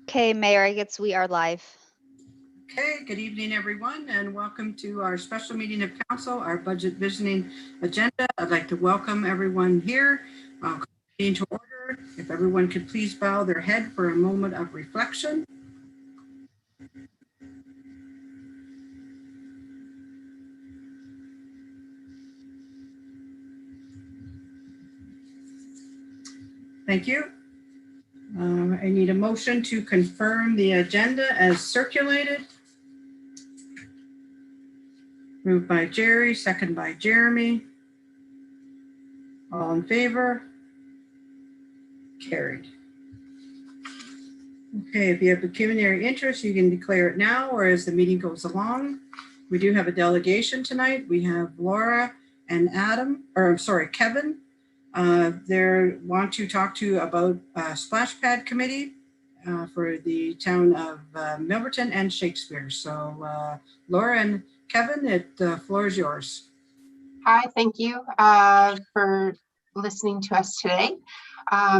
Okay, Mayor, I guess we are live. Okay, good evening, everyone, and welcome to our special meeting of council, our budget visioning agenda. I'd like to welcome everyone here. Call the meeting to order. If everyone could please bow their head for a moment of reflection. Thank you. I need a motion to confirm the agenda as circulated. Moved by Jerry, second by Jeremy. All in favor? Carried. Okay, if you have pecuniary interest, you can declare it now or as the meeting goes along. We do have a delegation tonight. We have Laura and Kevin. They want to talk to you about Splash Pad Committee for the town of Milverton and Shakespeare. So Laura and Kevin, the floor is yours. Hi, thank you for listening to us today.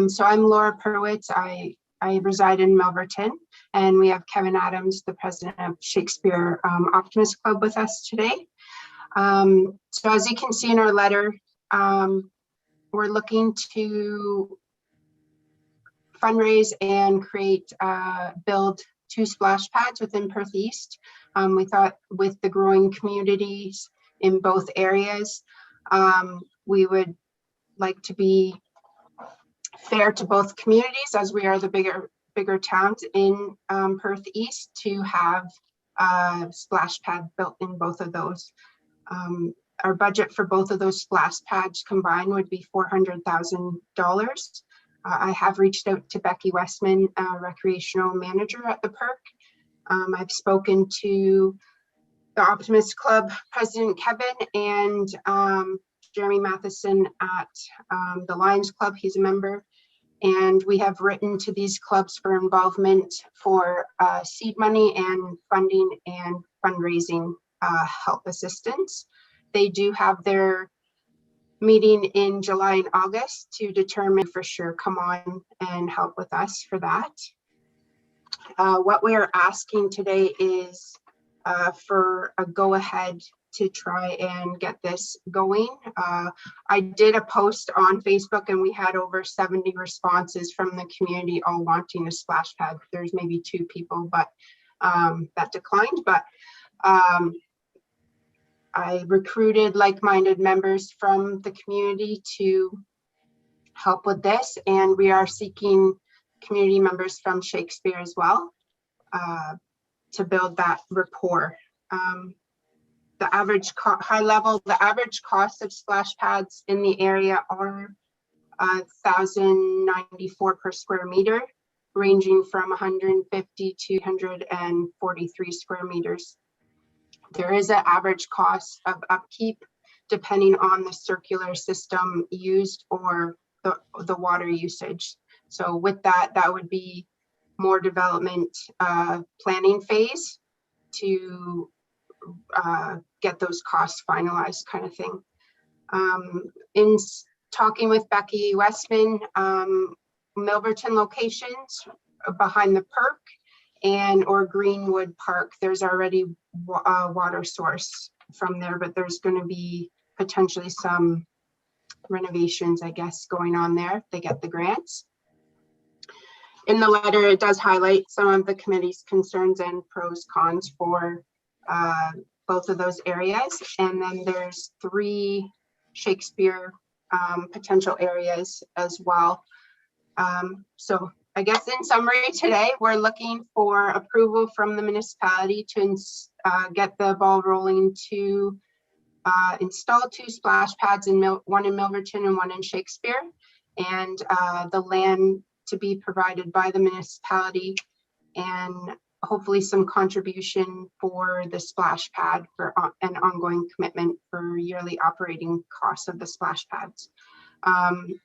So I'm Laura Perwitz. I reside in Milverton, and we have Kevin Adams, the president of Shakespeare Optimist Club, with us today. So as you can see in our letter, we're looking to fundraise and build 2 splash pads within Perth East. We thought with the growing communities in both areas, we would like to be fair to both communities, as we are the bigger towns in Perth East, to have a splash pad built in both of those. Our budget for both of those splash pads combined would be $400,000. I have reached out to Becky Westman, recreational manager at the park. I've spoken to the Optimist Club president Kevin and Jeremy Matheson at the Lions Club. He's a member, and we have written to these clubs for involvement for seed money and funding and fundraising help assistance. They do have their meeting in July and August to determine for sure come on and help with us for that. What we are asking today is for a go-ahead to try and get this going. I did a post on Facebook and we had over 70 responses from the community all wanting a splash pad. There's maybe 2 people, but that declined. But I recruited like-minded members from the community to help with this, and we are seeking community members from Shakespeare as well to build that rapport. The average the average cost of splash pads in the area are $1,094 per square meter, ranging from 150 to 143 square meters. There is an average cost of upkeep depending on the circular system used or the water usage. So with that, that would be more development planning phase to get those costs finalized, kind of thing. In talking with Becky Westman, Milverton locations behind the park or Greenwood Park, there's already a water source from there, but there's going to be potentially some renovations, I guess, going on there if they get the grants. In the letter, it does highlight some of the committee's concerns and pros, cons for both of those areas. And then there's 3 Shakespeare potential areas as well. So I guess in summary today, we're looking for approval from the municipality to get the ball rolling to install 2 splash pads, one in Milverton and one in Shakespeare, and the land to be provided by the municipality, and hopefully some contribution for the splash pad for an ongoing commitment for yearly operating costs of the splash pads.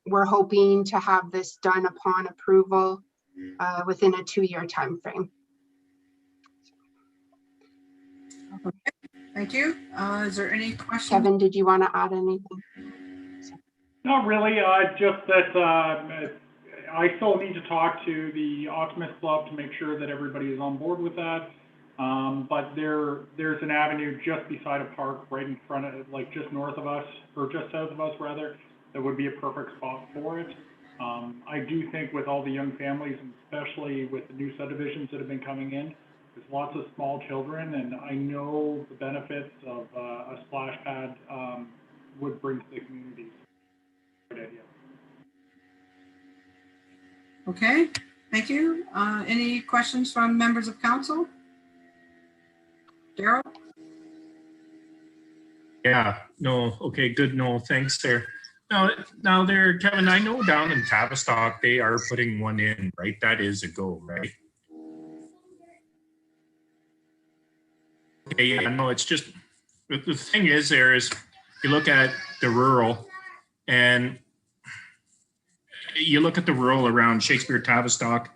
We're hoping to have this done upon approval within a 2-year time frame. Okay, thank you. Is there any questions? Kevin, did you want to add anything? Not really. Just that I still need to talk to the Optimist Club to make sure that everybody is on board with that. But there's an avenue just beside a park right in front of, like just north of us, or just south of us rather, that would be a perfect spot for it. I do think with all the young families, and especially with the new subdivisions that have been coming in, there's lots of small children, and I know the benefits of a splash pad would bring to the community. Good idea. Okay, thank you. Any questions from members of council? Daryl? Yeah, no, okay, good, no, thanks there. Now there, Kevin, I know down in Tavistock, they are putting one in, right? That is a go, right? Okay, yeah, no, it's just, the thing is there is, you look at the rural and you look at the rural around Shakespeare, Tavistock,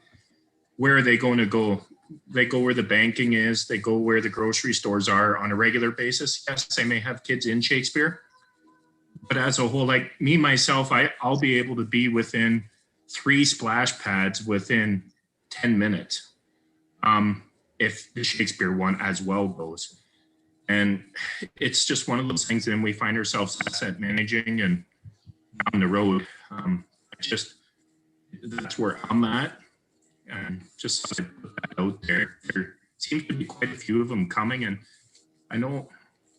where are they going to go? They go where the banking is, they go where the grocery stores are on a regular basis. Yes, they may have kids in Shakespeare, but as a whole, like me, myself, I'll be able to be within 3 splash pads within 10 minutes. If the Shakespeare one as well goes. And it's just one of those things, and we find ourselves asset managing and down the road. That's where I'm at. And just to put that out there, there seems to be quite a few of them coming, and I know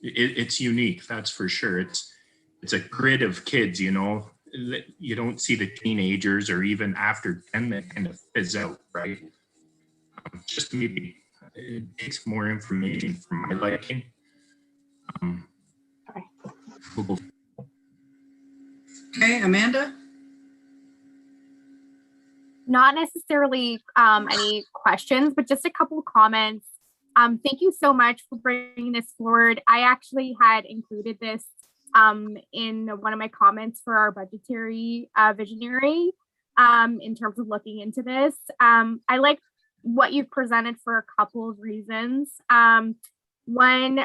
it's unique, that's for sure. It's a grid of kids, you know, you don't see the teenagers or even after 10 that kind of fizz out, right? Just maybe it takes more information for my liking. Okay, Amanda? Not necessarily any questions, but just a couple of comments. Thank you so much for bringing this forward. I actually had included this in one of my comments for our budgetary visionary in terms of looking into this. I like what you've presented for a couple of reasons. One,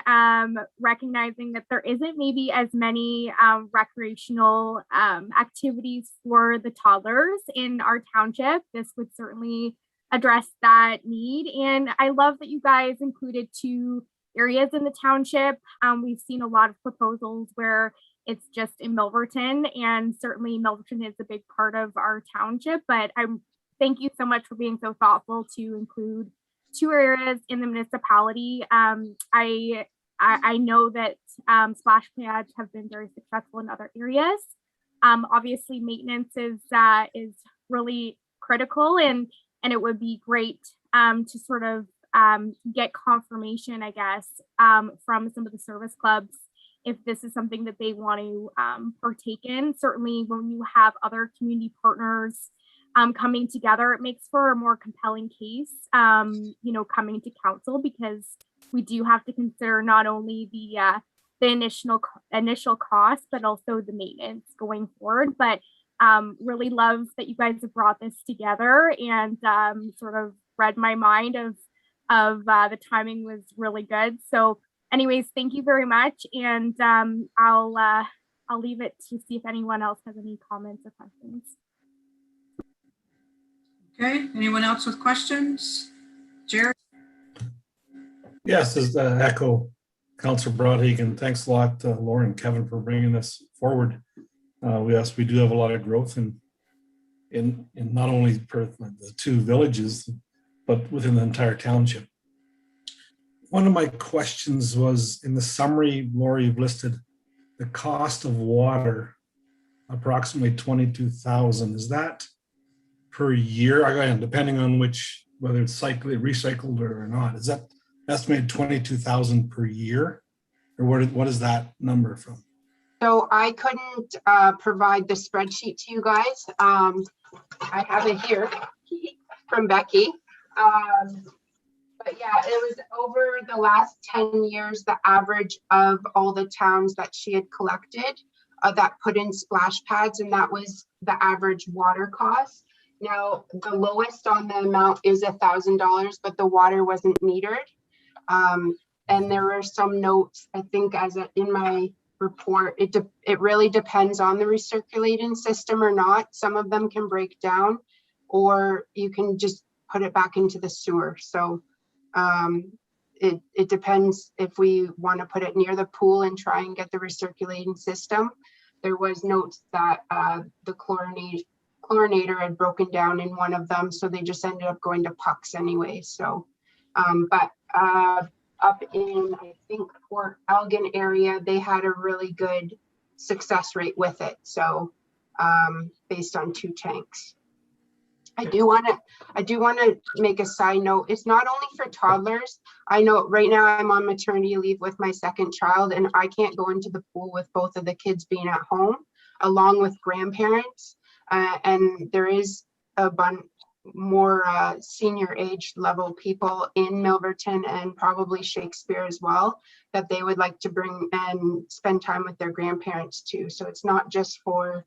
recognizing that there isn't maybe as many recreational activities for the toddlers in our township. This would certainly address that need. And I love that you guys included 2 areas in the township. We've seen a lot of proposals where it's just in Milverton, and certainly Milverton is a big part of our township, but thank you so much for being so thoughtful to include 2 areas in the municipality. I know that splash pads have been very successful in other areas. Obviously, maintenance is really critical, and it would be great to sort of get confirmation, I guess, from some of the service clubs if this is something that they want to partake in. Certainly, when you have other community partners coming together, it makes for a more compelling case, coming to council, because we do have to consider not only the initial cost, but also the maintenance going forward. But really love that you guys have brought this together, and sort of read my mind of the timing was really good. So anyways, thank you very much. And I'll leave it to see if anyone else has any comments or questions. Okay, anyone else with questions? Jared? Yes, as echo Councillor Broadhagen, thanks a lot, Laura and Kevin, for bringing this forward. We do have a lot of growth in not only Perth, the 2 villages, but within the entire township. One of my questions was, in the summary, Laura, you've listed the cost of water, approximately 22,000. Is that per year? Again, depending on whether it's recycled or not. Is that estimated 22,000 per year? Or what is that number from? So I couldn't provide the spreadsheet to you guys. I have it here from Becky. But yeah, it was over the last 10 years, the average of all the towns that she had collected that put in splash pads, and that was the average water cost. Now, the lowest on the amount is $1,000, but the water wasn't metered. And there were some notes, I think, in my report, it really depends on the recirculating system or not. Some of them can break down. or you can just put it back into the sewer. So it depends if we want to put it near the pool and try and get the recirculating system. There was notes that the chlorinator had broken down in one of them, so they just ended up going to pucks anyway. So, but up in, I think, Port Elgin area, they had a really good success rate with it. So based on 2 tanks. I do want to make a side note. It's not only for toddlers. I know right now I'm on maternity leave with my second child, and I can't go into the pool with both of the kids being at home, along with grandparents. And there is a bunch more senior age level people in Milverton and probably Shakespeare as well, that they would like to bring and spend time with their grandparents too. So it's not just for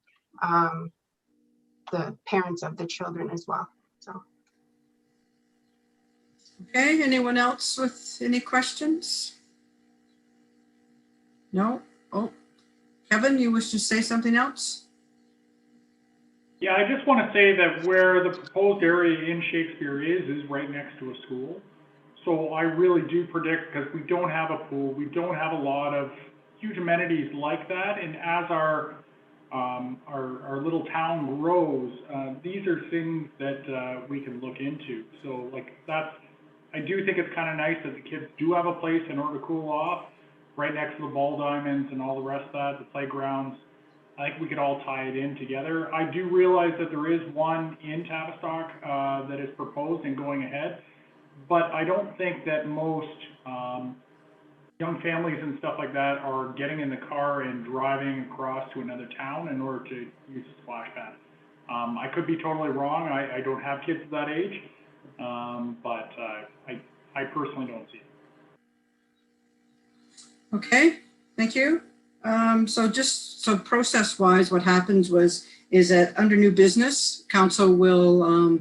the parents of the children as well. So. Okay, anyone else with any questions? No? Oh, Kevin, you wish to say something else? Yeah, I just want to say that where the proposed area in Shakespeare is right next to a school. So I really do predict, because we don't have a pool, we don't have a lot of huge amenities like that, and as our little town grows, these are things that we can look into. So like I do think it's kind of nice that the kids do have a place in order to cool off right next to the ball diamonds and all the rest of that, the playgrounds. I think we could all tie it in together. I do realize that there is one in Tavistock that is proposed and going ahead, but I don't think that most young families and stuff like that are getting in the car and driving across to another town in order to use a splash pad. I could be totally wrong. I don't have kids of that age, but I personally don't see it. Okay, thank you. So process-wise, what happens is that under new business, council will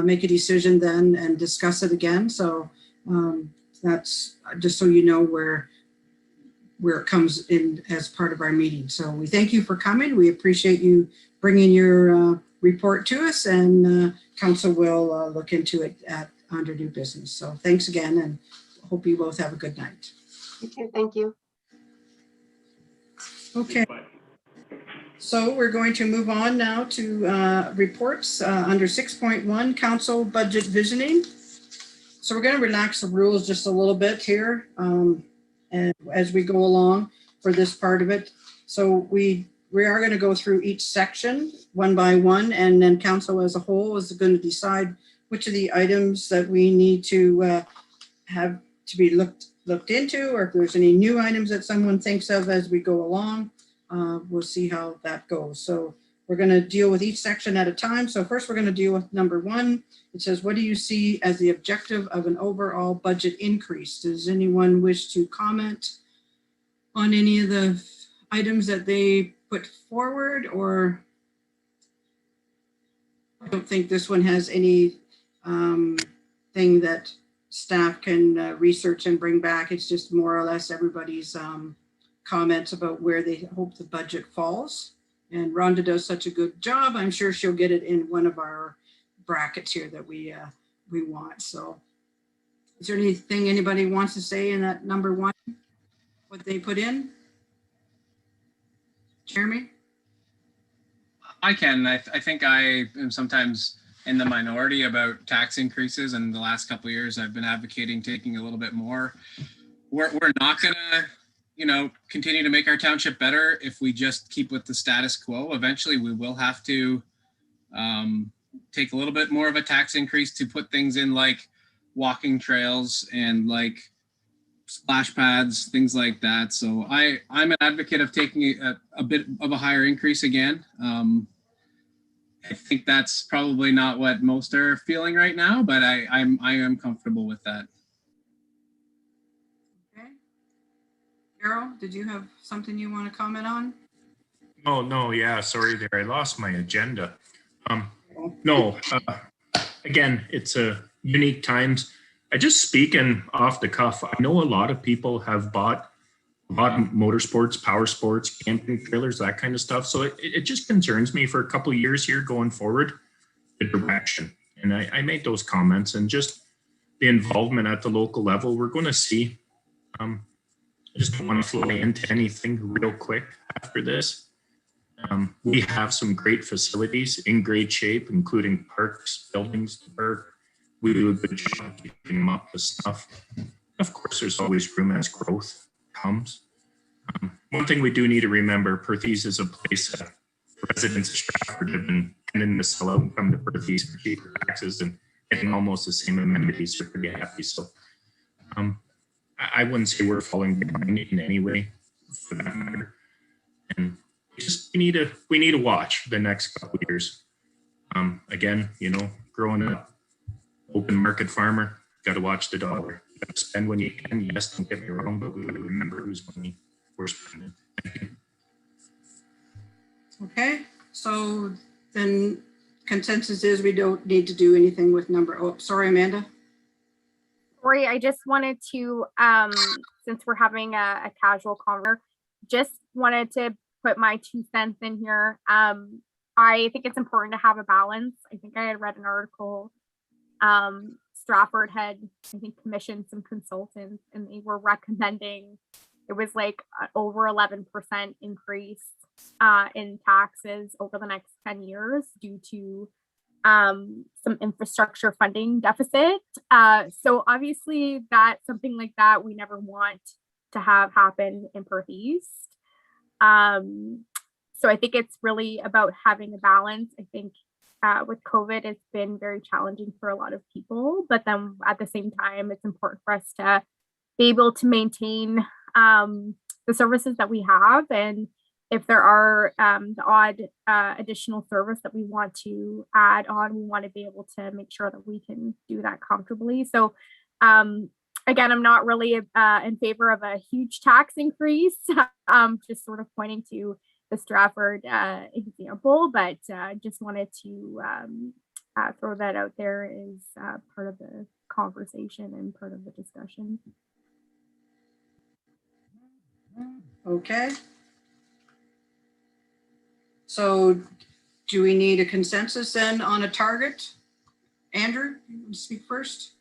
make a decision then and discuss it again. So that's just so you know where it comes in as part of our meeting. So we thank you for coming. We appreciate you bringing your report to us, and council will look into it under new business. So thanks again, and hope you both have a good night. Okay, thank you. Okay. So we're going to move on now to reports under 6.1, council budget visioning. So we're going to relax the rules just a little bit here and as we go along for this part of it. So we are going to go through each section one by one, and then council as a whole is going to decide which of the items that we need to have to be looked into, or if there's any new items that someone thinks of as we go along. We'll see how that goes. So we're going to deal with each section at a time. So first we're going to deal with number 1. It says, what do you see as the objective of an overall budget increase? Does anyone wish to comment on any of the items that they put forward? Or I don't think this one has any thing that staff can research and bring back. It's just more or less everybody's comments about where they hope the budget falls. And Rhonda does such a good job. I'm sure she'll get it in one of our brackets here that we want. So is there anything anybody wants to say in that number 1, what they put in? Jeremy? I can. I think I am sometimes in the minority about tax increases, and the last couple of years I've been advocating taking a little bit more. We're not gonna, continue to make our township better if we just keep with the status quo. Eventually we will have to take a little bit more of a tax increase to put things in like walking trails and like splash pads, things like that. So I'm an advocate of taking a bit of a higher increase again. I think that's probably not what most are feeling right now, but I am comfortable with that. Okay. Carol, did you have something you want to comment on? Oh, no, yeah, sorry there. I lost my agenda. Again, it's a unique times. I just speaking off the cuff. I know a lot of people have bought motorsports, power sports, camping trailers, that kind of stuff. So it just concerns me for a couple of years here going forward. the direction. And I made those comments, and just the involvement at the local level, we're going to see. I just don't want to fly into anything real quick after this. We have some great facilities in great shape, including parks, buildings, the park. We do a good job keeping them up with stuff. Of course, there's always room as growth comes. One thing we do need to remember, Perthes is a place that residents of Stratford have been tending to sell out and come to Perthes for cheaper taxes and getting almost the same amenities. They're pretty happy. So I wouldn't say we're falling behind in any way for that matter. And we need to watch the next couple of years. Again, growing up open market farmer, got to watch the dollar. You got to spend when you can. Yes, don't get me wrong, but we got to remember whose money we're spending. Thank you. Okay, so then consensus is we don't need to do anything with number. Oh, sorry, Amanda. Sorry, I just wanted to, since we're having a casual conversation, just wanted to put my 2 cents in here. I think it's important to have a balance. I think I had read an article. Stratford had, I think, commissioned some consultants, and they were recommending it was like over 11% increase in taxes over the next 10 years due to some infrastructure funding deficit. So obviously that's something like that we never want to have happen in Perth East. So I think it's really about having a balance. I think with COVID, it's been very challenging for a lot of people, but then at the same time, it's important for us to be able to maintain the services that we have. And if there are the odd additional service that we want to add on, we want to be able to make sure that we can do that comfortably. So again, I'm not really in favor of a huge tax increase, just sort of pointing to the Stratford example, but just wanted to throw that out there as part of the conversation and part of the discussion. Okay. So do we need a consensus then on a target? Andrew, you want to speak first?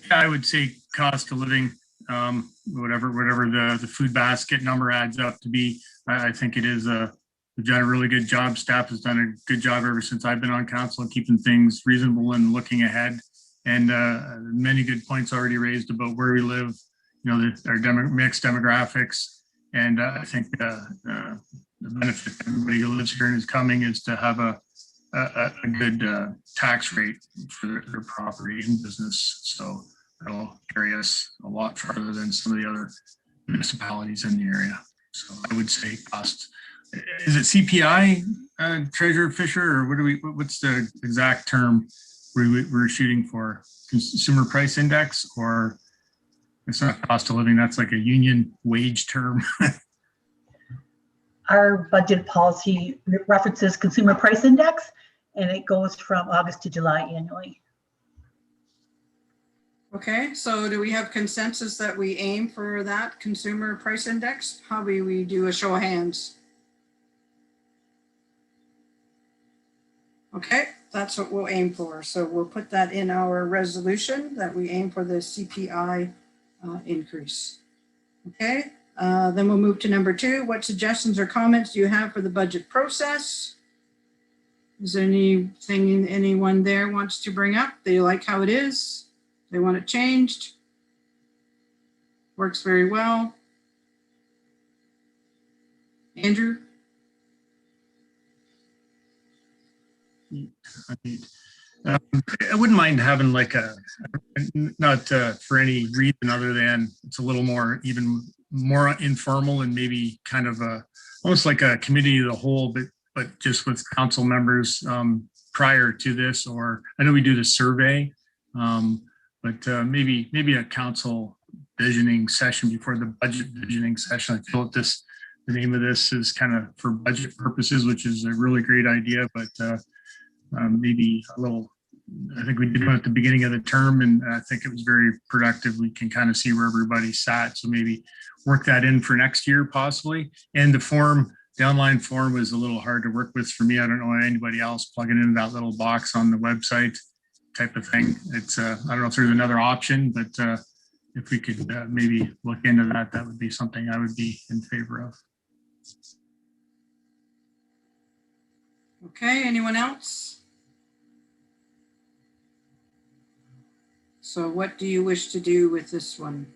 Yeah, I would say cost of living, whatever the food basket number adds up to be. I think it is we've done a really good job. Staff has done a good job ever since I've been on council and keeping things reasonable and looking ahead. And many good points already raised about where we live, our mixed demographics. And I think the benefit to everybody who lives here and is coming is to have a good tax rate for their property and business. So that'll carry us a lot farther than some of the other municipalities in the area. So I would say cost. Is it CPI, Treasurer Fisher, or what's the exact term we're shooting for? Consumer Price Index, or it's not cost of living, that's like a union wage term. Our budget policy references Consumer Price Index, and it goes from August to July annually. Okay, so do we have consensus that we aim for that Consumer Price Index? How do we do a show of hands? Okay, that's what we'll aim for. So we'll put that in our resolution that we aim for the CPI increase. Okay, then we'll move to number 2. What suggestions or comments do you have for the budget process? Is there anything anyone there wants to bring up? They like how it is? They want it changed? Works very well. Andrew? I wouldn't mind having like not for any reason other than it's a little more, even more informal and maybe kind of almost like a committee of the whole, but just with council members prior to this, or I know we do the survey, but maybe a council visioning session before the budget visioning session. I feel that the name of this is kind of for budget purposes, which is a really great idea, but maybe a little, I think we did one at the beginning of the term, and I think it was very productive. We can kind of see where everybody sat. So maybe work that in for next year, possibly. And the form the online form was a little hard to work with for me. I don't know anybody else plugging into that little box on the website type of thing. It's I don't know if there's another option, but if we could maybe look into that, that would be something I would be in favor of. Okay, anyone else? So what do you wish to do with this one?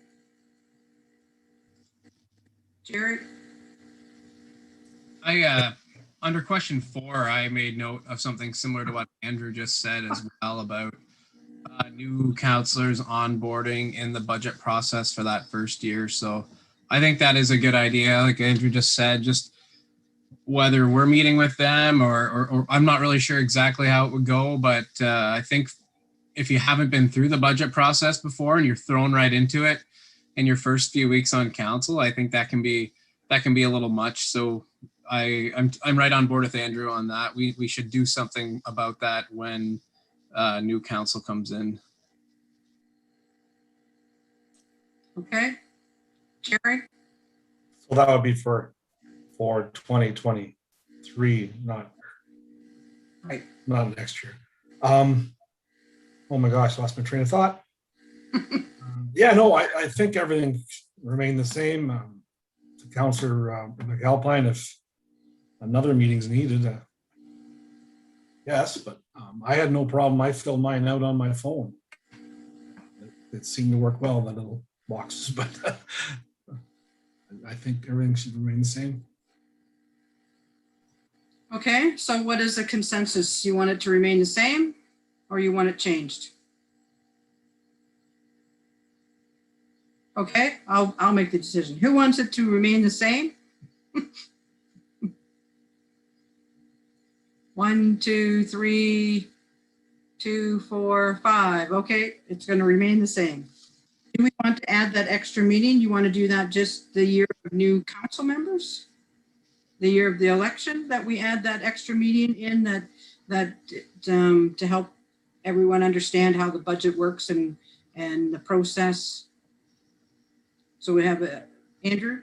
Jerry? Under question 4, I made note of something similar to what Andrew just said as well about new counselors onboarding in the budget process for that first year. So I think that is a good idea. Like Andrew just said, just whether we're meeting with them or I'm not really sure exactly how it would go, but I think if you haven't been through the budget process before and you're thrown right into it in your first few weeks on council, I think that can be a little much. So I'm right on board with Andrew on that. We should do something about that when new council comes in. Okay. Jerry? So that would be for 2023, not Right. not next year. Oh my gosh, lost my train of thought. Yeah, no, I think everything remained the same. Councillor McAlpine, if another meeting's needed, yes, but I had no problem. I filled mine out on my phone. It seemed to work well, the little boxes, but I think everything should remain the same. Okay, so what is the consensus? You want it to remain the same or you want it changed? Okay, I'll make the decision. Who wants it to remain the same? 1, 2, 3, 2, 4, 5. Okay, it's going to remain the same. Do we want to add that extra meeting? You want to do that just the year of new council members? The year of the election, that we add that extra meeting in that to help everyone understand how the budget works and the process. So we have Andrew.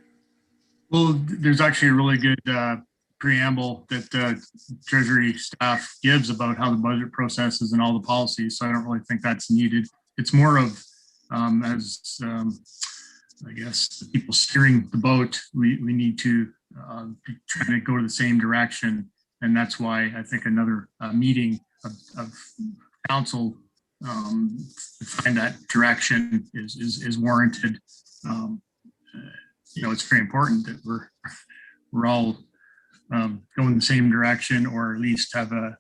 Well, there's actually a really good preamble that Treasury staff gives about how the budget process is and all the policies. So I don't really think that's needed. It's more of I guess the people steering the boat, we need to be trying to go to the same direction. And that's why I think another meeting of council to find that direction is warranted. It's very important that we're all going the same direction, or at least have an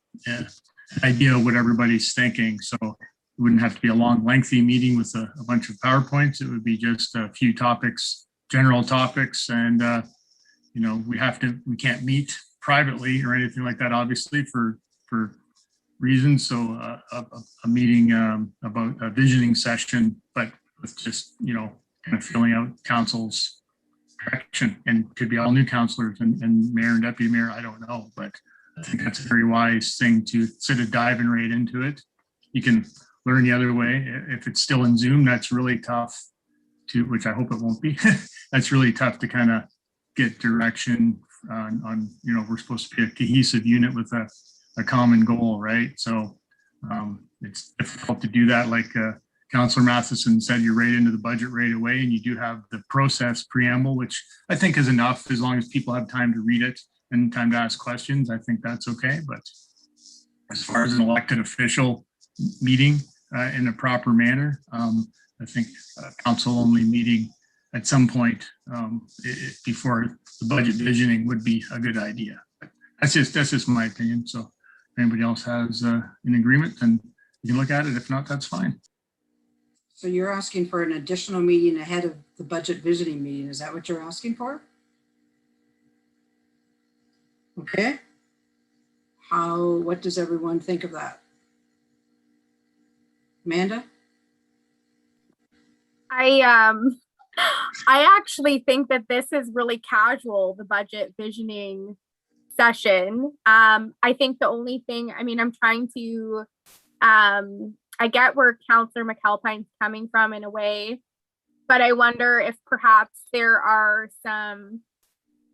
idea of what everybody's thinking. So it wouldn't have to be a long, lengthy meeting with a bunch of PowerPoints. It would be just a few topics, general topics, and we can't meet privately or anything like that, obviously, for reasons. So a meeting about a visioning session, but with just kind of filling out council's direction, and could be all new councilors and mayor and deputy mayor. I don't know, but I think that's a very wise thing to instead of diving right into it. You can learn the other way. If it's still in Zoom, that's really tough which I hope it won't be. That's really tough to kind of get direction on we're supposed to be a cohesive unit with a common goal, right? So it's difficult to do that. Like Councillor Matheson said, you're right into the budget right away, and you do have the process preamble, which I think is enough as long as people have time to read it and time to ask questions. I think that's okay. But as far as an elected official meeting in a proper manner, I think council only meeting at some point before the budget visioning would be a good idea. But that's just my opinion. So if anybody else has an agreement, then you can look at it. If not, that's fine. So you're asking for an additional meeting ahead of the budget visioning meeting. Is that what you're asking for? Okay. What does everyone think of that? Amanda? I actually think that this is really casual, the budget visioning session. I think the only thing, I'm trying to, I get where Councillor McAlpine's coming from in a way, but I wonder if perhaps there are some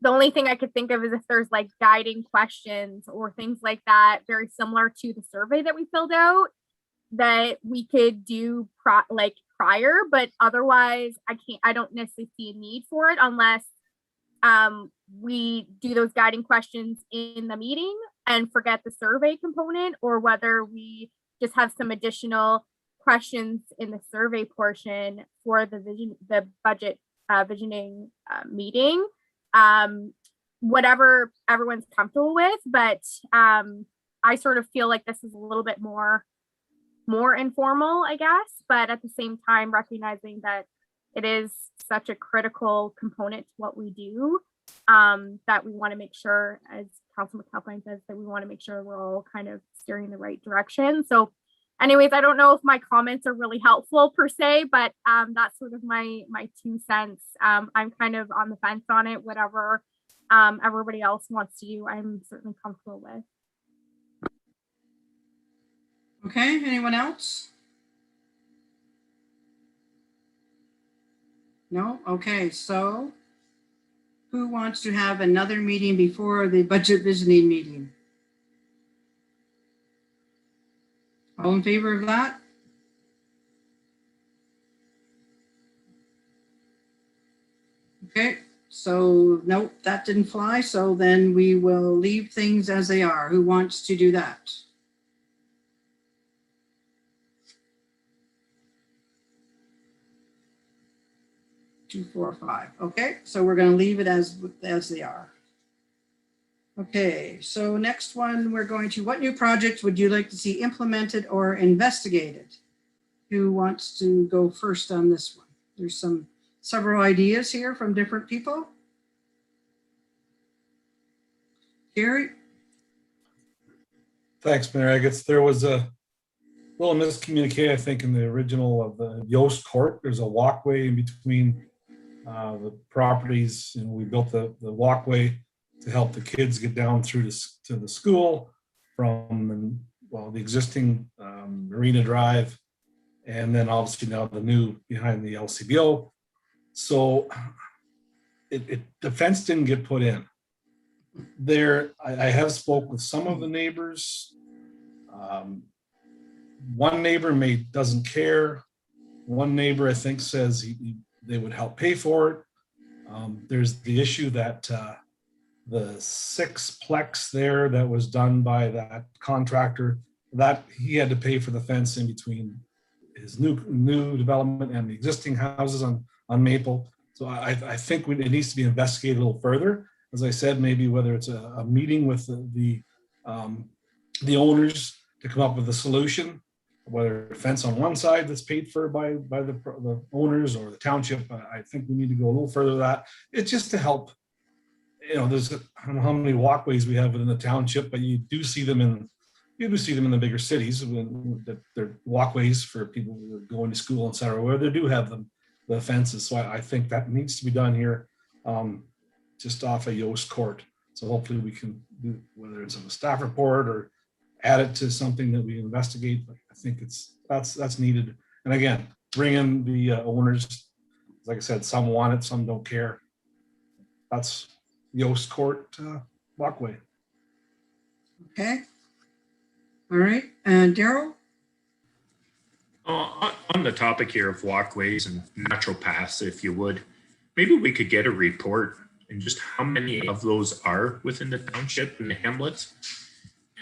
the only thing I could think of is if there's like guiding questions or things like that, very similar to the survey that we filled out, that we could do prior, but otherwise I don't necessarily see a need for it unless we do those guiding questions in the meeting and forget the survey component, or whether we just have some additional questions in the survey portion for the budget visioning meeting. Whatever everyone's comfortable with, but I sort of feel like this is a little bit more informal, I guess, but at the same time recognizing that it is such a critical component to what we do, that we want to make sure, as Councilor McAlpine says, that we want to make sure we're all kind of steering in the right direction. So anyways, I don't know if my comments are really helpful per se, but that's sort of my 2 cents. I'm kind of on the fence on it. Whatever everybody else wants to do, I'm certainly comfortable with. Okay, anyone else? No? Okay, so who wants to have another meeting before the budget visioning meeting? All in favor of that? Okay, so nope, that didn't fly. So then we will leave things as they are. Who wants to do that? Two, 4, 5. Okay, so we're going to leave it as they are. Okay, so next one we're going to, what new projects would you like to see implemented or investigated? Who wants to go first on this one? There's several ideas here from different people. Gary? Thanks, Mayor. I guess there was a little miscommunication, I think, in the original of the Yoast Court. There's a walkway in between the properties, and we built the walkway to help the kids get down through to the school from the existing Marina Drive, and then obviously now the new behind the LCBO. So the fence didn't get put in. There, I have spoke with some of the neighbors. One neighbor doesn't care. One neighbor, I think, says they would help pay for it. There's the issue that the 6-plex there that was done by that contractor, that he had to pay for the fence in between his new development and the existing houses on Maple. So I think it needs to be investigated a little further. As I said, maybe whether it's a meeting with the owners to come up with a solution, whether a fence on one side that's paid for by the owners or the township. I think we need to go a little further with that. It's just to help. There's, I don't know how many walkways we have within the township, but you do see them in the bigger cities. They're walkways for people who are going to school, et cetera, where they do have the fences. So I think that needs to be done here, just off of Yoast Court. So hopefully we can do, whether it's a staff report or add it to something that we investigate. But I think that's needed. And again, bring in the owners. Like I said, some want it, some don't care. That's Yoast Court walkway. Okay. All right. And Daryl? On the topic here of walkways and natural paths, if you would, maybe we could get a report and just how many of those are within the township and the hamlets.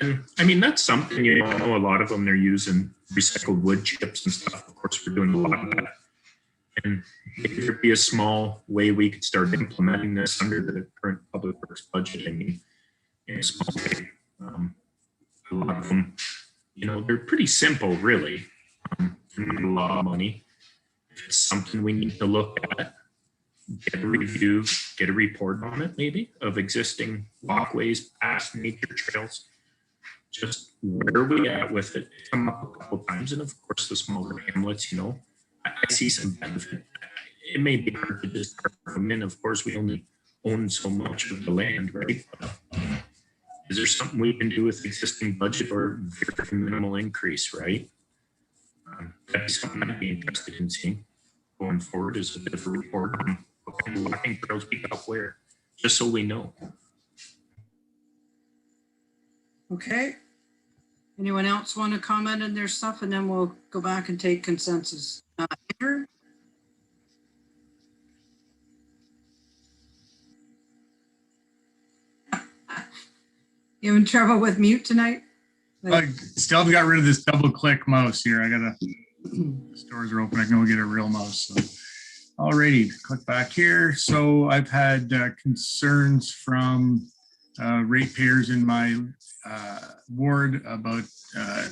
And I mean, that's something, a lot of them, they're using recycled wood chips and stuff. Of course, we're doing a lot of that. And maybe there'd be a small way we could start implementing this under the current public works budget. I mean, in a small way. A lot of them, they're pretty simple, really. A lot of money. If it's something we need to look at, get a review, get a report on it, maybe, of existing walkways, paths, nature trails. Just where are we at with it? Come up a couple times, and of course, the smaller hamlets, I see some benefit. It may be hard to just come in. Of course, we only own so much of the land, right? Is there something we can do with the existing budget or very minimal increase, right? That'd be something I'd be interested in seeing going forward, is a bit of a report on what kind of walking trails we got where. just so we know. Okay. Anyone else want to comment on their stuff, and then we'll go back and take consensus. Andrew? You in trouble with mute tonight? I still haven't got rid of this double click mouse here. I gotta, stores are open. I can go get a real mouse. So. Alrighty, click back here. So I've had concerns from ratepayers in my ward about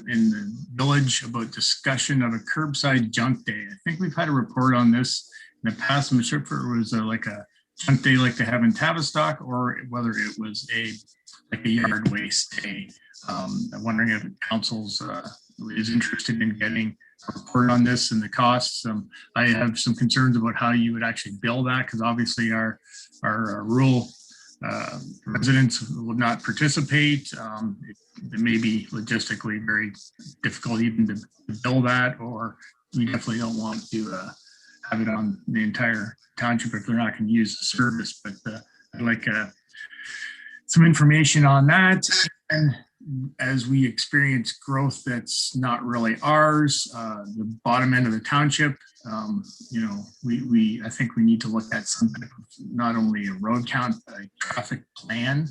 in the village about discussion of a curbside junk day. I think we've had a report on this in the past. I'm not sure if it was like a junk day like they have in Tavistock, or whether it was like a yard waste day. I'm wondering if council's is interested in getting a report on this and the costs. I have some concerns about how you would actually bill that, because obviously our rural residents would not participate. It may be logistically very difficult even to bill that, or we definitely don't want to have it on the entire township if they're not going to use the service. But I'd like some information on that. And as we experience growth that's not really ours, the bottom end of the township, you know, I think we need to look at some type of not only a road count, but a traffic plan,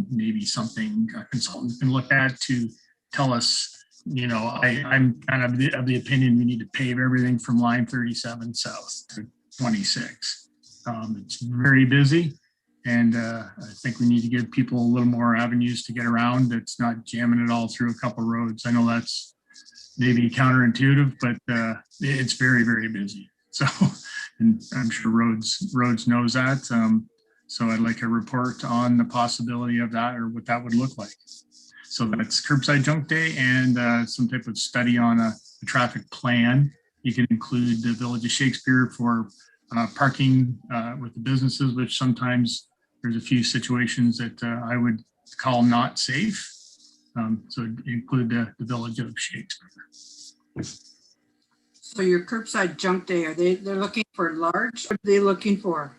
maybe something a consultant can look at to tell us, you know, I'm kind of the opinion we need to pave everything from line 37 south to 26. It's very busy. And I think we need to give people a little more avenues to get around. It's not jamming it all through a couple roads. I know that's maybe counterintuitive, but it's very, very busy. So, and I'm sure roads knows that. So I'd like a report on the possibility of that, or what that would look like. So that's curbside junk day, and some type of study on a traffic plan. You can include the Village of Shakespeare for parking with the businesses, which sometimes there's a few situations that I would call not safe. So include the Village of Shakespeare. So your curbside junk day, they're looking for large? What are they looking for?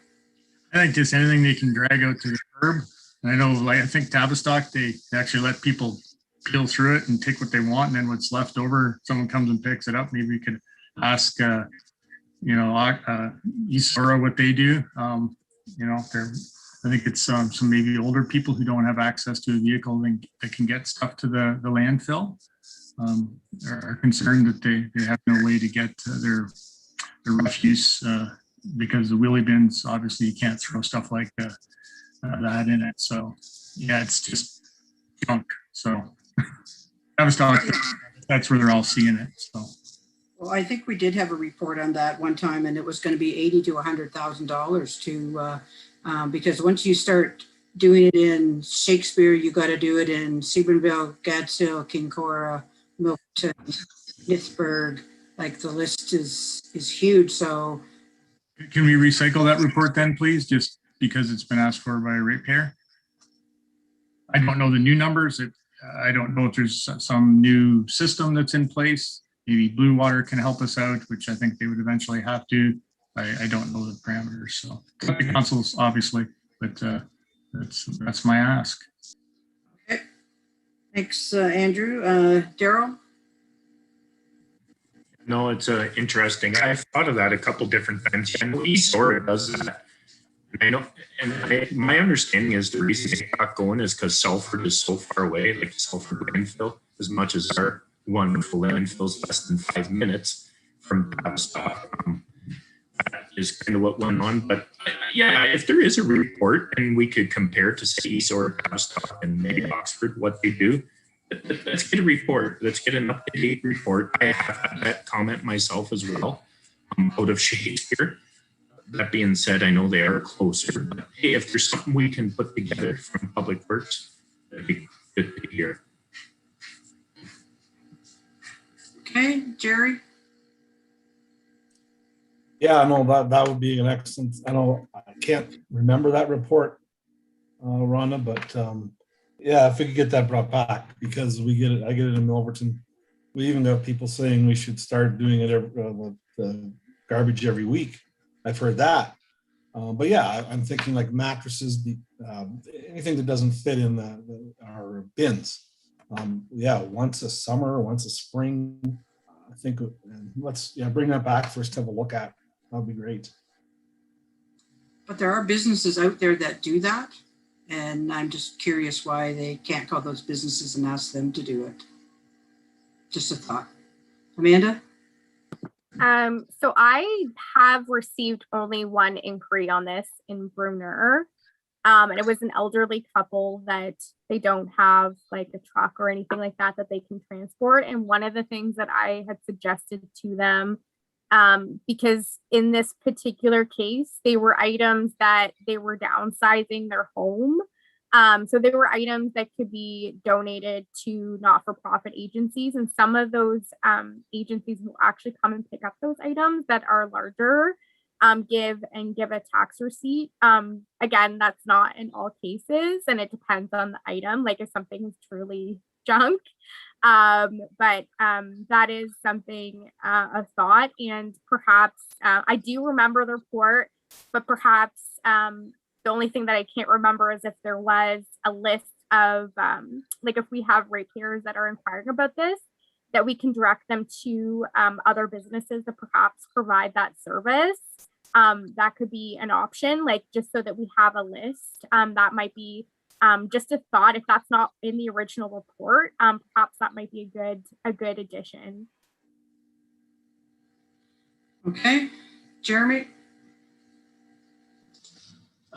I think just anything they can drag out to the curb. And I know, like, I think Tavistock, they actually let people peel through it and take what they want, and then what's left over, someone comes and picks it up. Maybe we could ask, you know, East Aura what they do. You know, I think it's some maybe older people who don't have access to a vehicle that can get stuff to the landfill. Are concerned that they have no way to get their refuse because the wheelie bins, obviously you can't throw stuff like that in it. So yeah, it's just junk. So that's where they're all seeing it. So. Well, I think we did have a report on that one time, and it was going to be $80,000 to $100,000 to because once you start doing it in Shakespeare, you got to do it in Sebronville, Gadshill, Kincora, Milton, Pittsburgh. Like the list is huge. So can we recycle that report then, please? Just because it's been asked for by a ratepayer. I don't know the new numbers. I don't know if there's some new system that's in place. Maybe Blue Water can help us out, which I think they would eventually have to. I don't know the parameters, so the councils obviously, but that's my ask. Okay, thanks, Andrew. Daryl. No, it's interesting. I've thought of that a couple different times. I know East Aura does that. I know, and my understanding is the reason they got going is because Salford is so far away, like Salford landfill, as much as our wonderful landfill is less than 5 minutes from Tavistock. That is kind of what went on. But yeah, if there is a report and we could compare to say East Aura, Tavistock, and maybe Oxford, what they do, let's get a report. Let's get an up-to-date report. I have had that comment myself as well out of Shakespeare. That being said, I know they are closer, but hey, if there's something we can put together from Public Works, that'd be good to hear. Okay, Jerry. Yeah, no, that would be an excellent. I can't remember that report, Rhonda, but yeah, if we could get that brought back, because I get it in Overton. We even got people saying we should start doing it the garbage every week. I've heard that, But yeah, I'm thinking like mattresses, anything that doesn't fit in our bins. Yeah, once a summer, once a spring, I think let's bring that back for us to have a look at. That'd be great. But there are businesses out there that do that. And I'm just curious why they can't call those businesses and ask them to do it. Just a thought. Amanda? So I have received only one inquiry on this in Brunner. And it was an elderly couple that they don't have like a truck or anything like that they can transport. And one of the things that I had suggested to them, because in this particular case, they were items that they were downsizing their home. So they were items that could be donated to not-for-profit agencies. And some of those agencies will actually come and pick up those items that are larger, give a tax receipt. Again, that's not in all cases, and it depends on the item, like if something is truly junk. But that is something of thought. And perhaps I do remember the report, but perhaps the only thing that I can't remember is if there was a list of like if we have ratepayers that are inquiring about this, that we can direct them to other businesses that perhaps provide that service. That could be an option, like just so that we have a list. That might be just a thought. If that's not in the original report, perhaps that might be a good addition. Okay, Jeremy?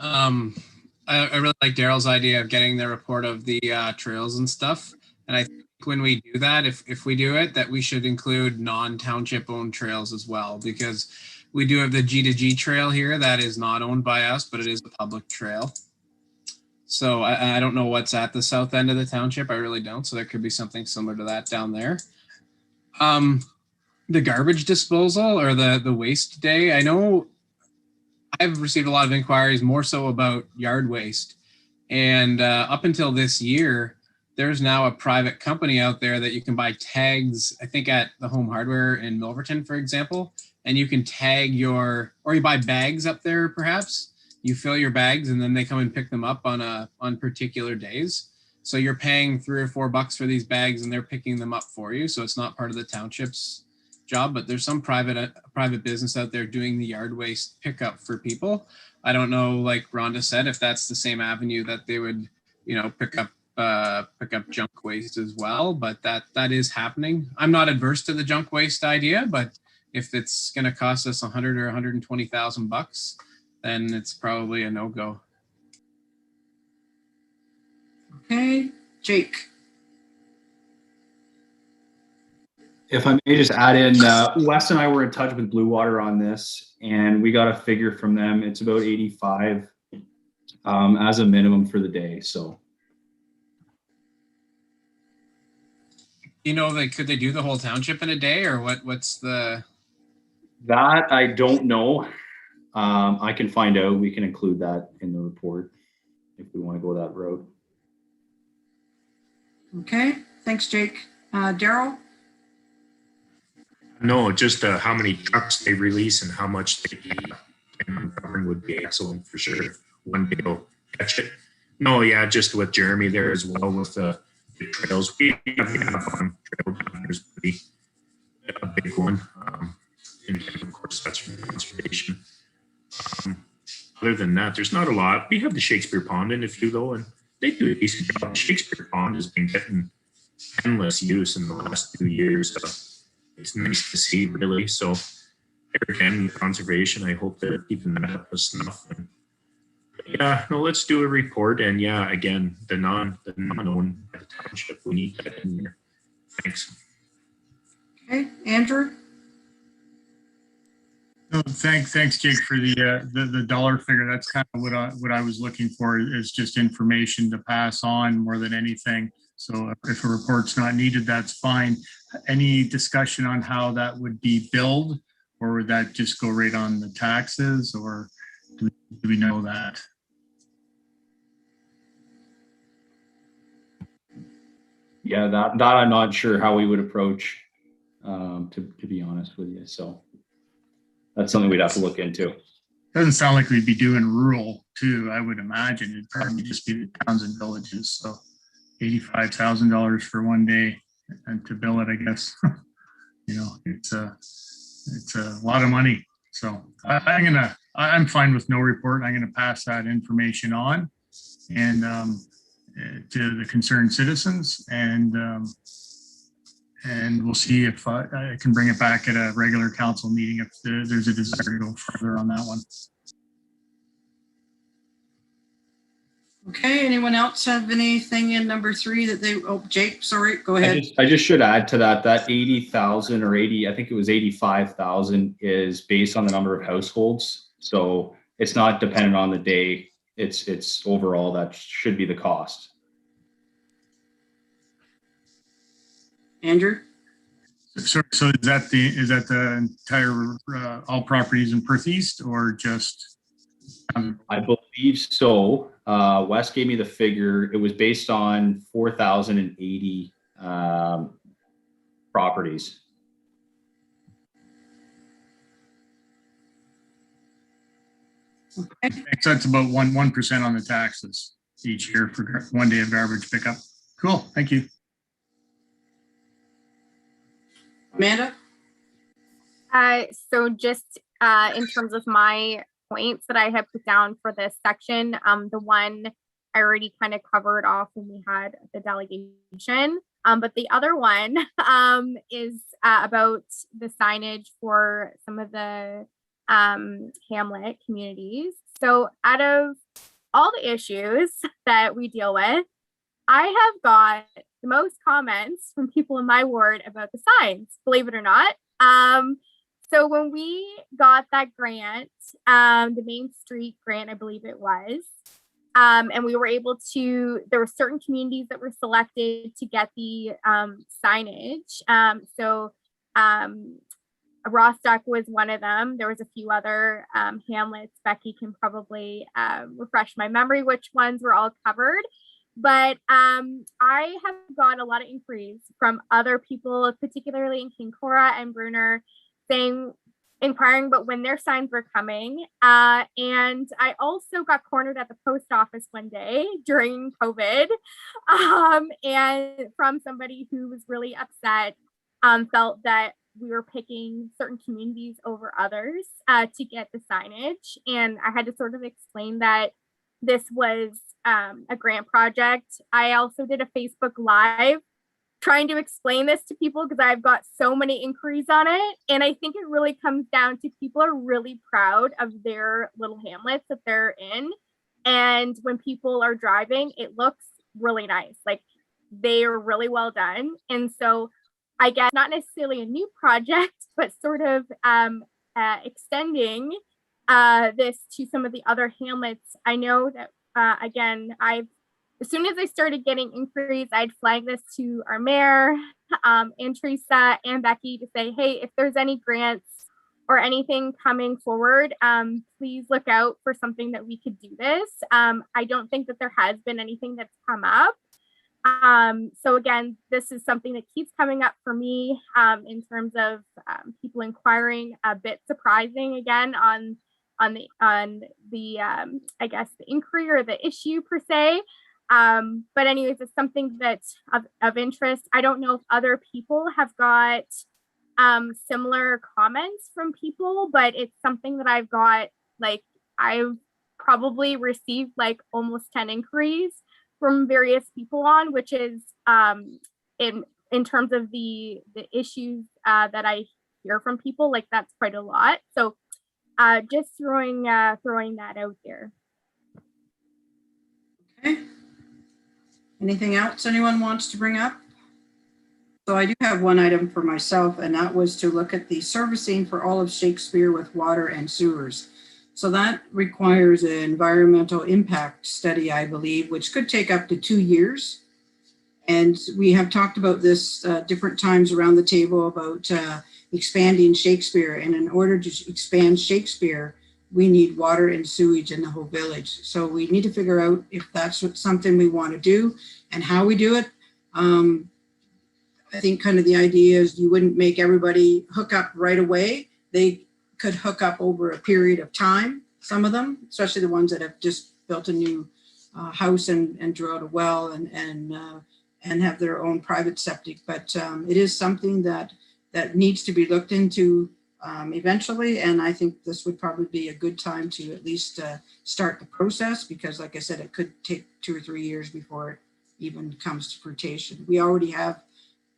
I really like Daryl's idea of getting the report of the trails and stuff. And I think when we do that, if we do it, that we should include non-township owned trails as well, because we do have the G2G trail here that is not owned by us, but it is a public trail. So I don't know what's at the south end of the township. I really don't. So there could be something similar to that down there. The garbage disposal or the waste day. I know I've received a lot of inquiries more so about yard waste. And up until this year, there's now a private company out there that you can buy tags, I think at the Home Hardware in Milverton, for example, and you can tag or you buy bags up there perhaps. You fill your bags and then they come and pick them up on particular days. So you're paying $3 or $4 for these bags and they're picking them up for you. So it's not part of the township's job, but there's some private business out there doing the yard waste pickup for people. I don't know, like Rhonda said, if that's the same avenue that they would, pick up junk waste as well, but that is happening. I'm not adverse to the junk waste idea, but if it's going to cost us $100,000 or $120,000, then it's probably a no-go. Okay, Jake? If I may just add in, Wes and I were in touch with Blue Water on this, and we got a figure from them. It's about 85 as a minimum for the day. So, Could they do the whole township in a day, or what's the? That I don't know. I can find out. We can include that in the report if we want to go that route. Okay, thanks, Jake. Daryl? No, just how many trucks they release and how much they covering would be excellent for sure. One day will catch it. No, yeah, just with Jeremy there as well with the trails. We have the trail down there's a big one. And of course, that's from conservation. Other than that, there's not a lot. We have the Shakespeare Pond in a few though, and they do a decent job. Shakespeare Pond has been getting endless use in the last 2 years. So it's nice to see, really. So again, conservation, I hope they're keeping that up with snuff. And yeah, no, let's do a report. And yeah, again, the non-owned township, we need that in there. Thanks. Okay, Andrew? No, thanks, Jake, for the dollar figure. That's kind of what I was looking for, is just information to pass on more than anything. So if a report's not needed, that's fine. Any discussion on how that would be billed, or would that just go right on the taxes, or do we know that? Yeah, that I'm not sure how we would approach, to be honest with you. So that's something we'd have to look into. Doesn't sound like we'd be doing rural too. I would imagine it'd probably just be the towns and villages. So $85,000 for one day and to bill it, I guess. It's a lot of money. So I'm fine with no report. I'm gonna pass that information on and to the concerned citizens, and we'll see if I can bring it back at a regular council meeting if there's a desire to go further on that one. Okay, anyone else have anything in number 3 that Jake, sorry, go ahead. I just should add to that 80,000 or 80, I think it was 85,000 is based on the number of households. So it's not dependent on the day. It's overall, that should be the cost. Andrew? So is that the entire all properties in Perth East or just? I believe so. Wes gave me the figure. It was based on 4,080 properties. Okay. So that's about 1% on the taxes each year for one day of garbage pickup. Cool, thank you. Amanda? So just in terms of my points that I have put down for this section, the one I already kind of covered off when we had the delegation. But the other one is about the signage for some of the hamlet communities. So out of all the issues that we deal with, I have got the most comments from people in my ward about the signs, believe it or not. So when we got that grant, the Main Street grant, I believe it was, and we were able to, there were certain communities that were selected to get the signage. So Rostock was one of them. There was a few other hamlets. Becky can probably refresh my memory which ones were all covered. But I have got a lot of inquiries from other people, particularly in King Cora and Bruner, inquiring about when their signs were coming. And I also got cornered at the post office one day during COVID, and from somebody who was really upset, felt that we were picking certain communities over others to get the signage. And I had to sort of explain that this was a grant project. I also did a Facebook Live trying to explain this to people because I've got so many inquiries on it. And I think it really comes down to people are really proud of their little hamlets that they're in. And when people are driving, it looks really nice. Like they are really well done. And so I guess not necessarily a new project, but sort of extending this to some of the other hamlets. I know that, again, as soon as I started getting inquiries, I'd flag this to our mayor and Teresa and Becky to say, hey, if there's any grants or anything coming forward, please look out for something that we could do this. I don't think that there has been anything that's come up. So again, this is something that keeps coming up for me in terms of people inquiring, a bit surprising again on the I guess the inquiry or the issue per se. But anyways, it's something that's of interest. I don't know if other people have got similar comments from people, but it's something that I've got, like, I've probably received like almost 10 inquiries from various people on, which is in terms of the issues that I hear from people, like that's quite a lot. So just throwing that out there. Okay. Anything else anyone wants to bring up? So I do have one item for myself, and that was to look at the servicing for all of Shakespeare with water and sewers. So that requires an environmental impact study, I believe, which could take up to 2 years. And we have talked about this different times around the table about expanding Shakespeare. And in order to expand Shakespeare, we need water and sewage in the whole village. So we need to figure out if that's something we want to do and how we do it. I think kind of the idea is you wouldn't make everybody hook up right away. They could hook up over a period of time. some of them, especially the ones that have just built a new house and drilled a well and have their own private septic. But it is something that needs to be looked into eventually. And I think this would probably be a good time to at least start the process, because like I said, it could take 2 or 3 years before it even comes to fruition. We already have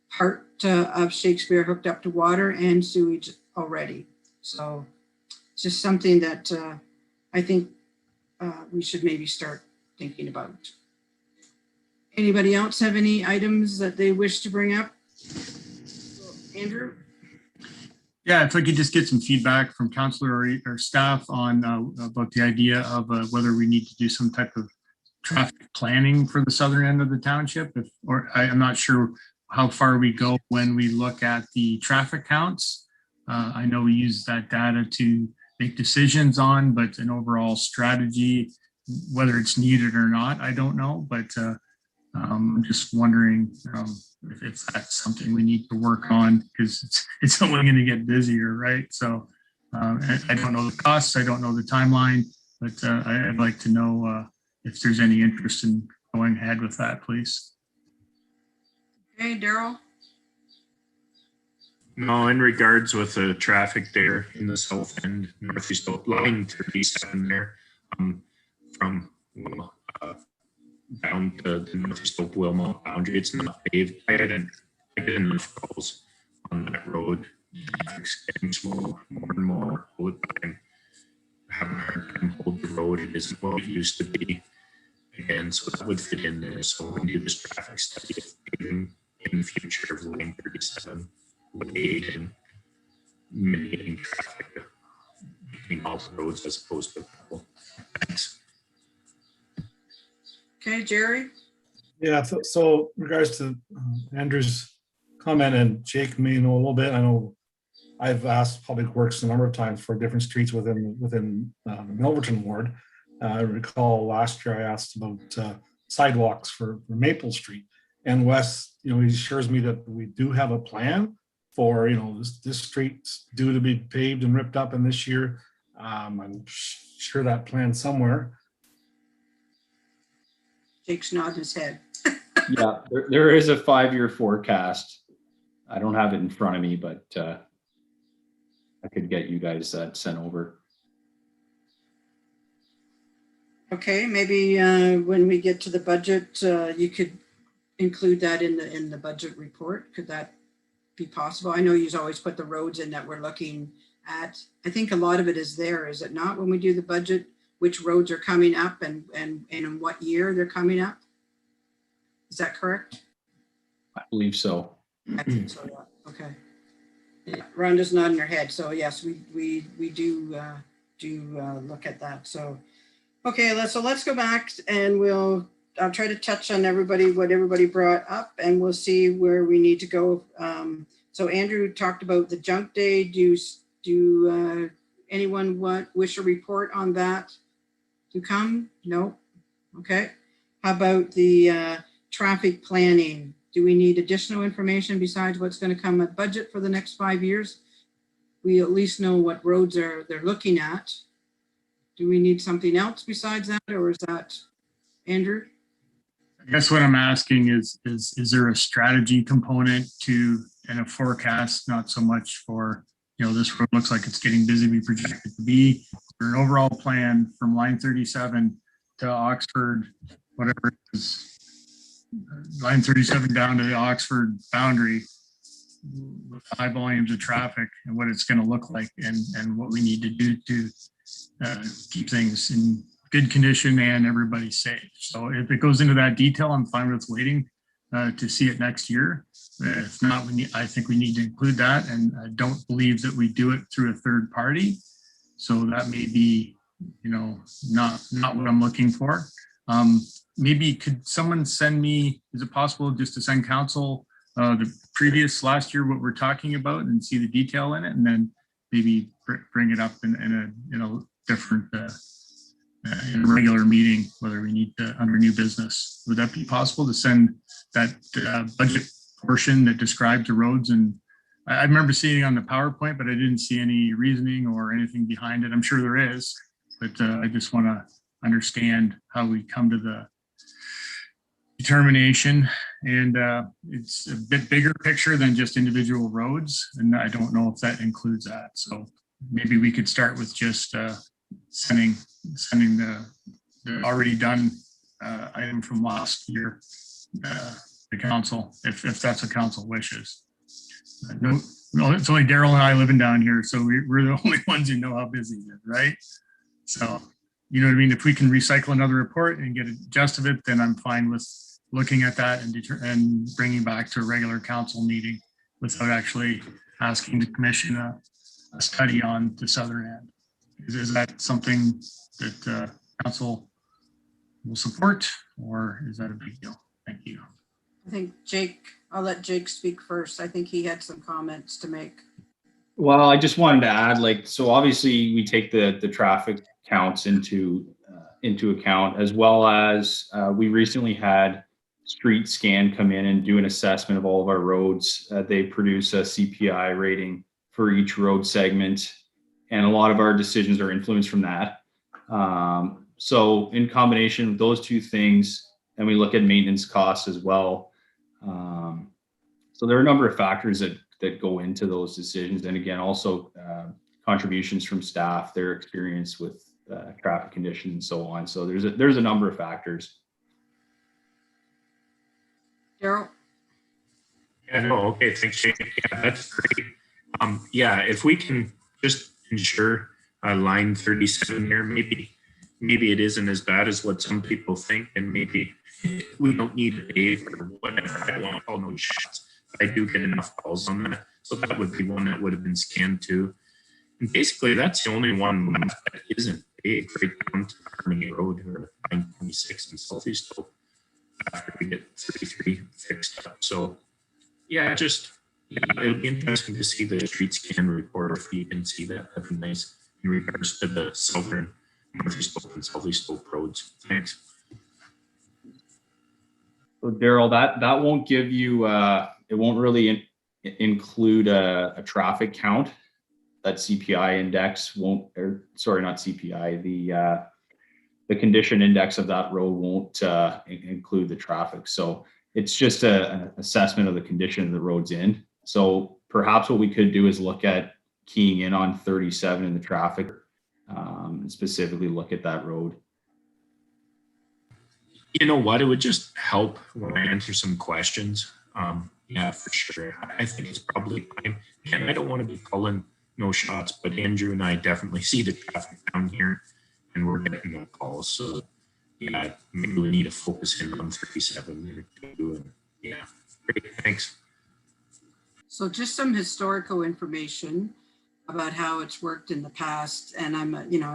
part of Shakespeare hooked up to water and sewage already. So it's just something that I think we should maybe start thinking about. Anybody else have any items that they wish to bring up? Andrew? Yeah, if I could just get some feedback from councillor or staff on about the idea of whether we need to do some type of traffic planning for the southern end of the township, I'm not sure how far we go when we look at the traffic counts. I know we use that data to make decisions on, but an overall strategy, whether it's needed or not, I don't know. But I'm just wondering if that's something we need to work on, because it's only going to get busier, right? So I don't know the costs, I don't know the timeline, but I'd like to know if there's any interest in going ahead with that, please. Okay, Daryl? No, in regards with the traffic there in the south end, northeast line 37 there, from down to the northeast of Wilmot boundary, it's not paved. I get enough calls on that road. Traffic's getting slow more and more all the time. I have a hard time holding the road. It isn't what it used to be. Again, so that would fit in there. So when you do this traffic study in the future of line 37 would aid in mitigating traffic between all the roads as opposed to a couple. Thanks. Okay, Jerry? Yeah, so regards to Andrew's comment, and Jake may know a little bit. I know I've asked Public Works a number of times for different streets within the Milverton ward. I recall last year I asked about sidewalks for Maple Street, and Wes, he assures me that we do have a plan for this street's due to be paved and ripped up in this year. I'm sure that plan somewhere. Jake's nodding his head. Yeah, there is a 5-year forecast. I don't have it in front of me, but I could get you guys that sent over. Okay, maybe when we get to the budget, you could include that in the budget report. Could that be possible? I know you always put the roads in that we're looking at. I think a lot of it is there, is it not, when we do the budget, which roads are coming up and in what year they're coming up? Is that correct? I believe so. I think so, yeah. Okay. Yeah, Rhonda's nodding her head. So yes, we do look at that. So okay, let's go back and I'll try to touch on what everybody brought up, and we'll see where we need to go. So Andrew talked about the junk day. Do anyone wish a report on that to come? No. Okay. How about the traffic planning? Do we need additional information besides what's going to come at budget for the next 5 years? We at least know what roads they're looking at. Do we need something else besides that, or is that Andrew? I guess what I'm asking is there a strategy component to and a forecast, not so much for, this road looks like it's getting busy, we project it to be. Is there an overall plan from line 37 to Oxford, whatever it is, line 37 down to the Oxford boundary, with high volumes of traffic, and what it's going to look like, and what we need to do to keep things in good condition and everybody safe. So if it goes into that detail, I'm fine with waiting to see it next year. If not, I think we need to include that, and I don't believe that we do it through a third party. So that may be, not what I'm looking for. Maybe could someone send me, is it possible just to send council the previous last year, what we're talking about, and see the detail in it, and then maybe bring it up in a different, in a regular meeting, whether we need to under new business. Would that be possible to send that budget portion that describes the roads? And I remember seeing it on the PowerPoint, but I didn't see any reasoning or anything behind it. I'm sure there is, but I just want to understand how we come to the determination. And it's a bit bigger picture than just individual roads. And I don't know if that includes that. So maybe we could start with just sending the already done item from last year, the council, if that's what council wishes. No, it's only Daryl and I living down here, so we're the only ones who know how busy it is, right? So, you know what I mean? If we can recycle another report and get a gist of it, then I'm fine with looking at that and bringing back to a regular council meeting without actually asking the commission a study on the southern end. Is that something that council will support, or is that a big deal? Thank you. I think Jake, I'll let Jake speak first. I think he had some comments to make. Well, I just wanted to add, like, so obviously we take the traffic counts into account, as well as we recently had Street Scan come in and do an assessment of all of our roads. They produce a CPI rating for each road segment, and a lot of our decisions are influenced from that. So in combination with those two things, and we look at maintenance costs as well. So there are a number of factors that go into those decisions. And again, also contributions from staff, their experience with traffic conditions and so on. So there's a number of factors. Daryl? Yeah, no, okay, thanks, Shane. Yeah, that's great. Yeah, if we can just ensure line 37 there, maybe it isn't as bad as what some people think, and maybe we don't need a pave or whatever. I don't want to call no shots. I do get enough calls on that. So that would be one that would have been scanned too. And basically that's the only one left that isn't paved, right down to Harmony Road or 926 in Southeast Hope after we get 33 fixed up. So yeah, it'll be interesting to see the street scan report, if you can see that. That'd be nice in regards to the southern Northeast Hope and Southeast Hope roads. Thanks. So Daryl, that won't give you, it won't really include a traffic count. That CPI index won't, or sorry, not CPI, the condition index of that road won't include the traffic. So it's just an assessment of the condition of the road's in. So perhaps what we could do is look at keying in on 37 in the traffic, and specifically look at that road. You know what? It would just help when I answer some questions. Yeah, for sure. I think it's probably time. And I don't want to be calling no shots, but Andrew and I definitely see the traffic down here, and we're getting no calls. So yeah, maybe we need to focus in on 37 too. Yeah, great. Thanks. So just some historical information about how it's worked in the past. And I'm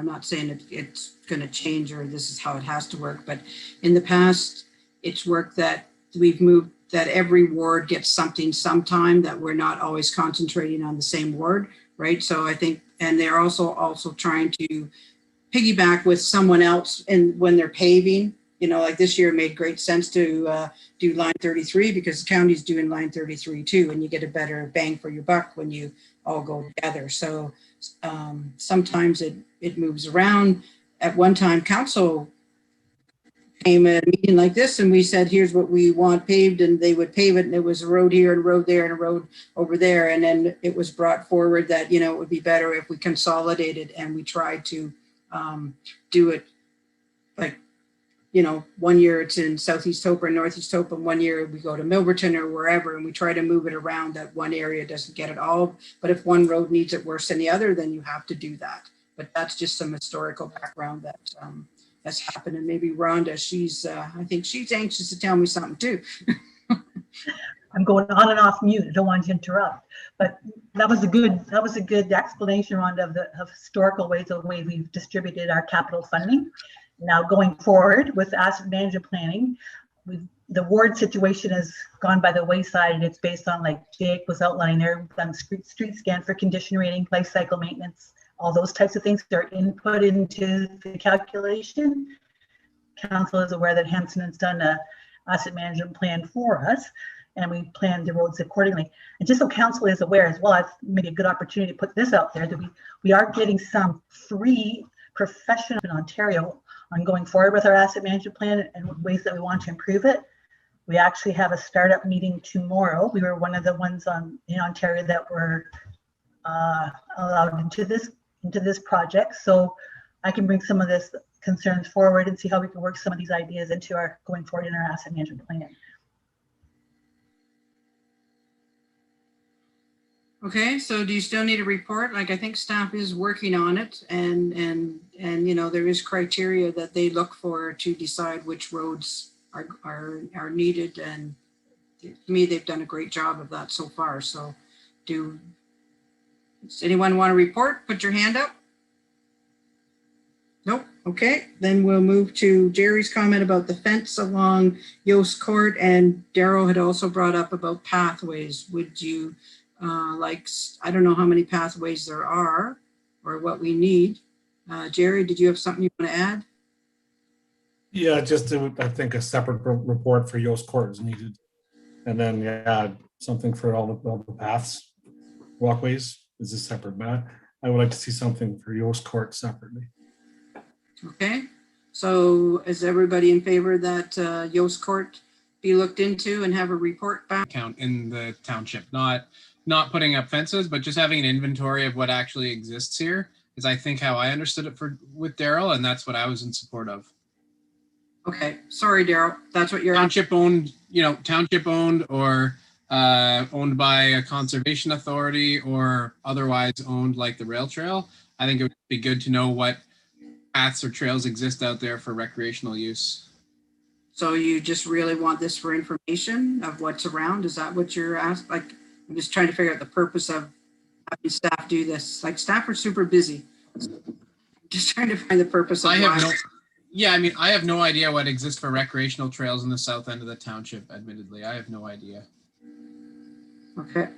not saying it's going to change or this is how it has to work, but in the past, it's worked that we've moved that every ward gets something sometime, that we're not always concentrating on the same ward, right? So I think, and they're also trying to piggyback with someone else, and when they're paving, like this year it made great sense to do line 33 because the county's doing line 33 too, and you get a better bang for your buck when you all go together. So sometimes it moves around. At one time, council came at a meeting like this and we said, here's what we want paved, and they would pave it, and it was a road here and a road there and a road over there. And then it was brought forward that, it would be better if we consolidated and we tried to do it like, 1 year it's in Southeast Hope or Northeast Hope, and 1 year we go to Milverton or wherever, and we try to move it around that one area doesn't get it all. But if one road needs it worse than the other, then you have to do that. But that's just some historical background that has happened. And maybe Rhonda, I think she's anxious to tell me something too. I'm going on and off mute. I don't want to interrupt, but that was a good explanation, Rhonda, of the historical ways we've distributed our capital funding. Now going forward with asset management planning, the ward situation has gone by the wayside, and it's based on, like Jake was outlining there, we've done street scan for condition rating, life cycle maintenance, all those types of things that are input into the calculation. Council is aware that Hanson has done a asset management plan for us, and we plan the roads accordingly. And just so council is aware as well, I've made a good opportunity to put this out there, that we are getting some free professional in Ontario on going forward with our asset management plan and ways that we want to improve it. We actually have a startup meeting tomorrow. We were one of the ones in Ontario that were allowed into this project. So I can bring some of this concerns forward and see how we can work some of these ideas into our going forward in our asset management plan. Okay, so do you still need a report? Like, I think staff is working on it, and you know, there is criteria that they look for to decide which roads are needed, and to me, they've done a great job of that so far. So does anyone want to report? Put your hand up. Nope. Okay, then we'll move to Jerry's comment about the fence along Yoast Court, and Daryl had also brought up about pathways. Would you I don't know how many pathways there are or what we need. Jerry, did you have something you want to add? Yeah, just I think a separate report for Yoast Court is needed. And then, yeah, something for all the paths, walkways is a separate matter. I would like to see something for Yoast Court separately. Okay, so is everybody in favor that Yoast Court be looked into and have a report back? Count in the township, not putting up fences, but just having an inventory of what actually exists here is, I think, how I understood it with Daryl, and that's what I was in support of. Okay, sorry, Daryl, that's what you're township owned, township owned or owned by a conservation authority or otherwise owned, like the rail trail. I think it would be good to know what paths or trails exist out there for recreational use. So you just really want this for information of what's around? Is that what you're asking? Like, I'm just trying to figure out the purpose of having staff do this. Like, staff are super busy. So just trying to find the purpose of I have no idea what exists for recreational trails in the south end of the township, admittedly. I have no idea. Okay.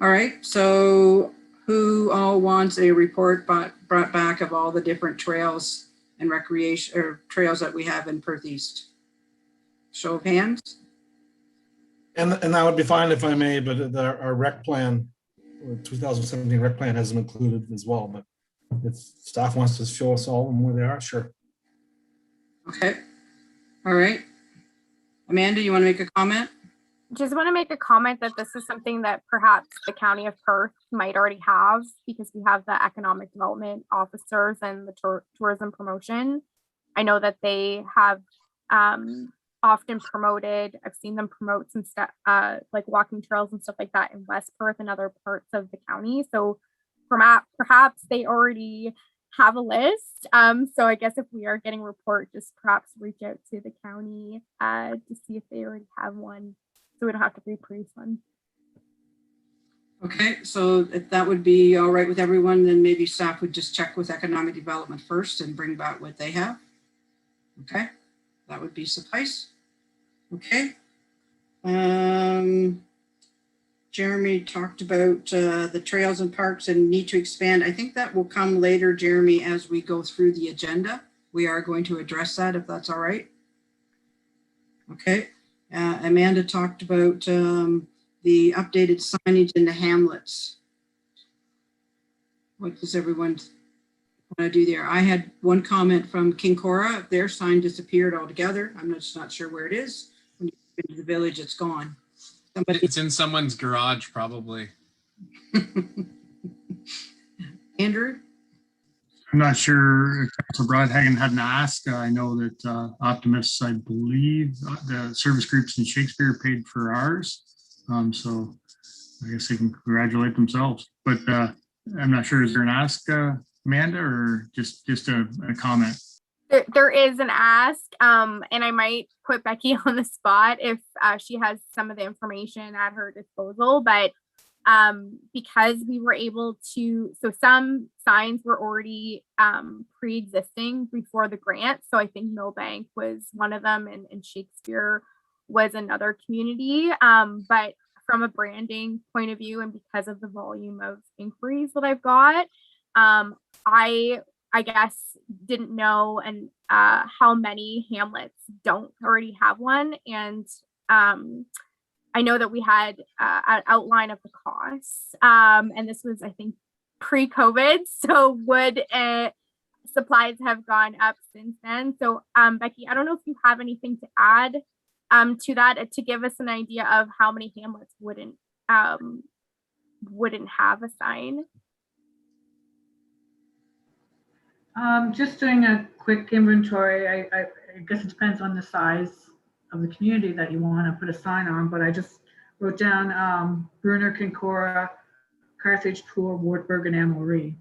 All right. So who all wants a report brought back of all the different trails and recreation or trails that we have in Perth East? Show of hands. And that would be fine if I may, but our rec plan, 2017 rec plan hasn't included as well. But if staff wants to show us all and where they are, sure. Okay. All right. Amanda, you want to make a comment? Just want to make a comment that this is something that perhaps the County of Perth might already have, because we have the economic development officers and the tourism promotion. I know that they have often promoted, I've seen them promote some stuff like walking trails and stuff like that in West Perth and other parts of the county. So perhaps they already have a list. So I guess if we are getting a report, just perhaps reach out to the county to see if they already have one, so we don't have to reproduce one. Okay, so if that would be all right with everyone, then maybe staff would just check with economic development first and bring back what they have. Okay, that would be suffice. Okay. Jeremy talked about the trails and parks and need to expand. I think that will come later, Jeremy, as we go through the agenda. We are going to address that, if that's all right. Okay. Amanda talked about the updated signage in the hamlets. What does everyone want to do there? I had one comment from King Cora. Their sign disappeared altogether. I'm just not sure where it is. When you get into the village, it's gone. It's in someone's garage, probably. Andrew? I'm not sure if Councilor Broadhagen hadn't asked. I know that Optimists, I believe, the service groups in Shakespeare paid for ours. So I guess they can congratulate themselves. But I'm not sure, is there an ask, Amanda, or just a comment? There is an ask, and I might put Becky on the spot if she has some of the information at her disposal, but because we were able to, so some signs were already pre-existing before the grant. So I think Millbank was one of them, and Shakespeare was another community. But from a branding point of view, and because of the volume of inquiries that I've got, I guess didn't know and how many hamlets don't already have one. And I know that we had an outline of the costs, and this was, I think, pre-COVID. So would supplies have gone up since then. So Becky, I don't know if you have anything to add to that, to give us an idea of how many hamlets wouldn't have a sign. Just doing a quick inventory. I guess it depends on the size of the community that you want to put a sign on, but I just wrote down Bruner, Kincora, Carthage, Pool, Wartburg, and Amory.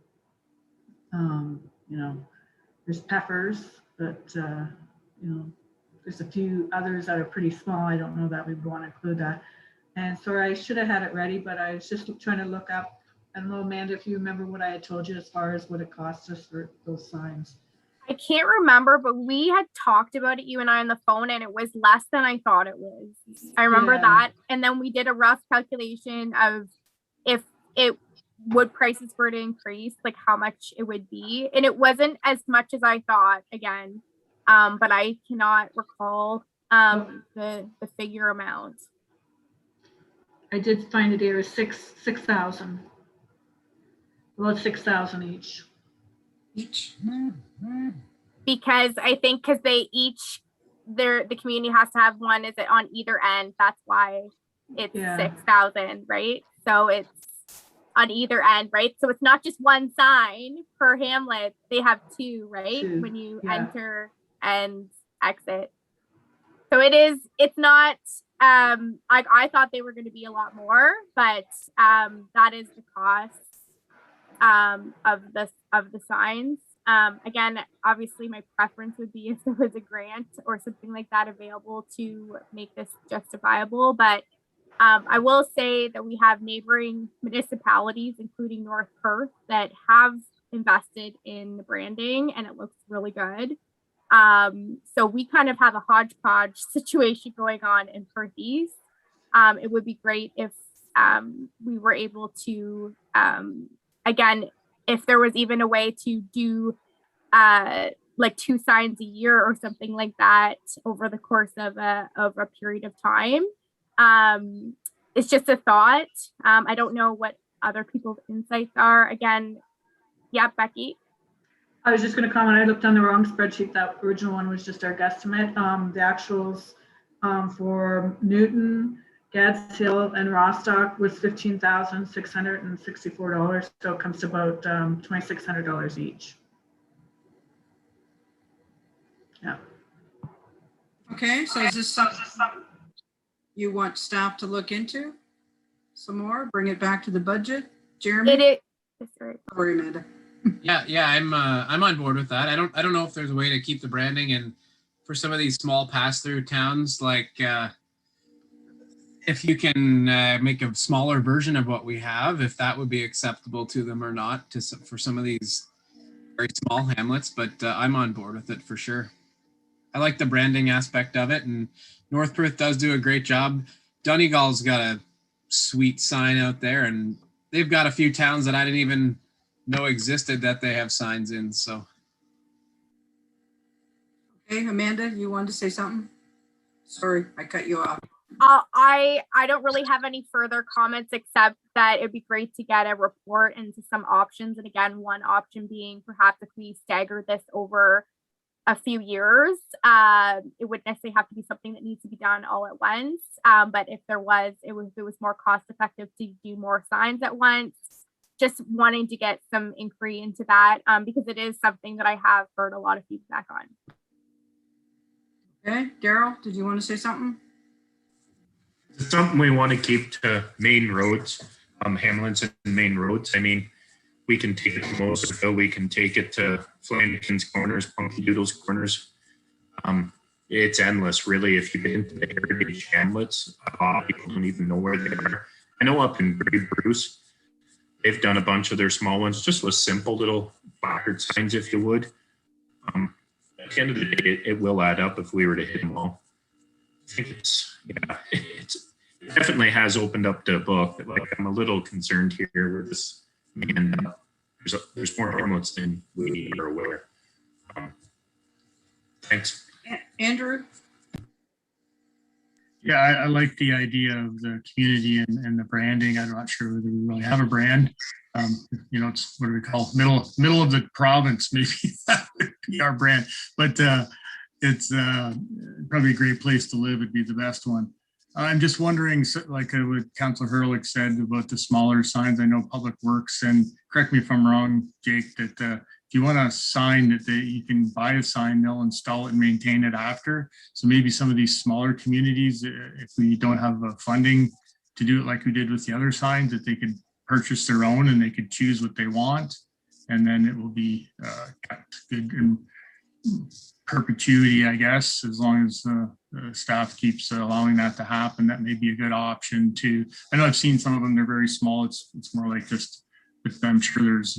You know, there's Peppers, but you know, there's a few others that are pretty small. I don't know that we want to include that. And sorry, I should have had it ready, but I was just trying to look up. I don't know, Amanda, if you remember what I had told you as far as what it costs us for those signs. I can't remember, but we had talked about it, you and I, on the phone, and it was less than I thought it was. I remember Yeah. that. And then we did a rough calculation of if it would prices were to increase, like how much it would be. And it wasn't as much as I thought, again, but I cannot recall the figure amount. I did find it here is 6,000. Well, it's 6,000 each. Because I think they each, the community has to have one, is it on either end? That's why it's 6,000, right? So it's on either end, right? So it's not just one sign per hamlet, they have two, right? Two, when you yeah. enter and exit. So it's not, I thought they were going to be a lot more, but that is the cost of the signs. Again, obviously my preference would be if there was a grant or something like that available to make this justifiable, but I will say that we have neighboring municipalities, including North Perth, that have invested in the branding, and it looks really good. So we kind of have a hodgepodge situation going on in Perth East. It would be great if we were able to, again, if there was even a way to do like 2 signs a year or something like that over the course of a period of time. It's just a thought. I don't know what other people's insights are. Again, yeah, Becky. I was just going to comment, I looked on the wrong spreadsheet. That original one was just our guesstimate. The actuals for Newton, Gads Hill, and Rostock was $15,664. So it comes to about $2,600 each. Yeah. Okay, so is this something you want staff to look into some more? Bring it back to the budget? Jeremy? Sorry, Amanda. Yeah, I'm on board with that. I don't know if there's a way to keep the branding, and for some of these small pass-through towns, like if you can make a smaller version of what we have, if that would be acceptable to them or not, for some of these very small hamlets. But I'm on board with it for sure. I like the branding aspect of it, and North Perth does do a great job. Donegal's got a sweet sign out there, and they've got a few towns that I didn't even know existed that they have signs in. So, Okay, Amanda, you wanted to say something? Sorry, I cut you off. I don't really have any further comments except that it'd be great to get a report into some options. And again, one option being perhaps if we stagger this over a few years, it wouldn't necessarily have to be something that needs to be done all at once. But if it was more cost effective to do more signs at once, just wanting to get some inquiry into that because it is something that I have heard a lot of feedback on. Okay, Daryl, did you want to say something? It's something we want to keep to main roads, hamlets and main roads. I mean, we can take it to Moseville, we can take it to Flanagan's Corners, Punky Doodle's Corners. It's endless, really. If you get into the heritage hamlets, people don't even know where they are. I know up in Great Bruce, they've done a bunch of their small ones, just with simple little placard signs, if you would. At the end of the day, it will add up if we were to hit them all. I think it definitely has opened up the book. But like, I'm a little concerned here with this. And there's more hamlets than we are aware. Thanks. Andrew? Yeah, I like the idea of the community and the branding. I'm not sure whether we really have a brand. You know, it's, what do we call, middle of the province, maybe that would be our brand, but it's probably a great place to live. It'd be the best one. I'm just wondering, like what Councillor Hurlick said about the smaller signs. I know Public Works, and correct me if I'm wrong, Jake, that if you want a sign that you can buy a sign, they'll install it and maintain it after. So maybe some of these smaller communities, if we don't have funding to do it like we did with the other signs, that they could purchase their own and they could choose what they want, and then it will be kept good in perpetuity, I guess, as long as the staff keeps allowing that to happen. That may be a good option too. I know I've seen some of them, they're very small. It's more like just, but I'm sure there's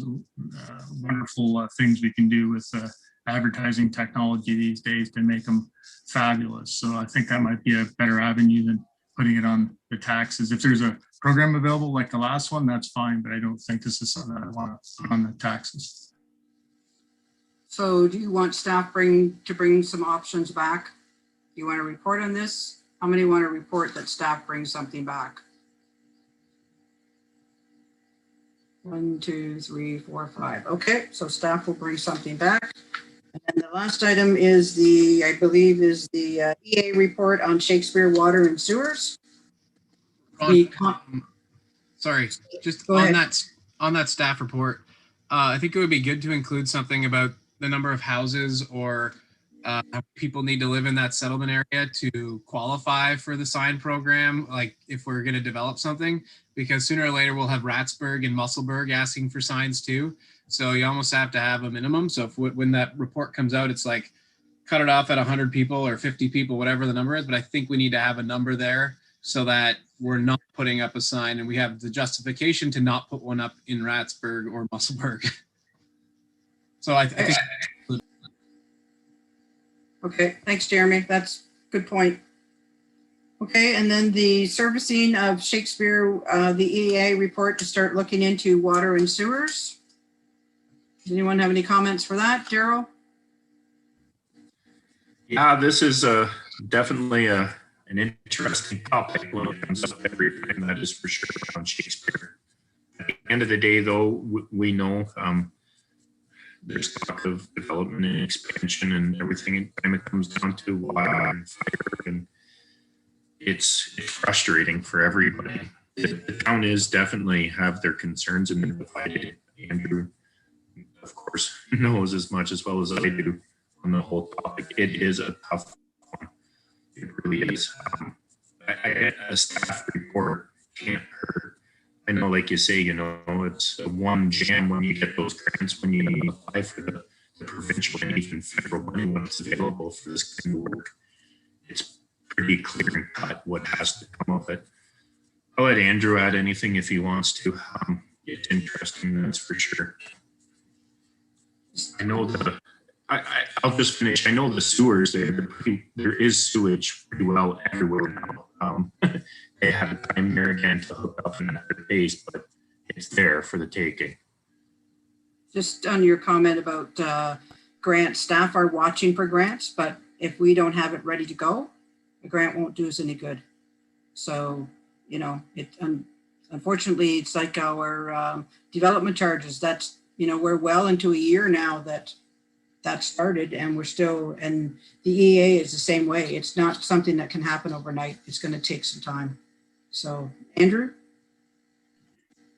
wonderful things we can do with advertising technology these days to make them fabulous. So I think that might be a better avenue than putting it on the taxes. If there's a program available like the last one, that's fine, but I don't think this is something I want to put on the taxes. So do you want staff to bring some options back? Do you want to report on this? How many want to report that staff brings something back? 1, 2, 3, 4, 5. Okay, so staff will bring something back. And the last item is I believe is the EA report on Shakespeare Water and Sewers. Sorry, just Go on ahead. that staff report, I think it would be good to include something about the number of houses or how people need to live in that settlement area to qualify for the sign program, like if we're going to develop something, because sooner or later we'll have Ratsburg and Musselburgh asking for signs too. So you almost have to have a minimum. So if when that report comes out, it's like cut it off at 100 people or 50 people, whatever the number is. But I think we need to have a number there so that we're not putting up a sign and we have the justification to not put one up in Ratsburg or Musselburgh. So I think. Okay, thanks, Jeremy. That's a good point. Okay, and then the servicing of Shakespeare, the EA report to start looking into water and sewers. Does anyone have any comments for that, Daryl? Yeah, this is definitely an interesting topic when it comes up every time, that is for sure, around Shakespeare. At the end of the day, though, we know there's talk of development and expansion and everything, and it comes down to water and fire, and it's frustrating for everybody. The town is definitely have their concerns and they're divided. Andrew, of course, knows as much as well as I do on the whole topic. It is a tough one. It really is. A staff report can't hurt. I know, like you say, it's one jam when you get those grants, when you apply for the provincial and even federal money when it's available for this kind of work. It's pretty clear and cut what has to come of it. I'll let Andrew add anything if he wants to. It's interesting, that's for sure. I know I'll just finish. I know the sewers there is sewage pretty well everywhere now. They have a time there again to hook up in another base, but it's there for the taking. Just on your comment about grants, staff are watching for grants, but if we don't have it ready to go, the grant won't do us any good. So, unfortunately, it's like our development charges. That's, we're well into a year now that started, and we're still, and the EA is the same way. It's not something that can happen overnight. It's going to take some time. So, Andrew?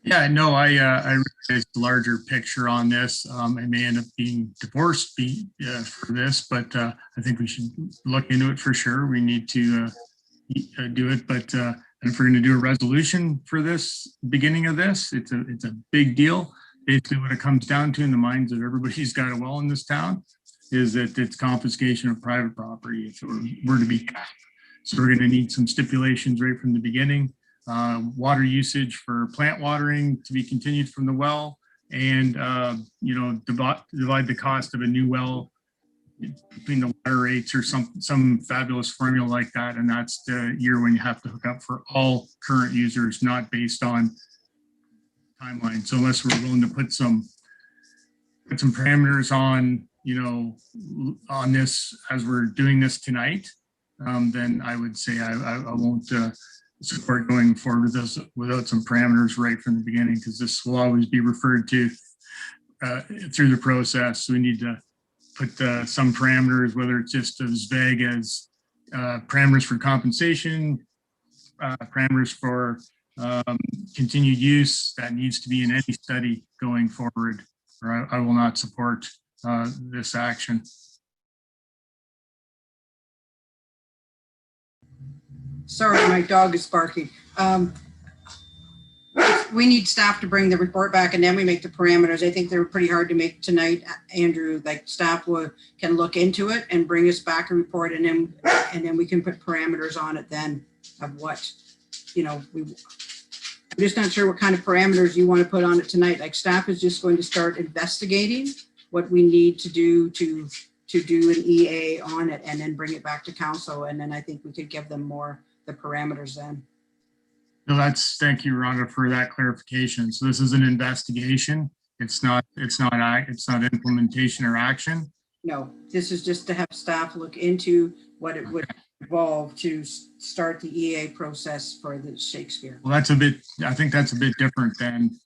Yeah, no, I realize the larger picture on this. I may end up being divorced for this, but I think we should look into it for sure. We need to do it, but if we're going to do a resolution for this, beginning of this, it's a big deal. Basically, what it comes down to in the minds of everybody who's got a well in this town is that it's confiscation of private property if it were to be capped. So we're going to need some stipulations right from the beginning. Water usage for plant watering to be continued from the well, and divide the cost of a new well between the water rates or some fabulous formula like that. And that's the year when you have to hook up for all current users, not based on timeline. So unless we're willing to put some parameters on, on this as we're doing this tonight, then I would say I won't support going forward with this without some parameters right from the beginning, because this will always be referred to through the process. So we need to put some parameters, whether it's just as vague as parameters for compensation, parameters for continued use that needs to be in any study going forward, or I will not support this action. Sorry, my dog is barking. We need staff to bring the report back and then we make the parameters. I think they're pretty hard to make tonight, Andrew. Like staff can look into it and bring us back a report, and then we can put parameters on it then of what, I'm just not sure what kind of parameters you want to put on it tonight. Like staff is just going to start investigating what we need to do to do an EA on it and then bring it back to council. And then I think we could give them more the parameters then. No, thank you, Rhonda, for that clarification. So this is an investigation. It's not implementation or action. No, this is just to have staff look into what it would involve to start the EA process for the Shakespeare. Well, I think that's a bit different than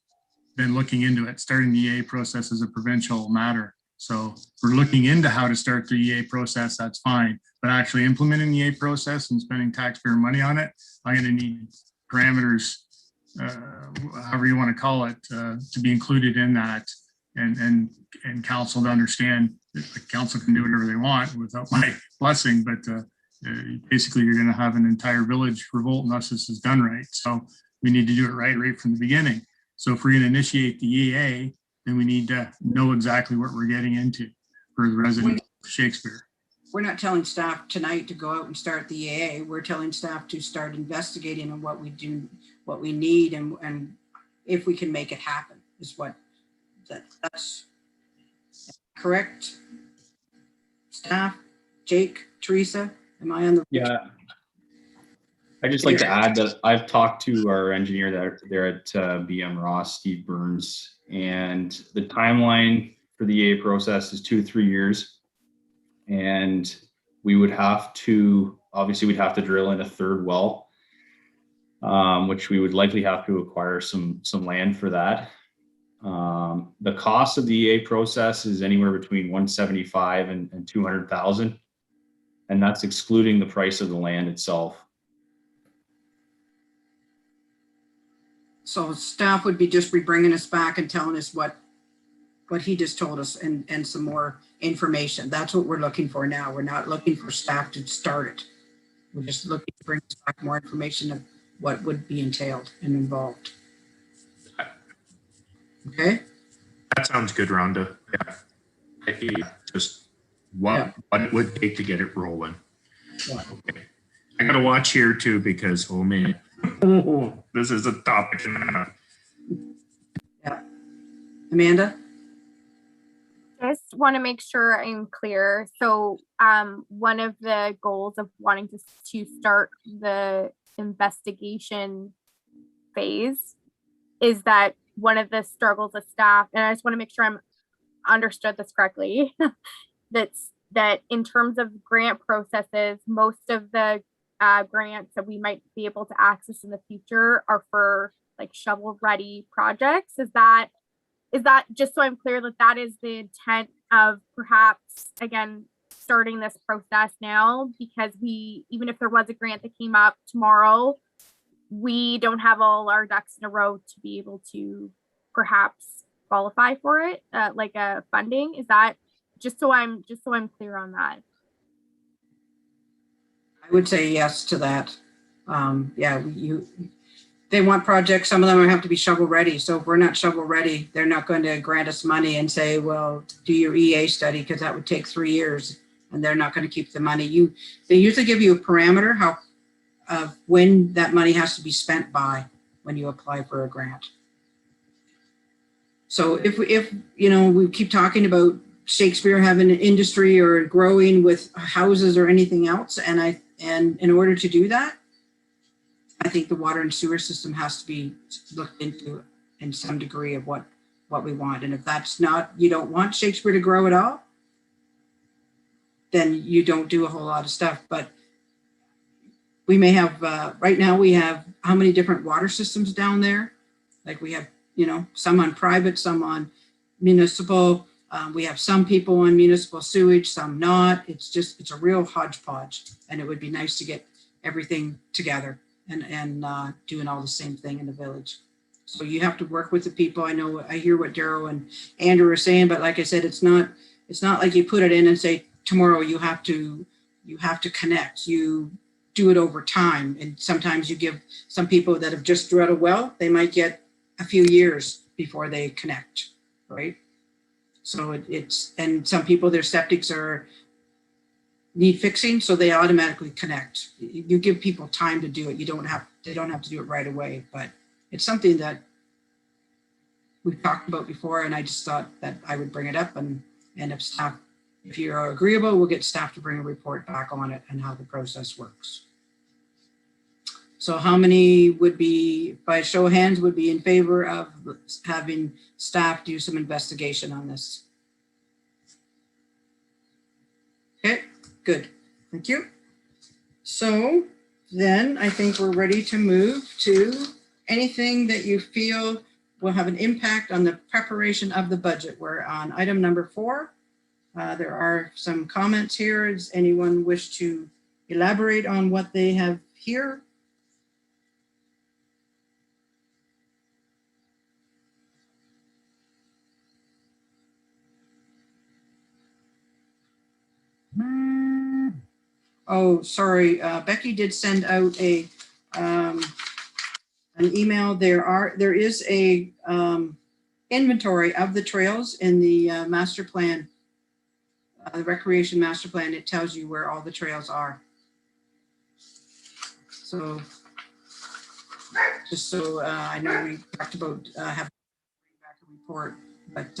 looking into it. Starting the EA process is a provincial matter. So if we're looking into how to start the EA process, that's fine. But actually implementing the EA process and spending taxpayer money on it, I'm going to need parameters, however you want to call it, to be included in that, and council to understand that the council can do whatever they want without my blessing, but basically you're going to have an entire village revolt unless this is done right. So we need to do it right from the beginning. So if we're going to initiate the EA, then we need to know exactly what we're getting into for the residents of Shakespeare. We're not telling staff tonight to go out and start the EA. We're telling staff to start investigating on what we do, what we need, and if we can make it happen is what that's correct. Staff, Jake, Teresa, am I on the? Yeah. I'd just like to add that I've talked to our engineer there at BM Ross, Steve Burns, and the timeline for the EA process is 2 to 3 years. And we would have to, obviously we'd have to drill in a third well, which we would likely have to acquire some land for that. The cost of the EA process is anywhere between 175 and 200,000. And that's excluding the price of the land itself. So staff would be just bringing us back and telling us what he just told us and some more information. That's what we're looking for now. We're not looking for staff to start it. We're just looking to bring us back more information of what would be entailed and involved. Okay? That sounds good, Rhonda. Yeah. Just what it would take to get it rolling. Yeah. Okay. I got to watch here too, because, oh man, this is a topic. Yeah. Amanda? Just want to make sure I'm clear. So one of the goals of wanting to start the investigation phase is that one of the struggles of staff, and I just want to make sure I'm understood this correctly, that in terms of grant processes, most of the grants that we might be able to access in the future are for like shovel ready projects. Is that just so I'm clear that is the intent of perhaps, again, starting this process now, because even if there was a grant that came up tomorrow, we don't have all our ducks in a row to be able to perhaps qualify for it, like a funding. Is that just so I'm clear on that? I would say yes to that. They want projects, some of them have to be shovel ready. So if we're not shovel ready, they're not going to grant us money and say, well, do your EA study, because that would take 3 years and they're not going to keep the money. They usually give you a parameter of when that money has to be spent by when you apply for a grant. So if we keep talking about Shakespeare having an industry or growing with houses or anything else, and in order to do that, I think the water and sewer system has to be looked into in some degree of what we want. And if that's not, you don't want Shakespeare to grow at all, then you don't do a whole lot of stuff. But we may have, right now we have how many different water systems down there? Like we have, some on private, some on municipal. We have some people on municipal sewage, some not. It's a real hodgepodge, and it would be nice to get everything together and doing all the same thing in the village. So you have to work with the people. I hear what Daryl and Andrew are saying, but like I said, it's not like you put it in and say, tomorrow you have to connect. You do it over time. And sometimes you give some people that have just drilled a well, they might get a few years before they connect, right? So and some people, their septics need fixing, so they automatically connect. You give people time to do it. They don't have to do it right away, but it's something that we've talked about before, and I just thought that I would bring it up, and if you're agreeable, we'll get staff to bring a report back on it and how the process works. So how many would be, by show of hands, would be in favor of having staff do some investigation on this? Okay, good. Thank you. So then I think we're ready to move to anything that you feel will have an impact on the preparation of the budget. We're on item number 4. There are some comments here. Does anyone wish to elaborate on what they have here? Oh, sorry. Becky did send out an email. There is a inventory of the trails in the master plan, the recreation master plan. It tells you where all the trails are. So just so I know we talked about having back a report, but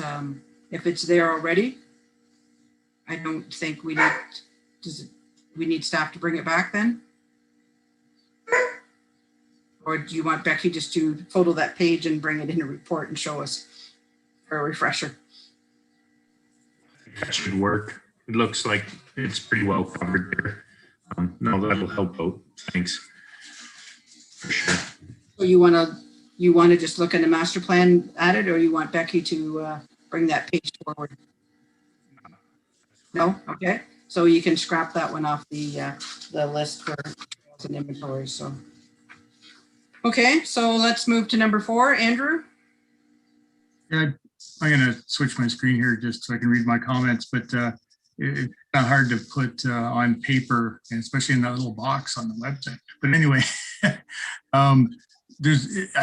if it's there already, I don't think we need, we need staff to bring it back then? Or do you want Becky just to photo that page and bring it in a report and show us for a refresher? That should work. It looks like it's pretty well covered there. No, that'll help out. Thanks. For sure. So you want to just look at the master plan at it, or you want Becky to bring that page forward? No? Okay. So you can scrap that one off the list for an inventory. So, okay. So let's move to number 4. Andrew? Yeah, I'm going to switch my screen here just so I can read my comments, but it's not hard to put on paper, and especially in that little box on the website. But anyway, I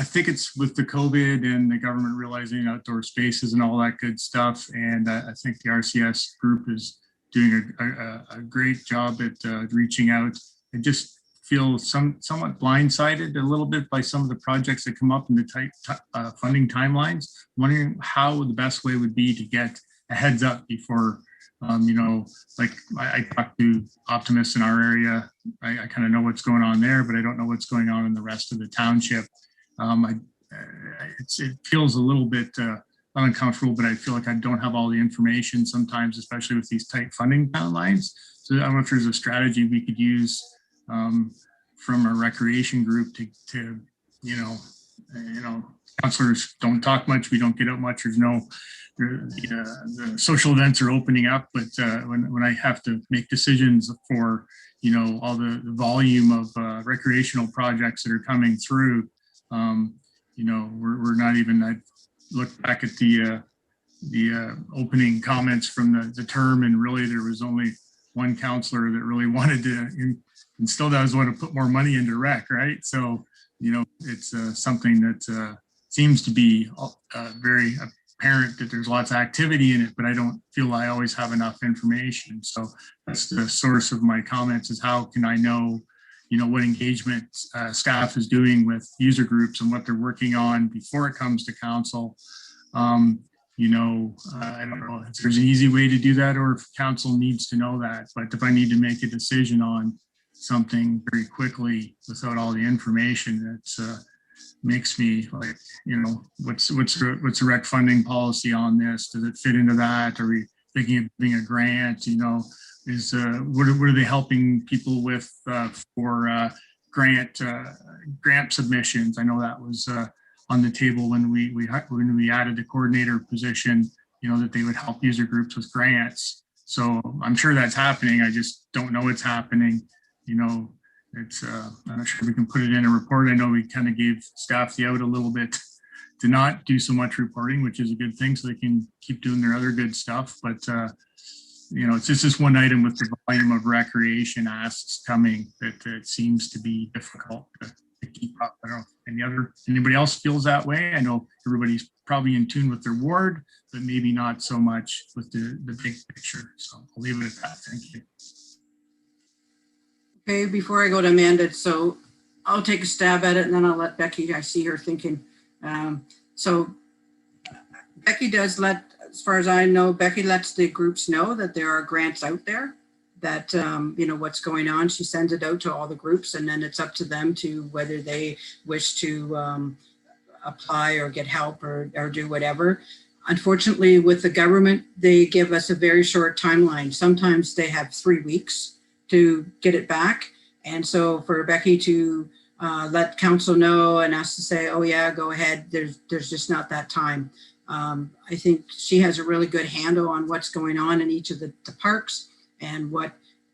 think it's with the COVID and the government realizing outdoor spaces and all that good stuff. And I think the RCS group is doing a great job at reaching out. I just feel somewhat blindsided a little bit by some of the projects that come up in the tight funding timelines, wondering how the best way would be to get a heads up before, like I talk to optimists in our area. I kind of know what's going on there, but I don't know what's going on in the rest of the township. It feels a little bit uncomfortable, but I feel like I don't have all the information sometimes, especially with these tight funding timelines. So I don't know if there's a strategy we could use from a recreation group to counselors don't talk much, we don't get out much. There's no, the social events are opening up, but when I have to make decisions for all the volume of recreational projects that are coming through, we're not even. I looked back at the opening comments from the term, and really there was only one counselor that really wanted to and still does want to put more money into rec, right? So it's something that seems to be very apparent that there's lots of activity in it, but I don't feel I always have enough information. So that's the source of my comments, is how can I know what engagement staff is doing with user groups and what they're working on before it comes to council. I don't know if there's an easy way to do that or if council needs to know that, but if I need to make a decision on something very quickly without all the information, that makes me like, what's the rec funding policy on this? Does it fit into that? Are we thinking of being a grant? What are they helping people with for grant submissions. I know that was on the table when we added the coordinator position, you know, that they would help user groups with grants. So I'm sure that's happening. I just don't know it's happening. You know, it's I'm not sure we can put it in a report. I know we kind of gave staff the out a little bit to not do so much reporting, which is a good thing, so they can keep doing their other good stuff. But you know, it's just this one item with the volume of recreation asks coming that it seems to be difficult to keep up. I don't know if anybody else feels that way. I know everybody's probably in tune with their ward, but maybe not so much with the big picture. So I'll leave it at that. Thank you. Okay, before I go to Amanda, so I'll take a stab at it and then I'll let Becky, I see her thinking. So Becky does let, as far as I know, Becky lets the groups know that there are grants out there, that, you know, what's going on. She sends it out to all the groups, and then it's up to them to whether they wish to apply or get help or do whatever. Unfortunately, with the government, they give us a very short timeline. Sometimes they have 3 weeks to get it back. And so for Becky to let council know and us to say, oh yeah, go ahead, there's just not that time. I think she has a really good handle on what's going on in each of the parks, and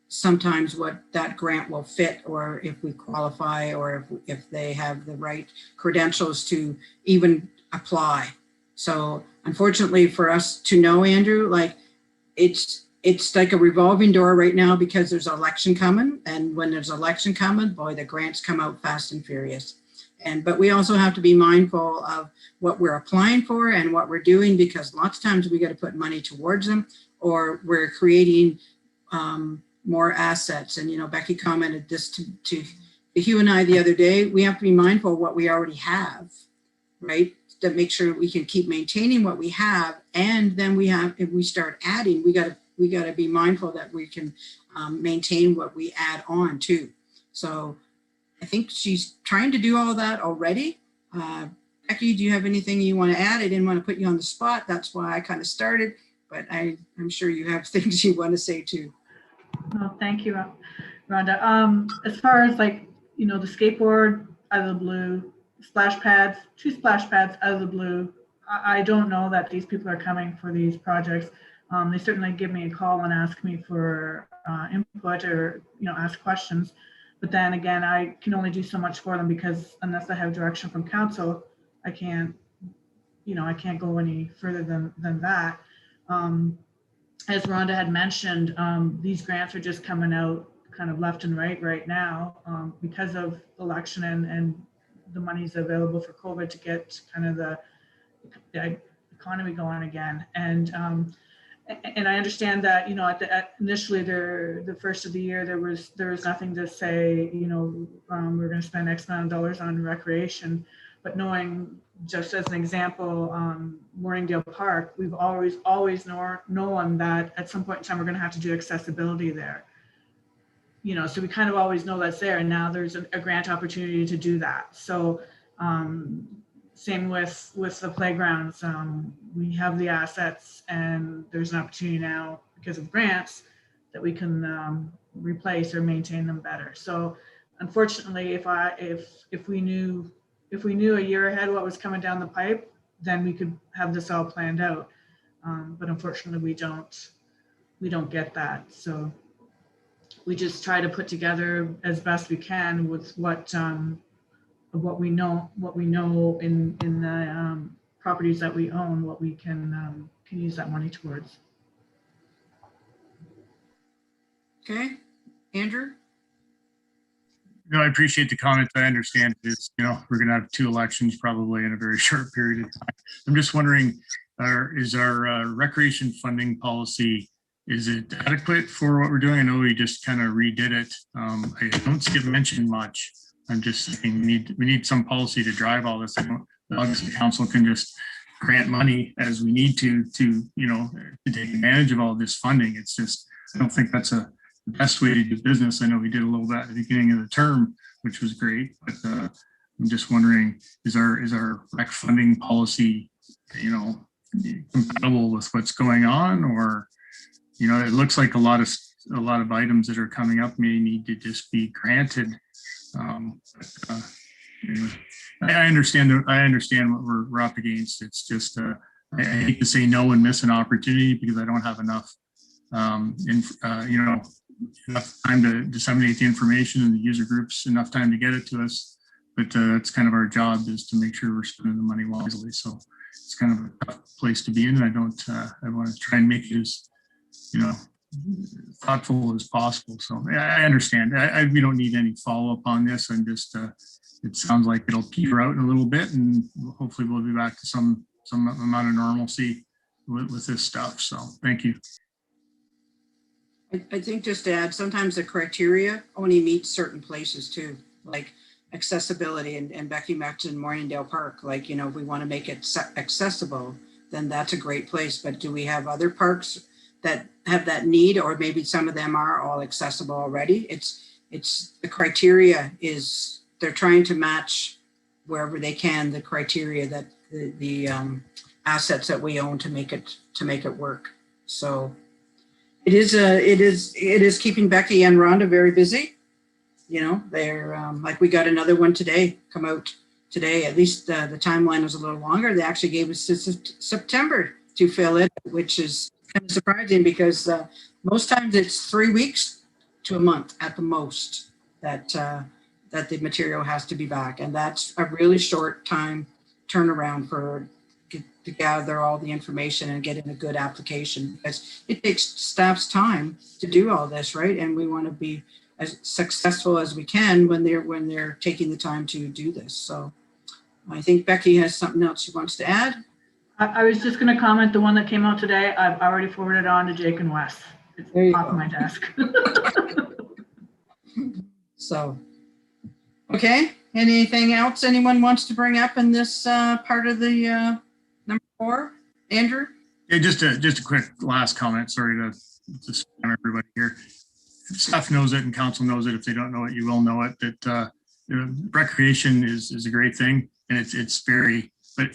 sometimes what that grant will fit, or if we qualify, or if they have the right credentials to even apply. So unfortunately for us to know, Andrew, like it's like a revolving door right now, because there's an election coming, and when there's an election coming, boy, the grants come out fast and furious. But we also have to be mindful of what we're applying for and what we're doing, because lots of times we got to put money towards them, or we're creating more assets. And, you know, Becky commented this to Hugh and I the other day. We have to be mindful of what we already have, right? To make sure we can keep maintaining what we have. And then if we start adding, we got to be mindful that we can maintain what we add on too. So I think she's trying to do all that already. Becky, do you have anything you want to add? I didn't want to put you on the spot. That's why I kind of started, but I'm sure you have things you want to say too. Oh, thank you, Rhonda. As far as, like, you know, the skateboard out of the blue, splash pads, 2 splash pads out of the blue. I don't know that these people are coming for these projects. They certainly give me a call and ask me for input, or, you know, ask questions. But then again, I can only do so much for them, because unless I have direction from council, I can't go any further than that. As Rhonda had mentioned, these grants are just coming out kind of left and right now, because of election and the money's available for COVID to get kind of the economy going again. And I understand that, you know, initially the first of the year, there was nothing to say, you know, we're going to spend X amount of dollars on recreation. But knowing, just as an example, Morningdale Park, we've always known that at some point in time we're going to have to do accessibility there. You know, so we kind of always know that's there, and now there's a grant opportunity to do that. So same with the playgrounds. We have the assets, and there's an opportunity now, because of grants, that we can replace or maintain them better. So unfortunately, if we knew a year ahead what was coming down the pipe, then we could have this all planned out. But unfortunately, we don't get that. So we just try to put together as best we can with what we know in the properties that we own, what we can use that money towards. Okay, Andrew? No, I appreciate the comments. I understand this. You know, we're going to have 2 elections probably in a very short period of time. I'm just wondering, is our recreation funding policy, is it adequate for what we're doing? I know we just kind of redid it. I don't see it mentioned much. I'm just saying we need some policy to drive all this. Obviously, council can just grant money as we need to you know, to take advantage of all this funding. It's just, I don't think that's the best way to do business. I know we did a little bit at the beginning of the term, which was great, but I'm just wondering, is our rec funding policy, you know, compatible with what's going on? Or, you know, it looks like a lot of items that are coming up may need to just be granted Anyway, I understand what we're up against. It's just I hate to say no and miss an opportunity because I don't have enough enough time to disseminate the information and the user groups, enough time to get it to us. But that's kind of our job, is to make sure we're spending the money wisely. So it's kind of a tough place to be in. And I want to try and make it as, thoughtful as possible. So I understand. We don't need any follow-up on this. And just, it sounds like it'll peter out in a little bit, and hopefully we'll be back to some amount of normalcy with this stuff. So thank you. I think just to add, sometimes the criteria only meets certain places too, like accessibility, and Becky mentioned Morningdale Park. Like, if we want to make it accessible, then that's a great place. But do we have other parks that have that need, or maybe some of them are all accessible already? It's the criteria is they're trying to match wherever they can the criteria that the assets that we own to make it work. So it is keeping Becky and Rhonda very busy. They're like, we got another one today come out today. At least the timeline was a little longer. They actually gave us September to fill it, which is kind of surprising because most times it's 3 weeks to a month at the most that the material has to be back, and that's a really short time turnaround to gather all the information and get in a good application, because it takes staff's time to do all this, right? And we want to be as successful as we can when they're taking the time to do this. So I think Becky has something else she wants to add. I was just going to comment, the one that came out today, I've already forwarded on to Jake and Wes. It's off my desk. So, okay. Anything else anyone wants to bring up in this part of the number 4? Andrew? Yeah, just a quick last comment. Sorry to spam everybody here. Staff knows it and council knows it. If they don't know it, you will know it. That recreation is a great thing, and it's very. But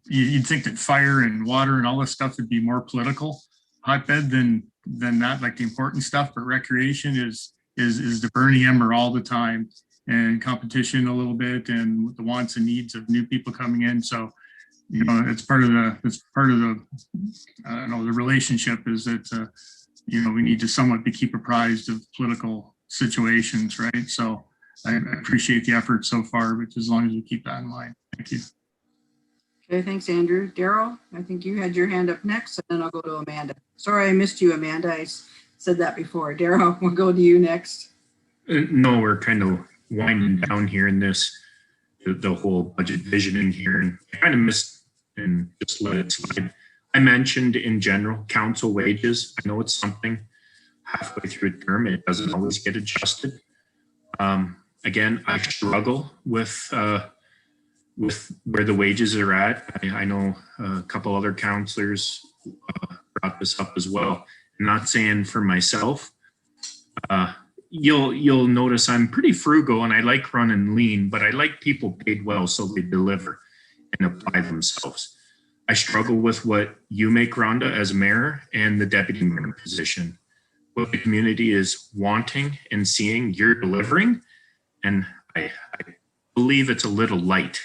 you'd think that fire and water and all this stuff would be more political hotbed than that, like the important stuff. But recreation is the burning ember all the time, and competition a little bit, and the wants and needs of new people coming in. So, it's part of the I don't know, the relationship is that we need to somewhat keep apprised of political situations, right? So I appreciate the effort so far, but as long as we keep that in mind. Thank you. Okay, thanks, Andrew. Daryl, I think you had your hand up next, and then I'll go to Amanda. Sorry, I missed you, Amanda. I said that before. Daryl, we'll go to you next. No, we're kind of winding down here in the whole budget visioning here, and I kind of missed and just let it slide. I mentioned in general council wages. I know it's something halfway through a term, it doesn't always get adjusted. Again, I struggle with where the wages are at. I know a couple other councillors brought this up as well. I'm not saying for myself. You'll notice I'm pretty frugal and I like running lean, but I like people paid well so they deliver and apply themselves. I struggle with what you make, Rhonda, as mayor and the deputy mayor position. What the community is wanting and seeing, you're delivering, and I believe it's a little light.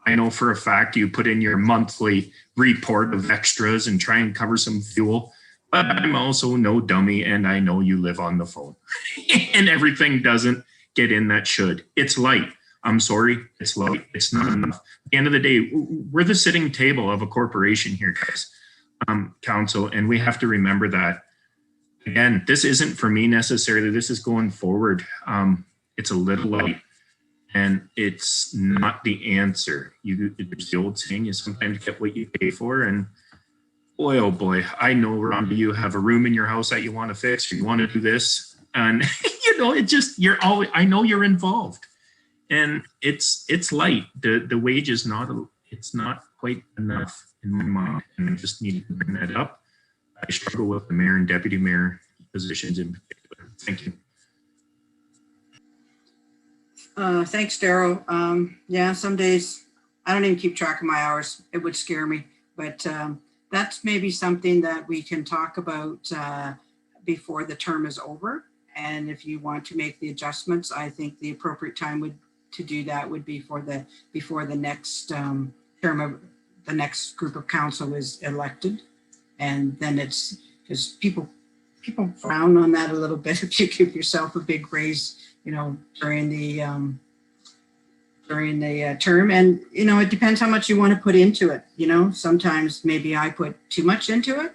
I know for a fact you put in your monthly report of extras and try and cover some fuel, but I'm also no dummy and I know you live on the phone and everything doesn't get in that should. It's light. I'm sorry, it's light. It's not enough. At the end of the day, we're the sitting table of a corporation here, guys, council, and we have to remember that. Again, this isn't for me necessarily. This is going forward. It's a little light. And it's not the answer. There's the old saying, you sometimes get what you pay for. And boy, oh boy, I know, Rhonda, you have a room in your house that you want to fix, or you want to do this. And, it just, I know you're involved. And it's light. The wage is it's not quite enough in my mind. And I just need to bring that up. I struggle with the mayor and deputy mayor positions in particular. Thank you. Thanks, Daryl. Yeah, some days I don't even keep track of my hours. It would scare me, but that's maybe something that we can talk about before the term is over. And if you want to make the adjustments, I think the appropriate time to do that would be before the next term of the next group of council is elected. And then it's because people frown on that a little bit if you give yourself a big raise, during the term. And, it depends how much you want to put into it. Sometimes maybe I put too much into it,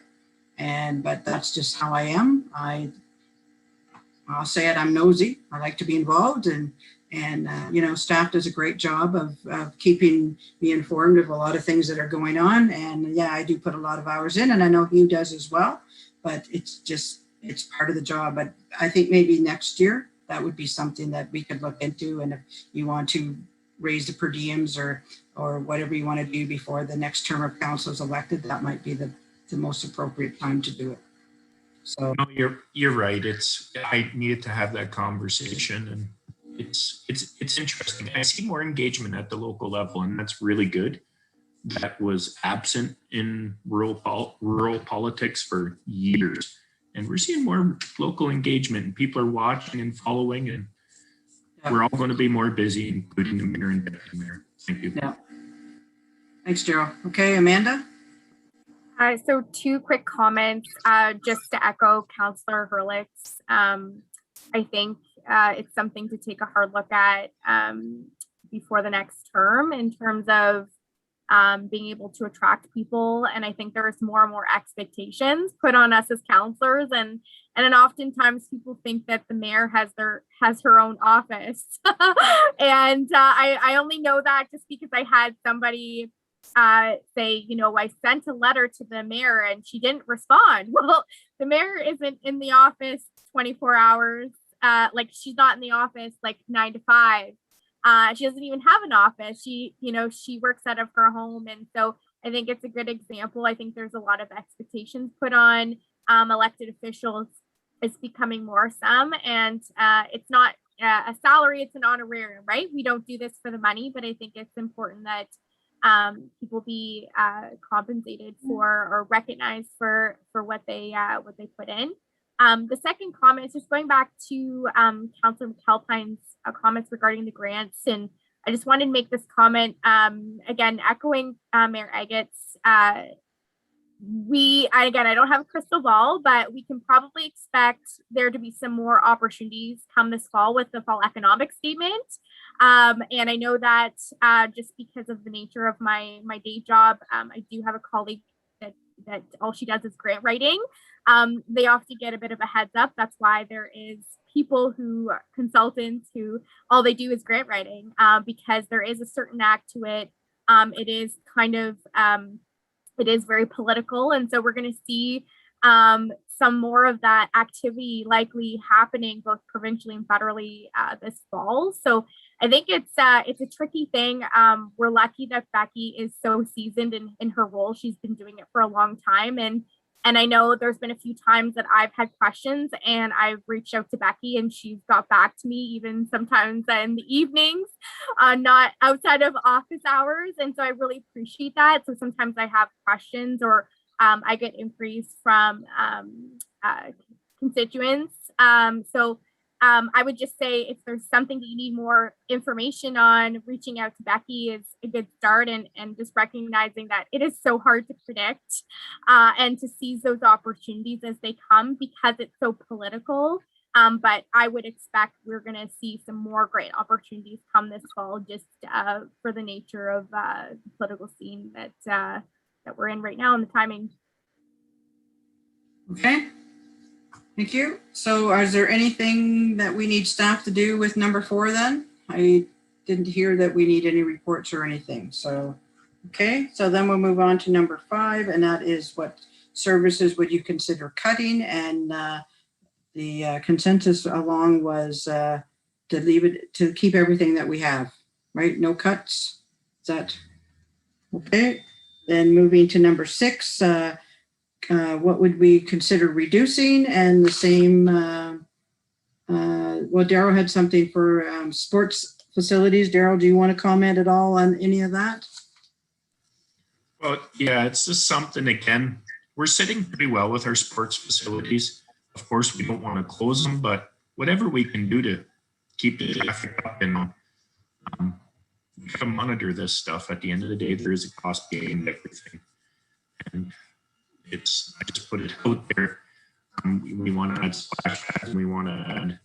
but that's just how I am. I'll say it, I'm nosy. I like to be involved, and staff does a great job of keeping me informed of a lot of things that are going on. And yeah, I do put a lot of hours in, and I know Hugh does as well, but it's part of the job. But I think maybe next year, that would be something that we could look into. And if you want to raise the per diems or whatever you want to do before the next term of council is elected, that might be the most appropriate time to do it. So No, you're right. I needed to have that conversation, and it's interesting. I see more engagement at the local level, and that's really good. That was absent in rural politics for years, and we're seeing more local engagement, and people are watching and following, and we're all going to be more busy, including the mayor and deputy mayor. Thank you. Yeah. Thanks, Gerald. Okay, Amanda. So 2 quick comments, just to echo Councillor Hurlick's. I think it's something to take a hard look at before the next term in terms of being able to attract people. And I think there's more and more expectations put on us as councillors, and then oftentimes people think that the mayor has her own office. And I only know that just because I had somebody say, I sent a letter to the mayor and she didn't respond. Well, the mayor isn't in the office 24 hours. She's not in the office 9 to 5. She doesn't even have an office. She works out of her home. And so I think it's a good example. I think there's a lot of expectations put on elected officials. It's becoming more some, and it's not a salary, it's an honorarium, right? We don't do this for the money, but I think it's important that people be compensated for or recognized for what they put in. The second comment is just going back to Councillor McAlpine's comments regarding the grants, and I just wanted to make this comment again, echoing Mayor Agat's. I don't have a crystal ball, but we can probably expect there to be some more opportunities come this fall with the fall economic statement. And I know that just because of the nature of my day job, I do have a colleague that all she does is grant writing. They often get a bit of a heads up. That's why there is consultants who all they do is grant writing, because there is a certain act to it. It is kind of it is very political, and so we're going to see some more of that activity likely happening both provincially and federally this fall. So I think it's a tricky thing. We're lucky that Becky is so seasoned in her role. She's been doing it for a long time, and I know there's been a few times that I've had questions and I've reached out to Becky and she's got back to me even sometimes in the evenings, not outside of office hours. And so I really appreciate that. So sometimes I have questions or I get inquiries from constituents. I would just say if there's something that you need more information on, reaching out to Becky is a good start, and just recognizing that it is so hard to predict and to seize those opportunities as they come because it's so political. But I would expect we're going to see some more great opportunities come this fall, just for the nature of the political scene that we're in right now and the timing. Okay. Thank you. So is there anything that we need staff to do with number 4 then? I didn't hear that we need any reports or anything. So, okay. So then we'll move on to number 5, and that is what services would you consider cutting? And the consensus along was to leave it, to keep everything that we have, right? No cuts. Is that okay? Then moving to number 6, what would we consider reducing? And the same, well, Daryl had something for sports facilities. Daryl, do you want to comment at all on any of that? Well, yeah, it's just something, again, we're sitting pretty well with our sports facilities. Of course, we don't want to close them, but whatever we can do to keep the traffic up, and we gotta monitor this stuff. At the end of the day, there is a cost behind everything, and I just put it out there. We want to add splash pads, and we want to add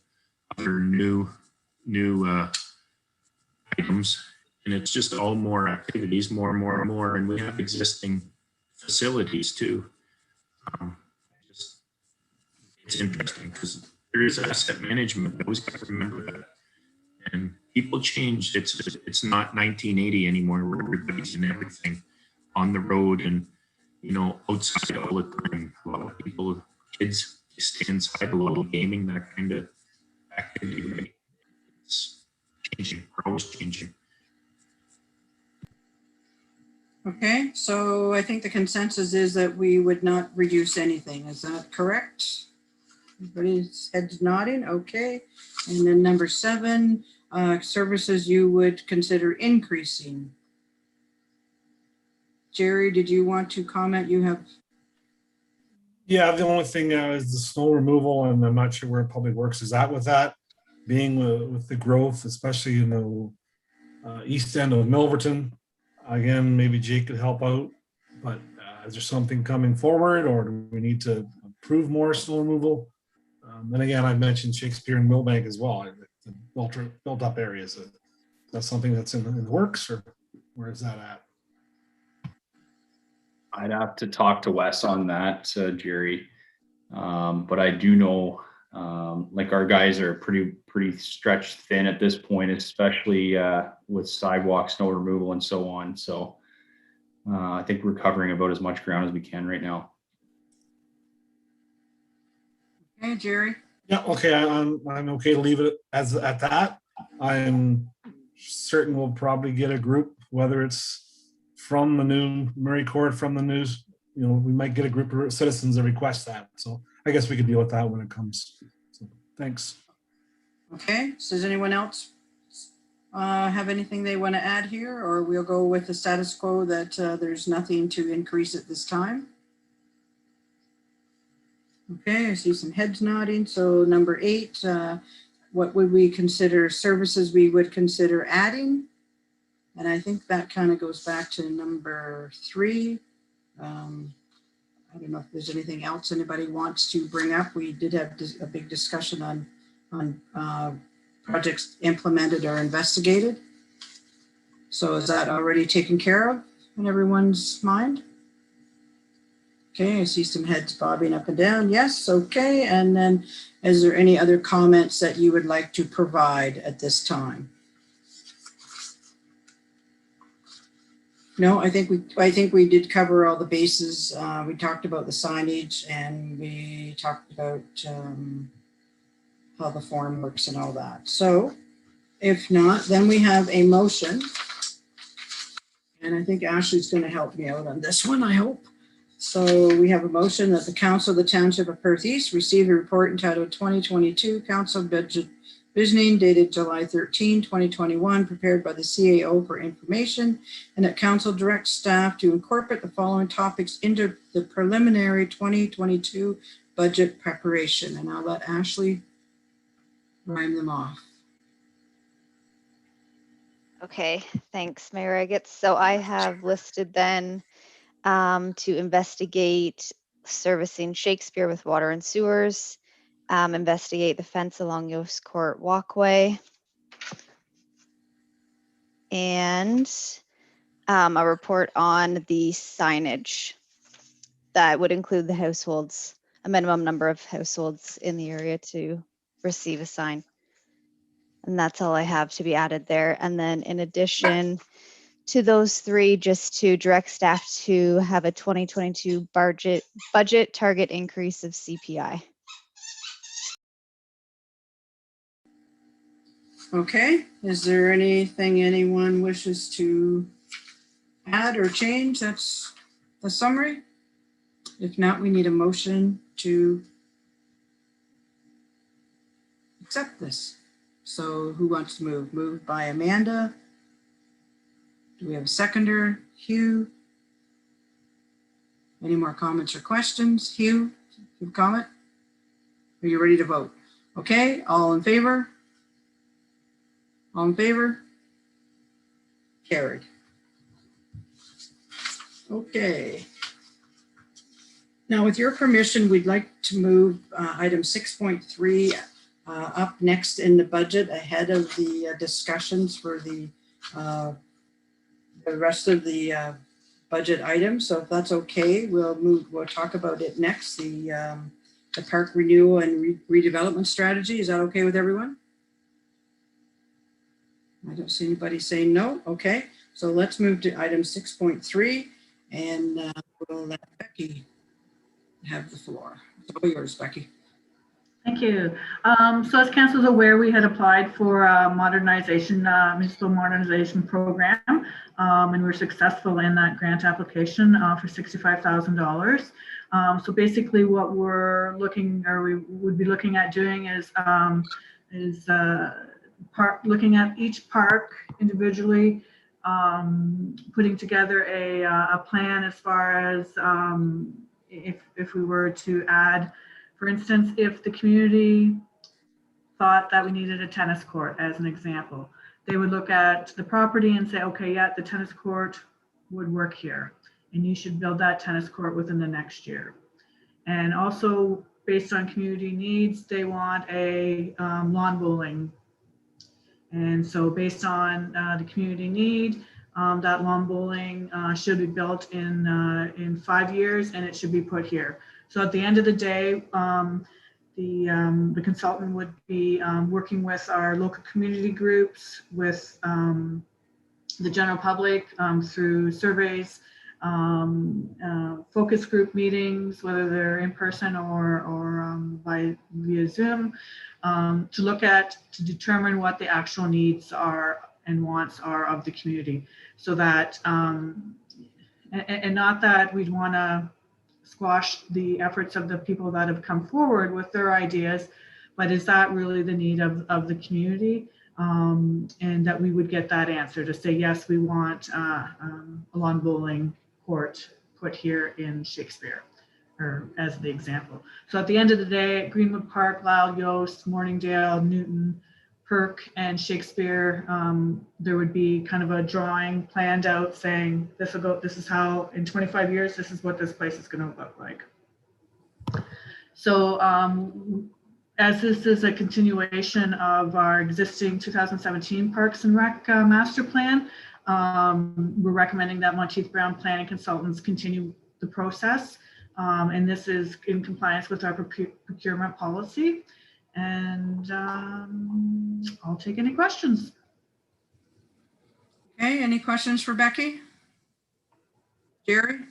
other new items, and it's just all more activities, more, and we have existing facilities too. It's interesting because there is asset management. I always got to remember that. And people change. It's not 1980 anymore, where everybody's in everything on the road and, you know, outside all the time. A lot of people, kids, stay inside a little, gaming, that kind of activity, right? It's changing. We're always changing. Okay, so I think the consensus is that we would not reduce anything. Is that correct? Everybody's heads nodding. Okay. And then number 7, services you would consider increasing. Jerry, did you want to comment? You have. Yeah, the only thing is the snow removal, and I'm not sure where Public Works is at with that, being with the growth, especially in the east end of Milverton. Again, maybe Jake could help out, but is there something coming forward, or do we need to approve more snow removal? And again, I mentioned Shakespeare and Millbank as well, the built up areas. Is that something that's in the works, or where is that at? I'd have to talk to Wes on that, Jerry. But I do know, like, our guys are pretty stretched thin at this point, especially with sidewalk, snow removal, and so on. So I think we're covering about as much ground as we can right now. Okay, Jerry. Yeah, okay, I'm okay to leave it at that. I'm certain we'll probably get a group, whether it's from the new Murray Court, from the news, you know, we might get a group of citizens that request that. So I guess we could deal with that when it comes. So thanks. Okay, so does anyone else have anything they want to add here, or we'll go with the status quo that there's nothing to increase at this time? Okay, I see some heads nodding. So number 8, what would we consider services we would consider adding? And I think that kind of goes back to number 3. I don't know if there's anything else anybody wants to bring up. We did have a big discussion on projects implemented or investigated. So is that already taken care of in everyone's mind? Okay, I see some heads bobbing up and down. Yes, okay. And then is there any other comments that you would like to provide at this time? No, I think we did cover all the bases. We talked about the signage, and we talked about how the form works and all that. So if not, then we have a motion. And I think Ashley's going to help me out on this one, I hope. So we have a motion that the Council of the Township of Perth East receive a report entitled 2022 Council Budget Visioning dated July 13, 2021, prepared by the CAO for information, and that Council directs staff to incorporate the following topics into the preliminary 2022 budget preparation. And I'll let Ashley rhyme them off. Okay, thanks, Mayor Riggett. So I have listed then to investigate servicing Shakespeare with water and sewers, investigate the fence along Yoast Court walkway, and a report on the signage that would include the households, a minimum number of households in the area to receive a sign. And that's all I have to be added there. And then in addition to those 3, just to direct staff to have a 2022 budget target increase of CPI. Okay, is there anything anyone wishes to add or change? That's the summary. If not, we need a motion to accept this. So who wants to move? Moved by Amanda. Do we have a seconder? Hugh? Any more comments or questions? Hugh, you have a comment? Are you ready to vote? Okay, all in favor? All in favor? Carried. Okay. Now, with your permission, we'd like to move item 6.3 up next in the budget ahead of the discussions for the rest of the budget items. So if that's okay, we'll talk about it next, the park renewal and redevelopment strategy. Is that okay with everyone? I don't see anybody saying no. Okay, so let's move to item 6.3 and we'll let Becky have the floor. It's all yours, Becky. Thank you. So as council is aware, we had applied for a municipal modernization program, and we're successful in that grant application for $65,000. So basically what we would be looking at doing is looking at each park individually, putting together a plan as far as if we were to add, for instance, if the community thought that we needed a tennis court, as an example, they would look at the property and say, okay, yeah, the tennis court would work here, and you should build that tennis court within the next year. And also, based on community needs, they want a lawn bowling. And so based on the community need, that lawn bowling should be built in 5 years, and it should be put here. So at the end of the day, the consultant would be working with our local community groups, with the general public through surveys, focus group meetings, whether they're in person or via Zoom, to determine what the actual needs are and wants are of the community, so that and not that we'd want to squash the efforts of the people that have come forward with their ideas, but is that really the need of the community? And that we would get that answer to say, yes, we want a lawn bowling court put here in Shakespeare, or as the example. So at the end of the day, Greenwood Park, Loud, Yoast, Morningdale, Newton, Perk, and Shakespeare, there would be kind of a drawing planned out saying this is how in 25 years, this is what this place is going to look like. So as this is a continuation of our existing 2017 Parks and Rec master plan, we're recommending that Monteith Brown Planning Consultants continue the process. And this is in compliance with our procurement policy. And I'll take any questions. Okay, any questions for Becky? Jerry?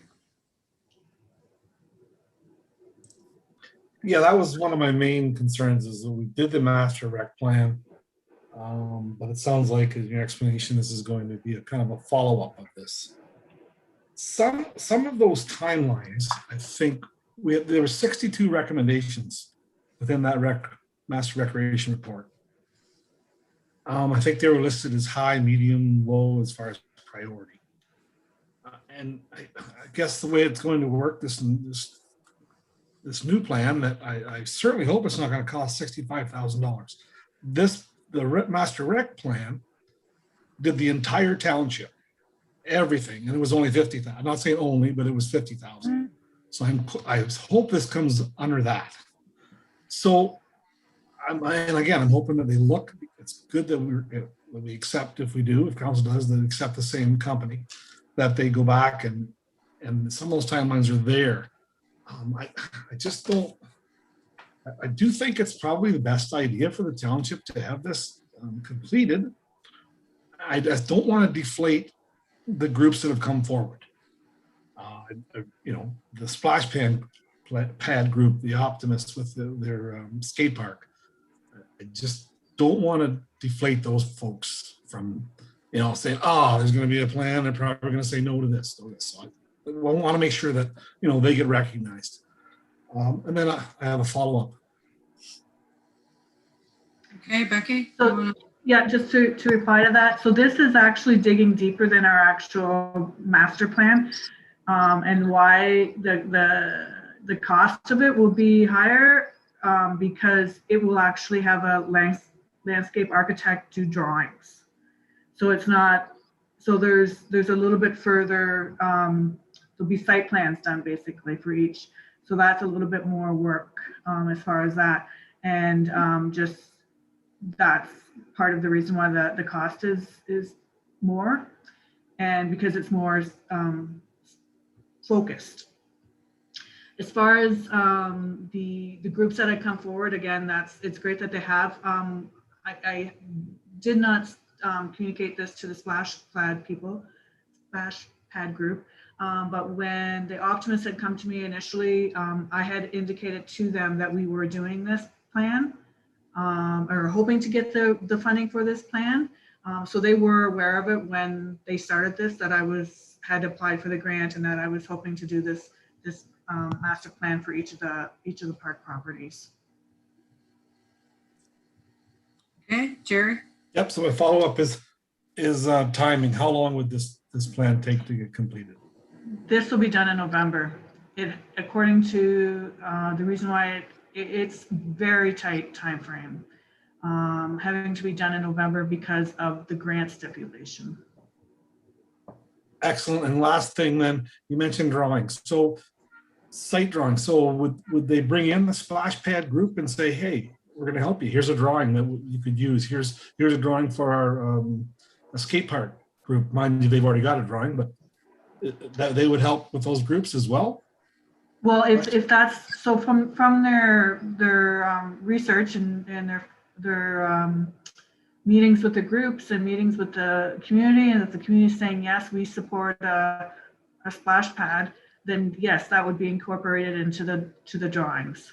Yeah, that was one of my main concerns, is that we did the master rec plan. But it sounds like in your explanation, this is going to be a kind of a follow-up of this. Some of those timelines, I think there were 62 recommendations within that master recreation report. I think they were listed as high, medium, low as far as priority. And I guess the way it's going to work, this new plan, that I certainly hope it's not going to cost $65,000. The master rec plan did the entire township, everything, and it was only 50,000. I'm not saying only, but it was 50,000. So I hope this comes under that. So, and again, I'm hoping that they look. It's good that we accept, if council does, that accept the same company, that they go back and some of those timelines are there. I just don't. I do think it's probably the best idea for the township to have this completed. I just don't want to deflate the groups that have come forward. The splash pad group, the Optimists with their skate park. I just don't want to deflate those folks from, saying, oh, there's going to be a plan. They're probably going to say no to this. So I want to make sure that, they get recognized. And then I have a follow-up. Okay, Becky? So, yeah, just to reply to that. So this is actually digging deeper than our actual master plan, and why the cost of it will be higher because it will actually have a landscape architect do drawings. So it's not, so there's a little bit further, there'll be site plans done basically for each. So that's a little bit more work as far as that. And just that's part of the reason why the cost is more, and because it's more focused. As far as the groups that have come forward, again, it's great that they have. I did not communicate this to the splash pad group, but when the Optimists had come to me initially, I had indicated to them that we were doing this plan or hoping to get the funding for this plan. So they were aware of it when they started this, that I had applied for the grant and that I was hoping to do this master plan for each of the park properties. Okay, Jerry? Yep, so my follow-up is timing. How long would this plan take to get completed? This will be done in November. According to the reason why it's very tight time frame, having to be done in November because of the grant stipulation. Excellent. And last thing then, you mentioned drawings. So site drawings. So would they bring in the splash pad group and say, hey, we're going to help you. Here's a drawing that you could use. Here's a drawing for our skate park group. Mind you, they've already got a drawing, but that they would help with those groups as well. Well, if that's so from their research and their meetings with the groups and meetings with the community, and if the community is saying yes, we support a splash pad, then yes, that would be incorporated into the drawings.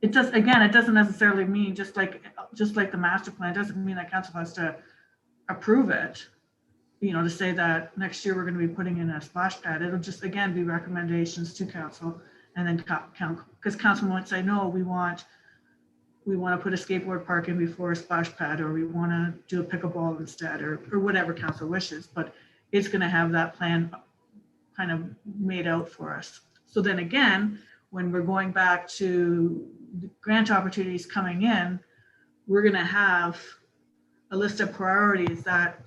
It does, again, it doesn't necessarily mean just like the master plan, it doesn't mean that council has to approve it, you know, to say that next year we're going to be putting in a splash pad. It'll just, again, be recommendations to council, and then because council might say, no, we want to put a skateboard park in before a splash pad, or we want to do a pickleball instead, or whatever council wishes, but it's going to have that plan kind of made out for us. So then again, when we're going back to the grant opportunities coming in, we're going to have a list of priorities that,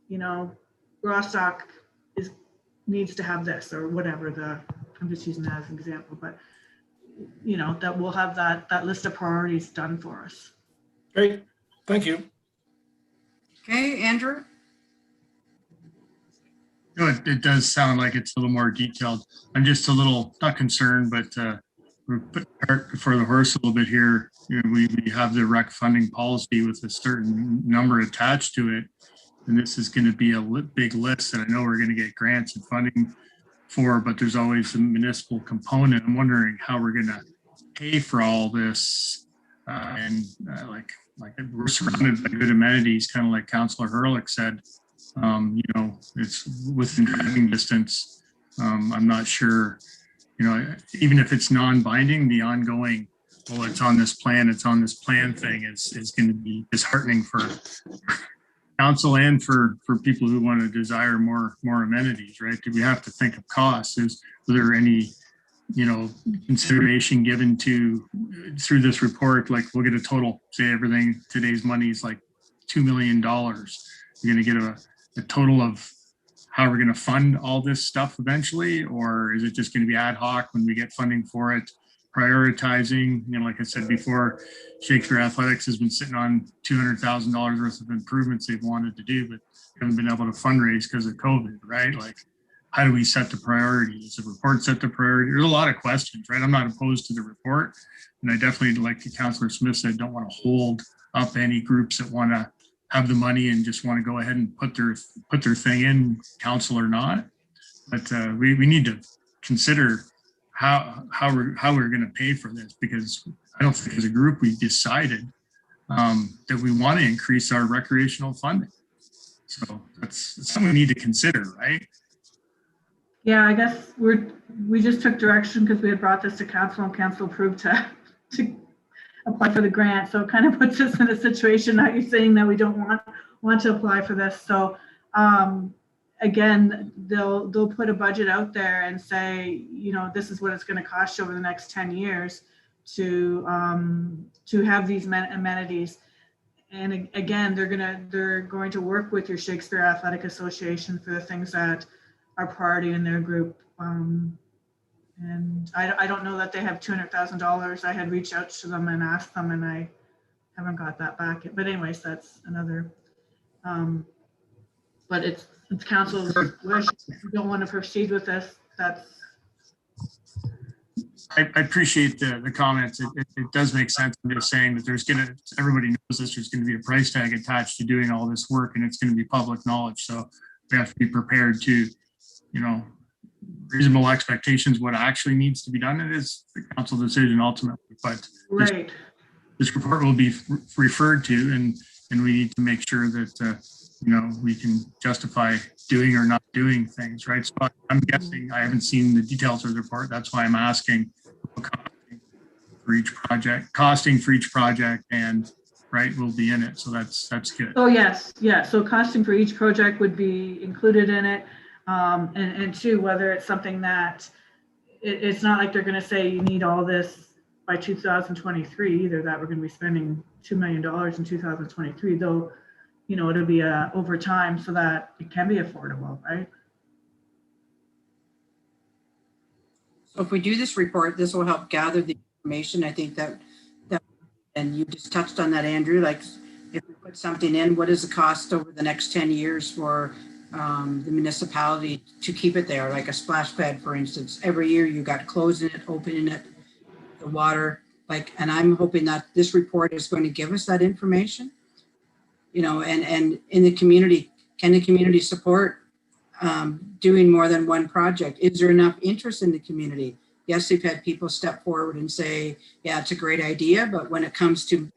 you know, Rostock needs to have this, or whatever I'm just using that as an example, but you know, that we'll have that list of priorities done for us. Great, thank you. Okay, Andrew? No, it does sound like it's a little more detailed. I'm just a little, not concerned, but we're putting the cart before the horse a little bit here. You know, we have the rec funding policy with a certain number attached to it. And this is going to be a big list that I know we're going to get grants and funding for, but there's always a municipal component. I'm wondering how we're going to pay for all this. Like we're surrounded by good amenities, kind of like Councillor Hurlick said. You know, it's within driving distance. I'm not sure, you know, even if it's non-binding, the ongoing, well, it's on this plan thing is going to be disheartening for council and for people who want to desire more amenities, right? Do we have to think of costs? Was there any, you know, consideration given to through this report? Like, we'll get a total, say everything, today's money is like $2 million. You're going to get a total of how we're going to fund all this stuff eventually, or is it just going to be ad hoc when we get funding for it? Prioritizing, you know, like I said before, Shakespeare Athletics has been sitting on $200,000 worth of improvements they've wanted to do, but haven't been able to fundraise because of COVID, right? Like, how do we set the priorities? Is the report set the priority? There's a lot of questions, right? I'm not opposed to the report, and I definitely, like Councillor Smith said, don't want to hold up any groups that want to have the money and just want to go ahead and put their thing in, council or not. But we need to consider how we're going to pay for this, because I don't think as a group we've decided that we want to increase our recreational funding. So that's something we need to consider, right? Yeah, I guess we just took direction because we had brought this to council, and council approved to apply for the grant. So it kind of puts us in a situation now you're saying that we don't want to apply for this. So again, they'll put a budget out there and say, you know, this is what it's going to cost you over the next 10 years. to have these amenities. And again, they're going to work with your Shakespeare Athletic Association for the things that are priority in their group. And I don't know that they have $200,000. I had reached out to them and asked them, and I haven't got that back yet. But anyways, that's another. But it's council's wish. If you don't want to proceed with this, that's. I appreciate the comments. It does make sense. I'm just saying that everybody knows this, there's going to be a price tag attached to doing all this work, and it's going to be public knowledge. So we have to be prepared to, reasonable expectations, what actually needs to be done. It is the council decision ultimately, but Right. This report will be referred to, and we need to make sure that, we can justify doing or not doing things, right? So I'm guessing, I haven't seen the details of the report. That's why I'm asking costing for each project and will be in it. So that's good. Oh, yes. Yeah. So costing for each project would be included in it. And two, whether it's something that it's not like they're going to say you need all this by 2023 either, that we're going to be spending $2 million in 2023, though, it'll be over time so that it can be affordable, right? So if we do this report, this will help gather the information. I think that and you just touched on that, Andrew, like if we put something in, what is the cost over the next 10 years for the municipality to keep it there, like a splash pad, for instance. Every year you got closing it, opening it, the water, and I'm hoping that this report is going to give us that information, and in the community, can the community support doing more than one project? Is there enough interest in the community? Yes, they've had people step forward and say, yeah, it's a great idea, but when it comes to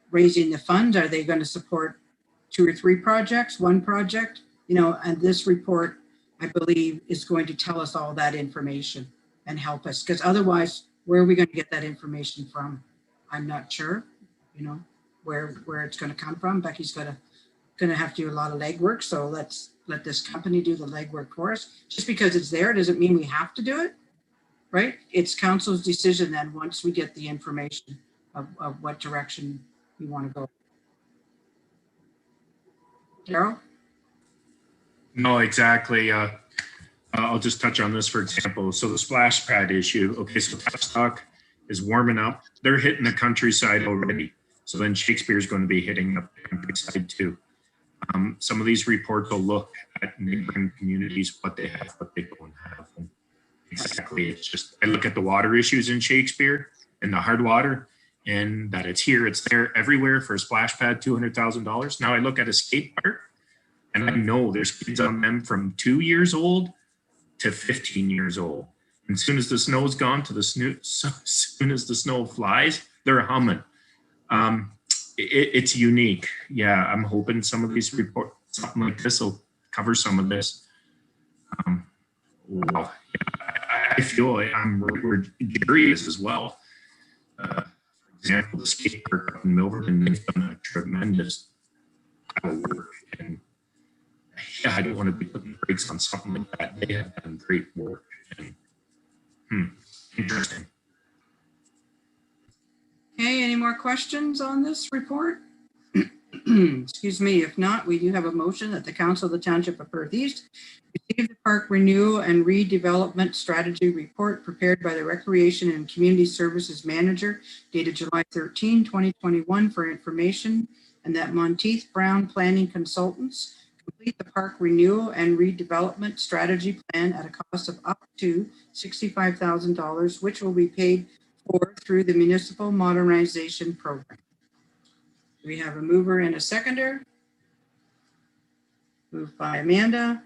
raising the funds, are they going to support 2 or 3 projects, one project? And this report, I believe, is going to tell us all that information and help us, because otherwise, where are we going to get that information from? I'm not sure, where it's going to come from. Becky's going to have to do a lot of legwork, so let's let this company do the legwork for us. Just because it's there doesn't mean we have to do it, right? It's council's decision then once we get the information of what direction we want to go. Darryl? No, exactly. I'll just touch on this, for example. So the splash pad issue. Okay, so Tavistock is warming up. They're hitting the countryside already. So then Shakespeare's going to be hitting the countryside too. Some of these reports will look at neighboring communities, what they have, what they don't have. And exactly, it's just, I look at the water issues in Shakespeare and the hard water, and that it's here, it's there, everywhere for a splash pad, $200,000. Now I look at a skate park, and I know there's kids on them from 2 years old to 15 years old. And as soon as the snow's gone to as soon as the snow flies, they're humming. It's unique. Yeah, I'm hoping some of these reports, something like this will cover some of this. Well, yeah, I feel where Jerry is as well. For example, the skate park up in Milverton, they've done a tremendous work, and yeah, I don't want to be putting brakes on something like that. They have done great work. And, interesting. Okay, any more questions on this report? Excuse me, if not, we do have a motion that the Council of the Township of Perth East receive the Park Renewal and Redevelopment Strategy Report prepared by the Recreation and Community Services Manager dated July 13, 2021 for information, and that Monteith Brown Planning Consultants complete the Park Renewal and Redevelopment Strategy Plan at a cost of up to $65,000, which will be paid for through the Municipal Modernization Program. We have a mover and a seconder. Moved by Amanda.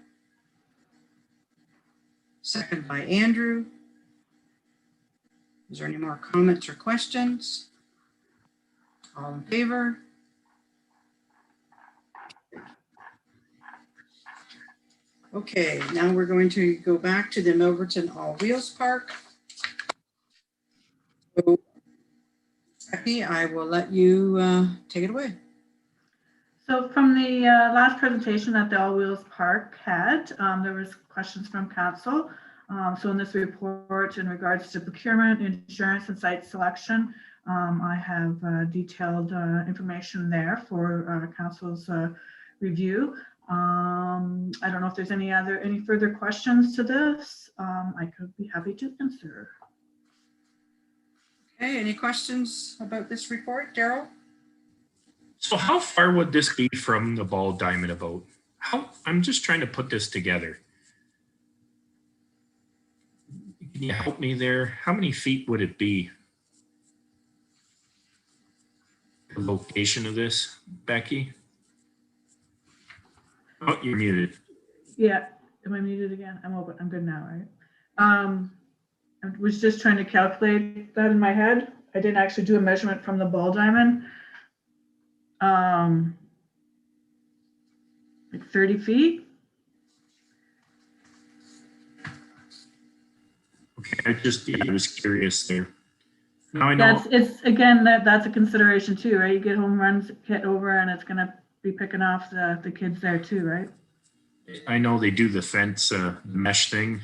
Second by Andrew. Is there any more comments or questions? All in favor? Okay, now we're going to go back to the Milverton All Wheels Park. So, Becky, I will let you take it away. So from the last presentation that the All Wheels Park had, there was questions from council. So in this report, in regards to procurement, insurance, and site selection, I have detailed information there for council's review. I don't know if there's any further questions to this. I could be happy to answer. Okay, any questions about this report, Daryl? So how far would this be from the ball diamond about? I'm just trying to put this together. Can you help me there? How many feet would it be? The location of this, Becky? Oh, you're muted. Yeah, am I muted again? I'm open. I'm good now, right? I was just trying to calculate that in my head. I didn't actually do a measurement from the ball diamond. Like 30 feet. Okay, I was curious there. Now I know. It's again, that's a consideration too, right? You get home runs hit over and it's gonna be picking off the kids there too, right? I know they do the fence mesh thing.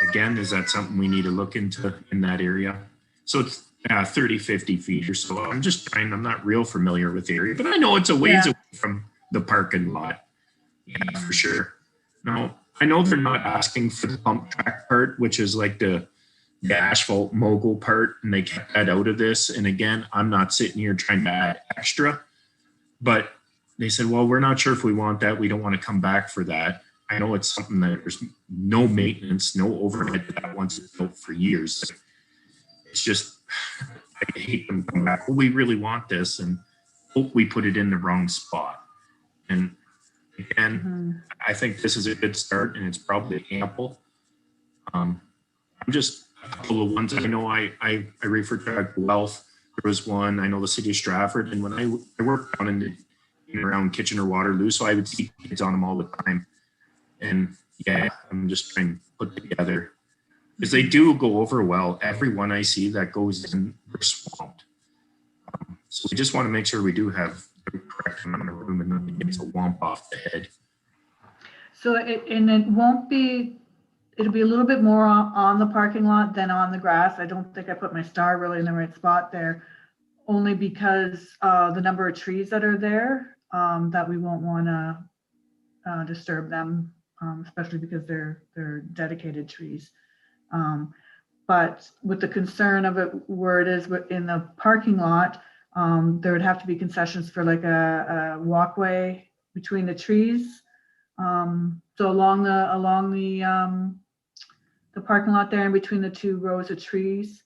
Again, is that something we need to look into in that area? So it's 30, 50 feet or so. I'm not real familiar with the area, but I know it's a ways away from the parking lot. Yeah, for sure. No, I know they're not asking for the pump track part, which is like the asphalt mogul part, and they kept that out of this. And again, I'm not sitting here trying to add extra, but they said, well, we're not sure if we want that. We don't want to come back for that. I know it's something that there's no maintenance, no overhead to that once it's built for years. It's just, I hate them come back. Well, we really want this and hope we put it in the wrong spot. And again, I think this is a good start and it's probably ample. I'm just a couple of ones I know I referred to Wealth. There was one, I know the city of Stratford. And when I worked on in around Kitchener, Waterloo, so I would see kids on them all the time. And yeah, I'm just trying to put together because they do go over well. Every one I see that goes in, they're swamped. So we just want to make sure we do have the correct amount of room and nothing gets a womp off the head. So it'll be a little bit more on the parking lot than on the grass. I don't think I put my star really in the right spot there, only because the number of trees that are there, that we won't want to disturb them, especially because they're dedicated trees. But with the concern of it where it is in the parking lot, there would have to be concessions for like a walkway between the trees. So along the parking lot there, in between the two rows of trees,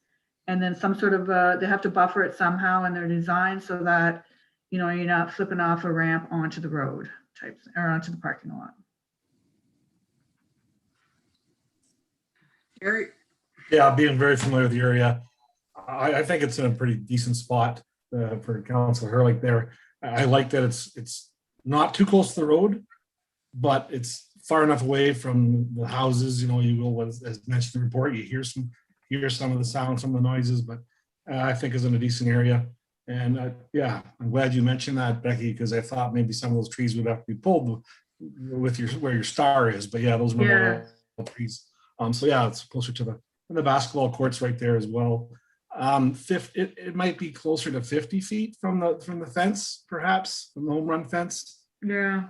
and then some sort of they have to buffer it somehow in their design so that you're not flipping off a ramp onto the road or onto the parking lot. Gary? Yeah, being very familiar with the area, I think it's in a pretty decent spot for Council Hurley there. I like that it's not too close to the road, but it's far enough away from the houses. You will, as mentioned in the report, you hear some of the sound, some of the noises, but I think is in a decent area. And yeah, I'm glad you mentioned that, Becky, because I thought maybe some of those trees would have to be pulled with where your star is. But yeah, those memorial trees. So yeah, it's closer to the basketball courts right there as well. It might be closer to 50 feet from the fence, perhaps from the home run fence. Yeah.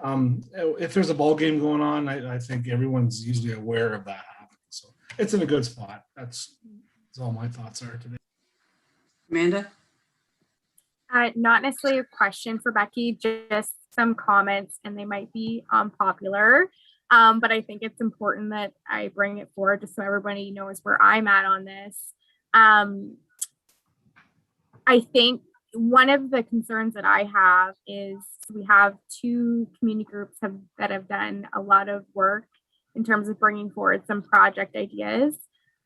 If there's a ball game going on, I think everyone's usually aware of that happening. So it's in a good spot. That's all my thoughts are today. Amanda? Not necessarily a question for Becky, just some comments, and they might be unpopular. But I think it's important that I bring it forward just so everybody knows where I'm at on this. I think one of the concerns that I have is we have two community groups that have done a lot of work in terms of bringing forward some project ideas.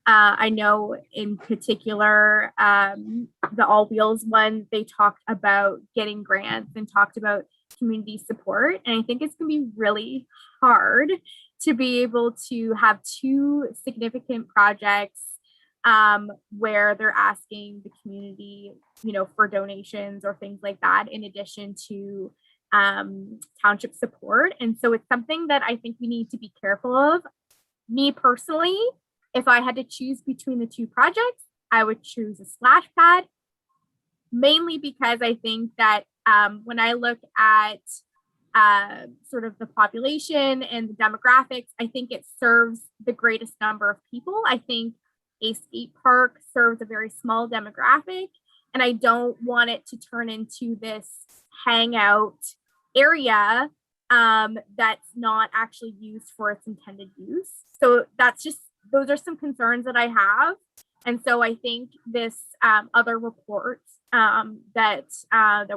I know in particular, the All Wheels one, they talked about getting grants and talked about community support. And I think it's going to be really hard to be able to have two significant projects where they're asking the community, for donations or things like that, in addition to township support. And so it's something that I think we need to be careful of. me personally, if I had to choose between the two projects, I would choose a splash pad, mainly because I think that when I look at sort of the population and the demographics, I think it serves the greatest number of people. I think a skate park serves a very small demographic, and I don't want it to turn into this hangout area that's not actually used for its intended use. So that's just, those are some concerns that I have. And so I think this other report that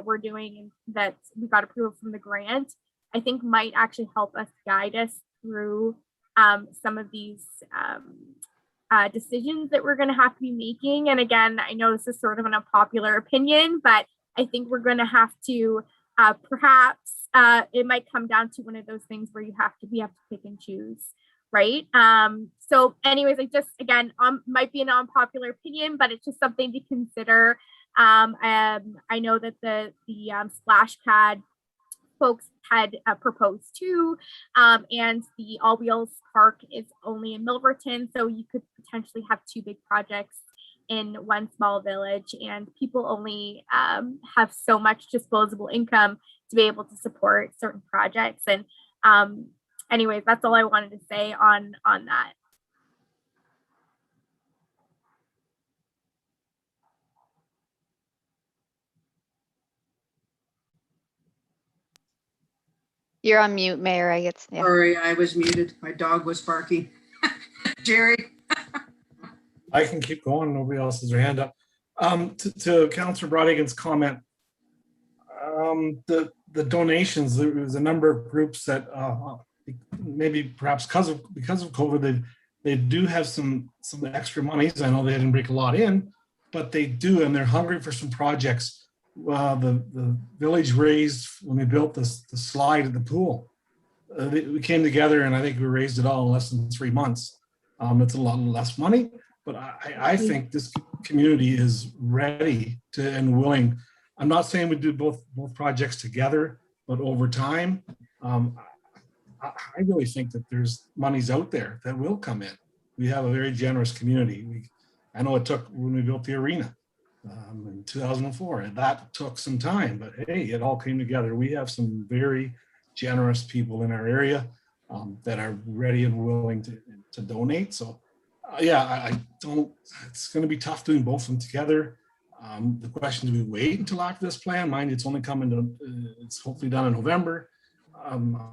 we're doing and that we got approval from the grant, I think might actually help us guide us through some of these decisions that we're going to have to be making. And again, I know this is sort of an unpopular opinion, but I think we're going to have to perhaps it might come down to one of those things where we have to pick and choose, right? So anyways, I just, again, might be an unpopular opinion, but it's just something to consider. I know that the splash pad folks had proposed too, and the All Wheels Park is only in Milverton, so you could potentially have two big projects in one small village, and people only have so much disposable income to be able to support certain projects. And anyways, that's all I wanted to say on that. You're on mute, Mayor. I guess. Yeah. Sorry, I was muted. My dog was barking. Jerry? I can keep going. Nobody else has their hand up. To Councillor Broadhagen's comment, the donations, there was a number of groups that maybe perhaps because of COVID, they do have some extra monies. I know they didn't break a lot in, but they do, and they're hungry for some projects. The village raised, when we built the slide at the pool, we came together and I think we raised it all in less than 3 months. It's a lot less money, but I think this community is ready to and willing. I'm not saying we do both projects together, but over time, I really think that there's monies out there that will come in. We have a very generous community. I know it took, when we built the arena in 2004, and that took some time, but hey, it all came together. We have some very generous people in our area that are ready and willing to donate. So yeah, I don't, it's going to be tough doing both of them together. The question, do we wait until after this plan? Mind, it's only coming to, it's hopefully done in November.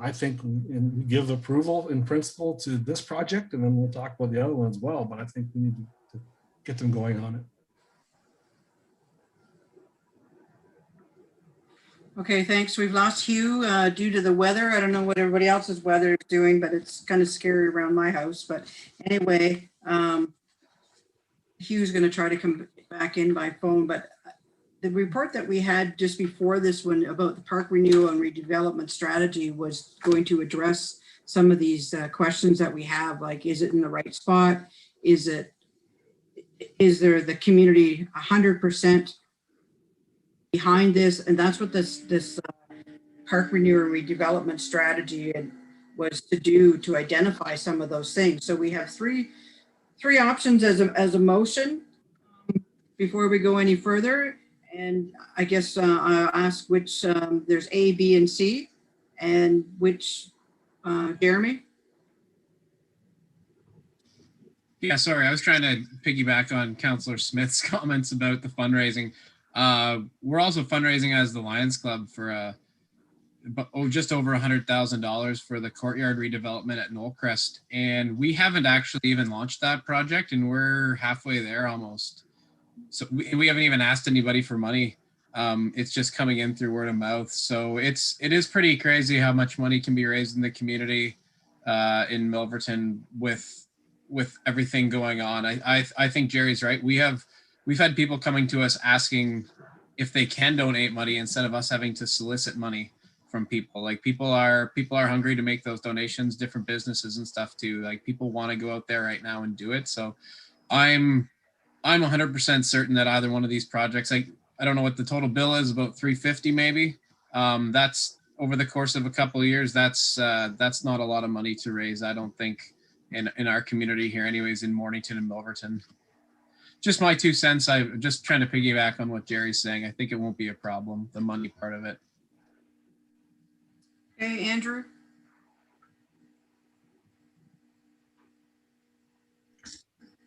I think we give approval in principle to this project, and then we'll talk about the other one as well, but I think we need to get them going on it. Okay, thanks. We've lost Hugh due to the weather. I don't know what everybody else's weather is doing, but it's kind of scary around my house. But anyway, Hugh's going to try to come back in by phone. But the report that we had just before this one about the park renewal and redevelopment strategy was going to address some of these questions that we have, like, is it in the right spot? Is there the community 100% behind this? And that's what this park renewal and redevelopment strategy was to do, to identify some of those things. So we have three options as a motion before we go any further. And I guess I'll ask which, there's A, B, and C, and which, Jeremy? Yeah, sorry, I was trying to piggyback on Councillor Smith's comments about the fundraising. We're also fundraising as the Lions Club for just over $100,000 for the courtyard redevelopment at Knollcrest, and we haven't actually even launched that project, and we're halfway there almost. So we haven't even asked anybody for money. It's just coming in through word of mouth. So it is pretty crazy how much money can be raised in the community in Milverton with everything going on. I think Jerry's right. We've had people coming to us asking if they can donate money instead of us having to solicit money from people. Like people are hungry to make those donations, different businesses and stuff too. Like people want to go out there right now and do it. So I'm 100% certain that either one of these projects, I don't know what the total bill is, about $350 maybe. That's over the course of a couple of years. That's not a lot of money to raise, I don't think. in our community here anyways, in Mornington and Milverton. Just my 2 cents. I'm just trying to piggyback on what Jerry's saying. I think it won't be a problem, the money part of it. Okay, Andrew?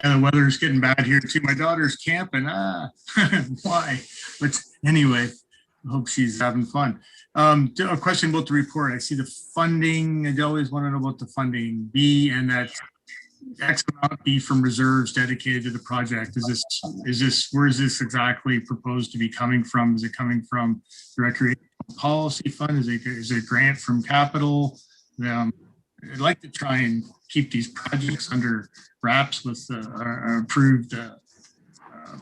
And the weather's getting bad here too. My daughter's camping. Why? But anyway, I hope she's having fun. A question about the report. I see the funding. I always want to know about the funding. B, and that X amount be from reserves dedicated to the project. Is this where is this exactly proposed to be coming from? Is it coming from the recreation policy fund? Is it a grant from capital? I'd like to try and keep these projects under wraps with approved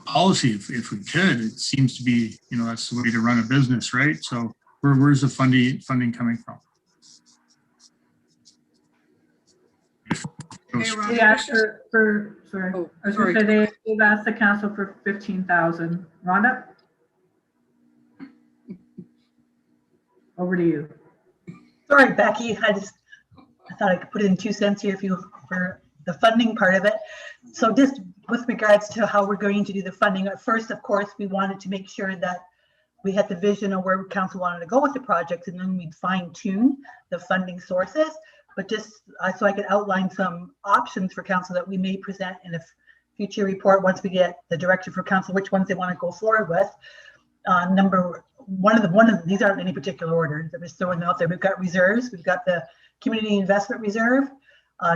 policy if we could. It seems to be, that's the way to run a business, right? So where's the funding coming from? Okay, Ron, They asked sorry. Oh, I was sorry. gonna say they've asked the council for 15,000. Rhonda? Over to you. Sorry, Becky, I thought I could put in 2 cents here for the funding part of it. So just with regards to how we're going to do the funding, at first, of course, we wanted to make sure that we had the vision of where council wanted to go with the project, and then we'd fine tune the funding sources. But just so I could outline some options for council that we may present in a future report once we get the direction for council, which ones they want to go forward with. Number one of these aren't in any particular order. I'm just throwing them out there. We've got reserves. We've got the community investment reserve.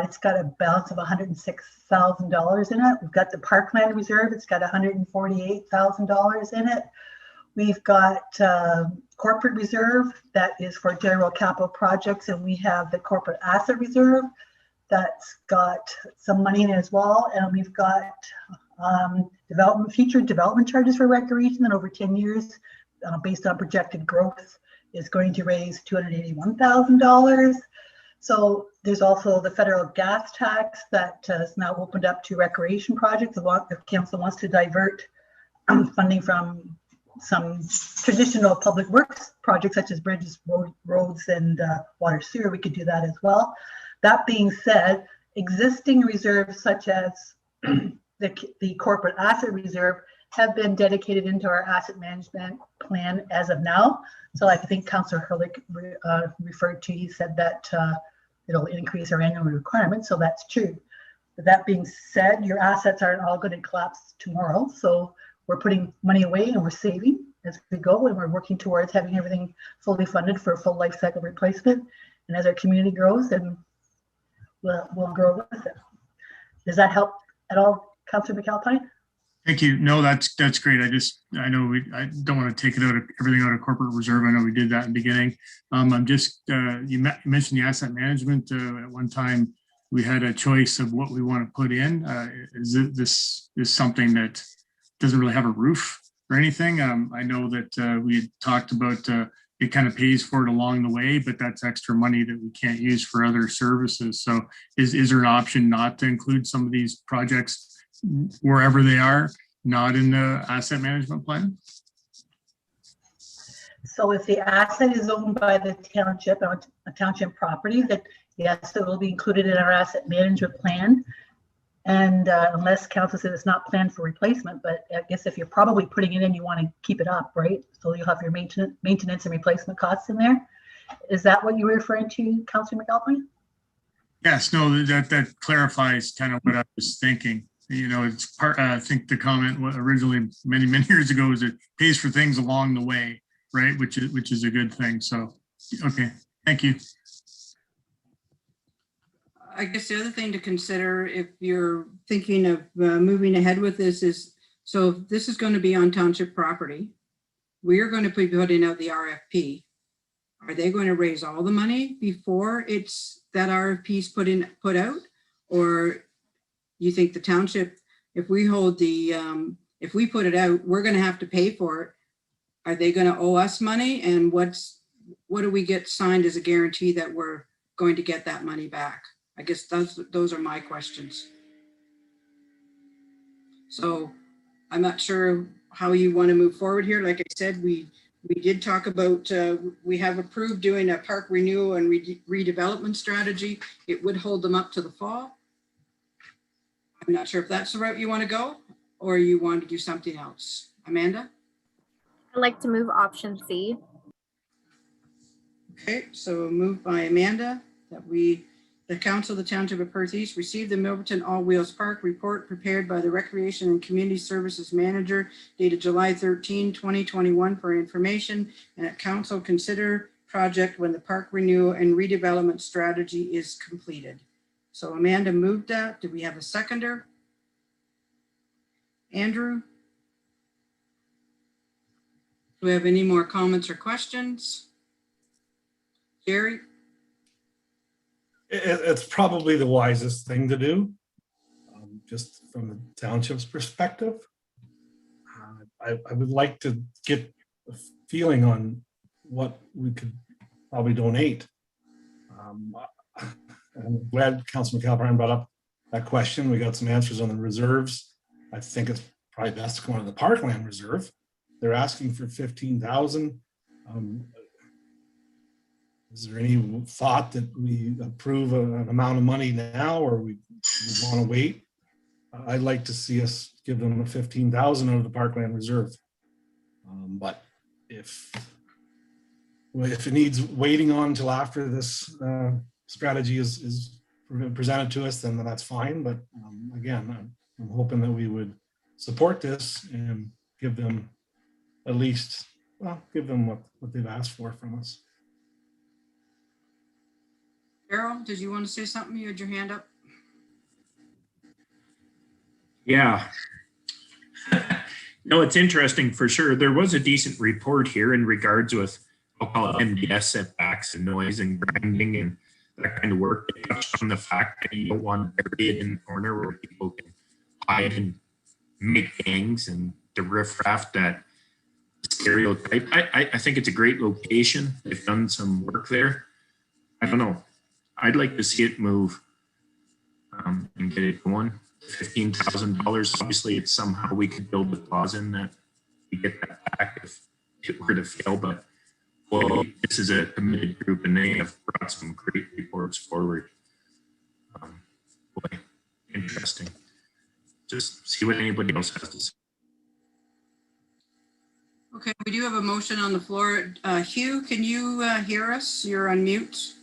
It's got a balance of $106,000 in it. We've got the parkland reserve. It's got $148,000 in it. We've got corporate reserve that is for general capital projects, and we have the corporate asset reserve that's got some money in it as well. And we've got future development charges for recreation that over 10 years, based on projected growth, is going to raise $281,000. So there's also the federal gas tax that is now opened up to recreation projects. If council wants to divert funding from some traditional public works projects such as bridges, roads, and water sewer, we could do that as well. That being said, existing reserves such as the corporate asset reserve have been dedicated into our asset management plan as of now. So like I think Councillor Hurlick referred to, he said that it'll increase our annual requirements, so that's true. But that being said, your assets aren't all going to collapse tomorrow. So we're putting money away and we're saving as we go, and we're working towards having everything fully funded for a full life cycle replacement. And as our community grows, then we'll grow with it. Does that help at all, Councillor McAlpine? Thank you. No, that's great. I know I don't want to take everything out of corporate reserve. I know we did that in the beginning. I'm just, you mentioned the asset management. At one time, we had a choice of what we want to put in. This is something that doesn't really have a roof or anything. I know that we had talked about it kind of pays for it along the way, but that's extra money that we can't use for other services. So is there an option not to include some of these projects wherever they are, not in the asset management plan? So if the asset is owned by the township, or a township property, that yes, it will be included in our asset management plan. And unless council says it's not planned for replacement, but I guess if you're probably putting it in, you want to keep it up, right? So you'll have your maintenance and replacement costs in there. Is that what you were referring to, Councillor McAlpine? Yes, no, that clarifies kind of what I was thinking. It's part, I think the comment originally many years ago was it pays for things along the way, right? Which is a good thing. So, okay, thank you. I guess the other thing to consider if you're thinking of moving ahead with this is, so if this is going to be on township property, we are going to be putting out the RFP. Are they going to raise all the money before that RFP is put out? Or you think the township, if we hold if we put it out, we're going to have to pay for it. Are they going to owe us money? And what do we get signed as a guarantee that we're going to get that money back? I guess those are my questions. So I'm not sure how you want to move forward here. Like I said, we did talk about, we have approved doing a park renewal and redevelopment strategy. It would hold them up to the fall. I'm not sure if that's the route you want to go or you want to do something else. Amanda? I'd like to move option C. Okay, so moved by Amanda that the Council of the Township of Perth East receive the Milverton All Wheels Park report prepared by the Recreation and Community Services Manager dated July 13, 2021 for information, and that council consider project when the park renewal and redevelopment strategy is completed. So Amanda moved that. Do we have a seconder? Andrew? Do we have any more comments or questions? Jerry? It's probably the wisest thing to do, just from the township's perspective. I would like to get a feeling on what we could probably donate. I'm glad Councilman Calpine brought up that question. We got some answers on the reserves. I think it's probably best to go into the Parkland Reserve. They're asking for 15,000. Is there any thought that we approve an amount of money now, or we want to wait? I'd like to see us give them a 15,000 out of the Parkland Reserve. But if it needs waiting on until after this strategy is presented to us, then that's fine. But again, I'm hoping that we would support this and give them at least, well, give them what they've asked for from us. Carol, did you want to say something? You had your hand up. Yeah. No, it's interesting for sure. There was a decent report here in regards with, I'll call it MDS setbacks and noise and grinding and that kind of work. It touched on the fact that you don't want to bury it in the corner where people can hide and make gangs and the riffraff that stereotype. I think it's a great location. They've done some work there. I don't know. I'd like to see it move and get it going. $15,000. Obviously, it's somehow we could build a clause in that we get that back if it were to fail. But well, this is a committed group, and they have brought some great reports forward. Boy, interesting. Just see what anybody else has to say. Okay, we do have a motion on the floor. Hugh, can you hear us? You're on mute.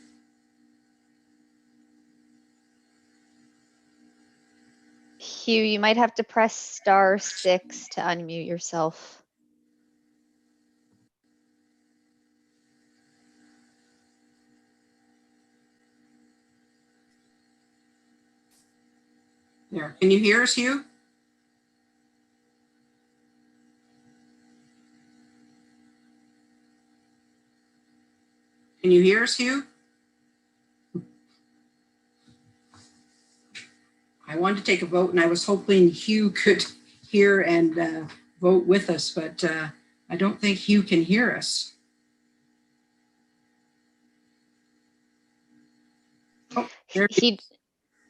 Hugh, you might have to press *6 to unmute yourself. There. Can you hear us, Hugh? Can you hear us, Hugh? I wanted to take a vote, and I was hoping Hugh could hear and vote with us, but I don't think Hugh can hear us. Oh, there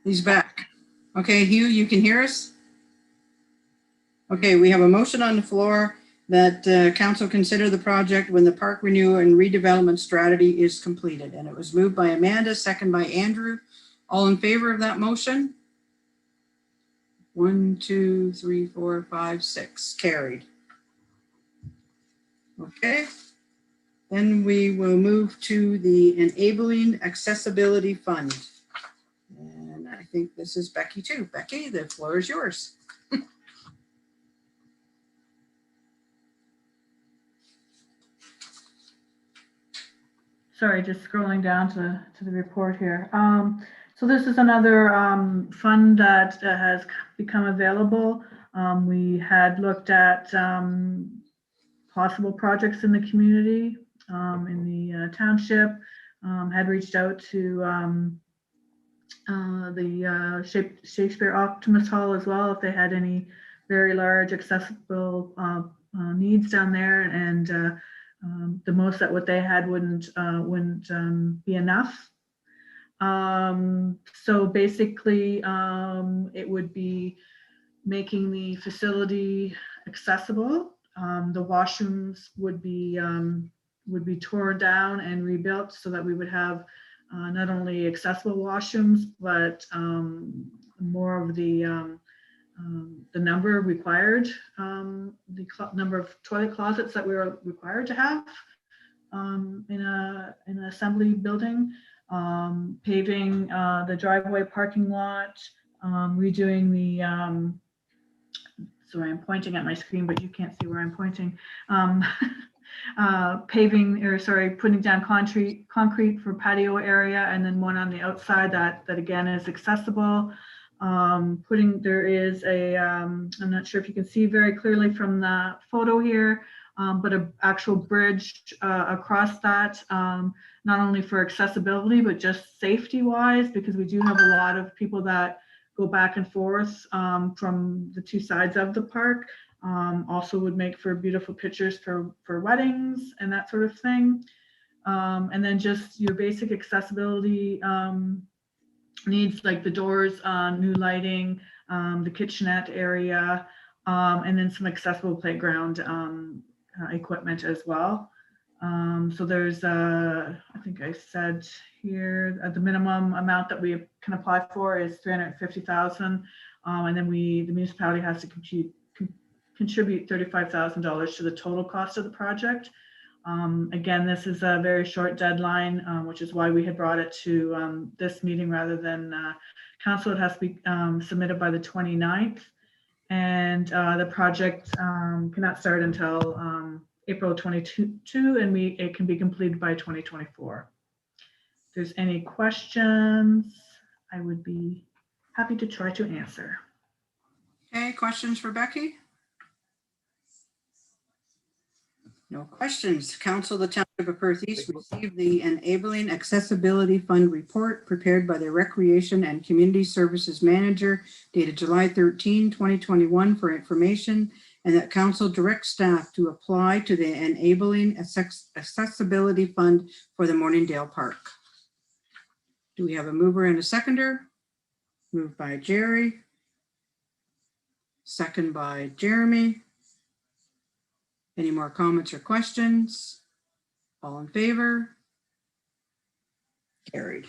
he's back. Okay, Hugh, you can hear us? Okay, we have a motion on the floor that council consider the project when the park renewal and redevelopment strategy is completed. And it was moved by Amanda, second by Andrew. All in favor of that motion? 1, 2, 3, 4, 5, 6, carried. Okay, then we will move to the Enabling Accessibility Fund. And I think this is Becky too. Becky, the floor is yours. Sorry, just scrolling down to the report here. So this is another fund that has become available. We had looked at possible projects in the community, in the township, had reached out to the Shakespeare Optimist Hall as well, if they had any very large accessible needs down there, and the most that what they had wouldn't be enough. So basically, it would be making the facility accessible. The washrooms would be torn down and rebuilt so that we would have not only accessible washrooms, but more of the number required, number of toilet closets that we are required to have in an assembly building, paving the driveway parking lot, redoing the, sorry, I'm pointing at my screen, but you can't see where I'm pointing. Paving, or sorry, putting down concrete for patio area, and then one on the outside that again is accessible. There is a, I'm not sure if you can see very clearly from the photo here, but an actual bridge across that, not only for accessibility, but just safety wise, because we do have a lot of people that go back and forth from the two sides of the park. Also would make for beautiful pictures for weddings and that sort of thing. And then just your basic accessibility needs, like the doors, new lighting, the kitchenette area, and then some accessible playground equipment as well. So there's, I think I said here, the minimum amount that we can apply for is $350,000. And then the municipality has to contribute $35,000 to the total cost of the project. Again, this is a very short deadline, which is why we had brought it to this meeting rather than council. It has to be submitted by the 29th. And the project cannot start until April 22, and it can be completed by 2024. If there's any questions, I would be happy to try to answer. Okay, questions for Becky? No questions. Council of the Township of Perth East received the Enabling Accessibility Fund report prepared by the Recreation and Community Services Manager dated July 13, 2021 for information, and that council directs staff to apply to the Enabling Accessibility Fund for the Morningdale Park. Do we have a mover and a seconder? Moved by Jerry. Second by Jeremy. Any more comments or questions? All in favor? Carried.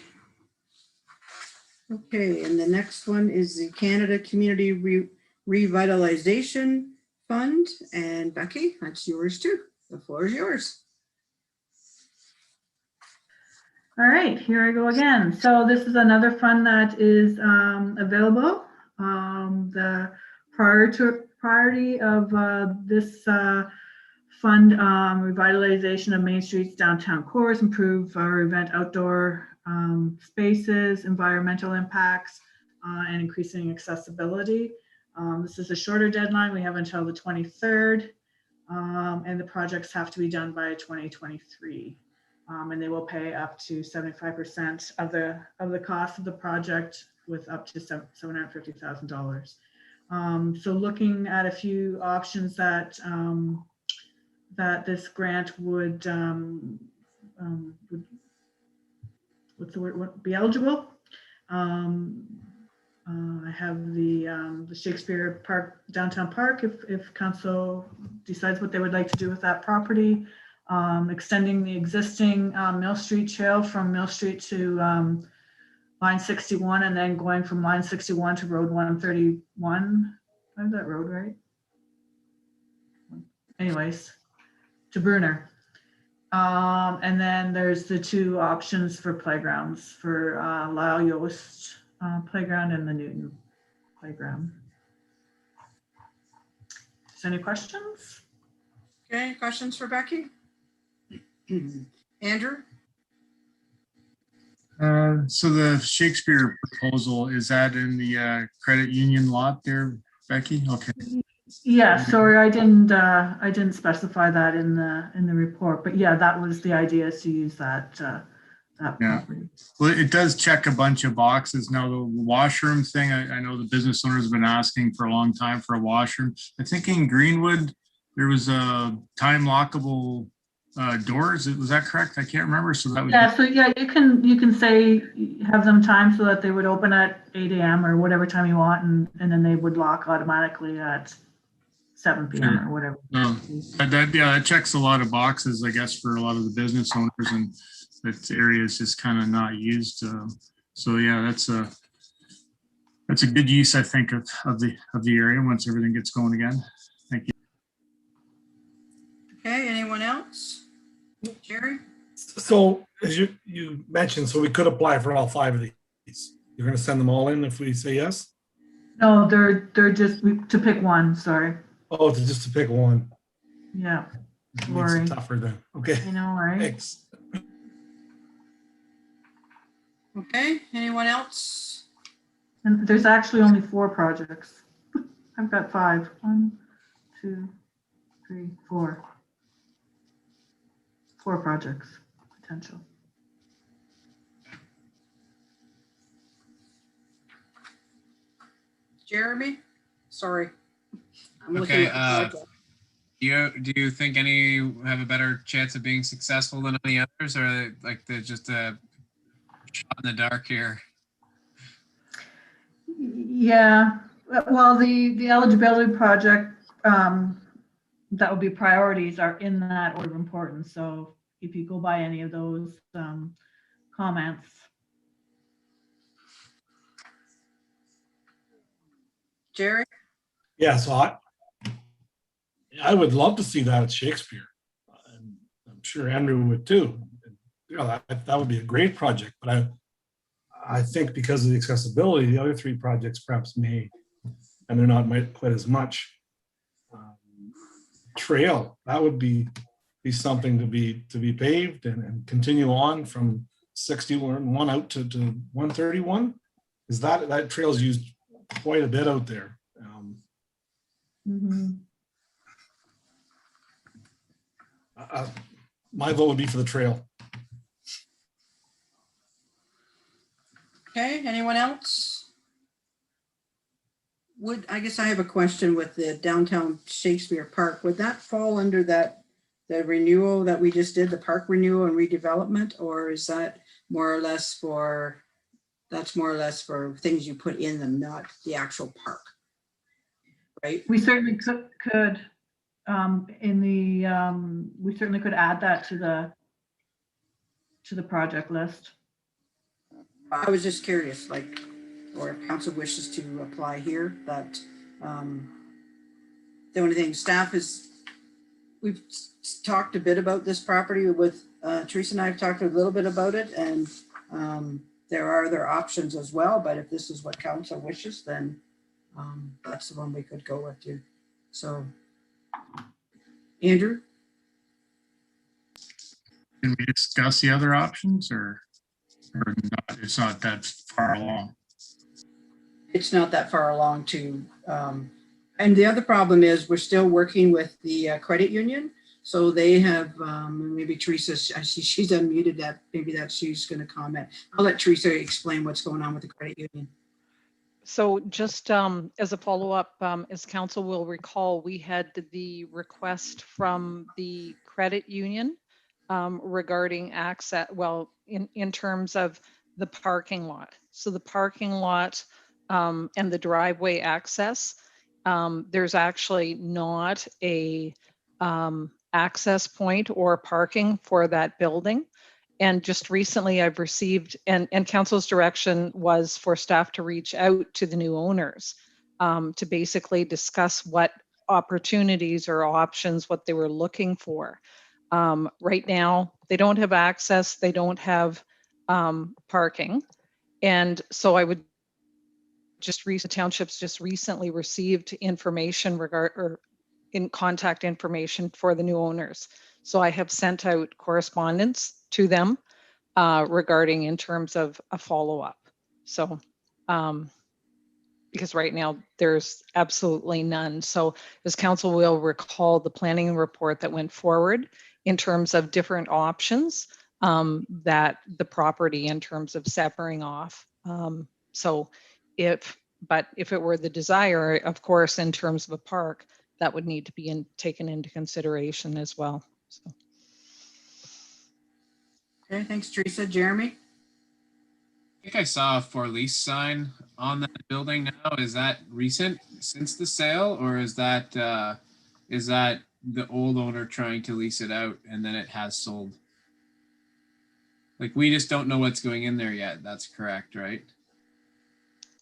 Okay, and the next one is the Canada Community Revitalization Fund. And Becky, that's yours too. The floor is yours. All right, here I go again. So this is another fund that is available. The priority of this fund revitalization of Main Street's downtown cores, improve our event outdoor spaces, environmental impacts, and increasing accessibility. This is a shorter deadline. We have until the 23rd, and the projects have to be done by 2023. And they will pay up to 75% of the cost of the project, with up to $750,000. So looking at a few options that this grant would what's the word? Would be eligible. I have the Shakespeare Park, downtown park, if council decides what they would like to do with that property. Extending the existing Mill Street Trail from Mill Street to line 61, and then going from line 61 to road 131. I have that road right. Anyways, to Bruner. And then there's the two options for playgrounds for Lyle Yoast playground and the Newton playground. Is there any questions? Okay, questions for Becky? Andrew? So the Shakespeare proposal, is that in the credit union lot there, Becky? Okay. Yeah, sorry, I didn't specify that in the report, but yeah, that was the idea, is to use that property. Well, it does check a bunch of boxes. Now the washroom thing, I know the business owners have been asking for a long time for a washroom. I think in Greenwood there was a time lockable doors. Was that correct? I can't remember. So that was you can say, have them timed so that they would open at 8 a.m. or whatever time you want, and then they would lock automatically at 7 p.m. or whatever. That checks a lot of boxes, I guess, for a lot of the business owners, and that area is just kind of not used. So yeah, that's a good use, I think, of the area once everything gets going again. Thank you. Okay, anyone else? Jerry? So as you mentioned, so we could apply for all 5 of these. You're going to send them all in if we say yes? No, they're just to pick one, sorry. Oh, it's just to pick one. Yeah, It makes Sorry. it tougher then. Okay, I know, right? thanks. Okay, anyone else? And there's actually only 4 projects. I've got 5. 1, 2, 3, 4. 4 projects potential. Jeremy? Sorry. I'm looking Okay, at the project. do you think any have a better chance of being successful than any others, or like they're just a shot in the dark here? Yeah, well, the eligibility project, that would be priorities are in that order of importance. So if you go by any of those comments. Jerry? Yeah, so I would love to see that at Shakespeare. I'm sure Andrew would too. You know, that would be a great project, but I think because of the accessibility, the other 3 projects perhaps may, and they're not quite as much. Trail, that would be something to be paved and continue on from 61 out to 131. Is that trail's used quite a bit out there. My vote would be for the trail. Okay, anyone else? I guess I have a question with the downtown Shakespeare Park. Would that fall under the renewal that we just did, the park renewal and redevelopment, or is that more or less for things you put in them, not the actual park? Right? We certainly could we certainly could add that to the project list. I was just curious, or if council wishes to apply here, that the only thing we've talked a bit about this property with Teresa and I have talked a little bit about it, and there are other options as well, but if this is what council wishes, then that's the one we could go with too. So, Andrew? Can we discuss the other options or not? It's not that far along. It's not that far along to, and the other problem is we're still working with the credit union. So they have, maybe Teresa, I see she's unmuted, that maybe she's going to comment. I'll let Teresa explain what's going on with the credit union. So just as a follow-up, as council will recall, we had the request from the credit union regarding access, well, in terms of the parking lot. So the parking lot and the driveway access, there's actually not a access point or parking for that building. And just recently I've received, and council's direction was for staff to reach out to the new owners to basically discuss what opportunities or options, what they were looking for. Right now, they don't have access, they don't have parking. And so I would Townships just recently received information in contact information for the new owners. So I have sent out correspondence to them regarding in terms of a follow-up. So because right now there's absolutely none. So as council will recall, the planning report that went forward in terms of different options that the property in terms of severing off. So if it were the desire, of course, in terms of a park, that would need to be taken into consideration as well. So. Okay, thanks, Teresa. Jeremy? I think I saw a for lease sign on that building now. Is that recent since the sale, or is that the old owner trying to lease it out and then it has sold? Like, we just don't know what's going in there yet. That's correct, right?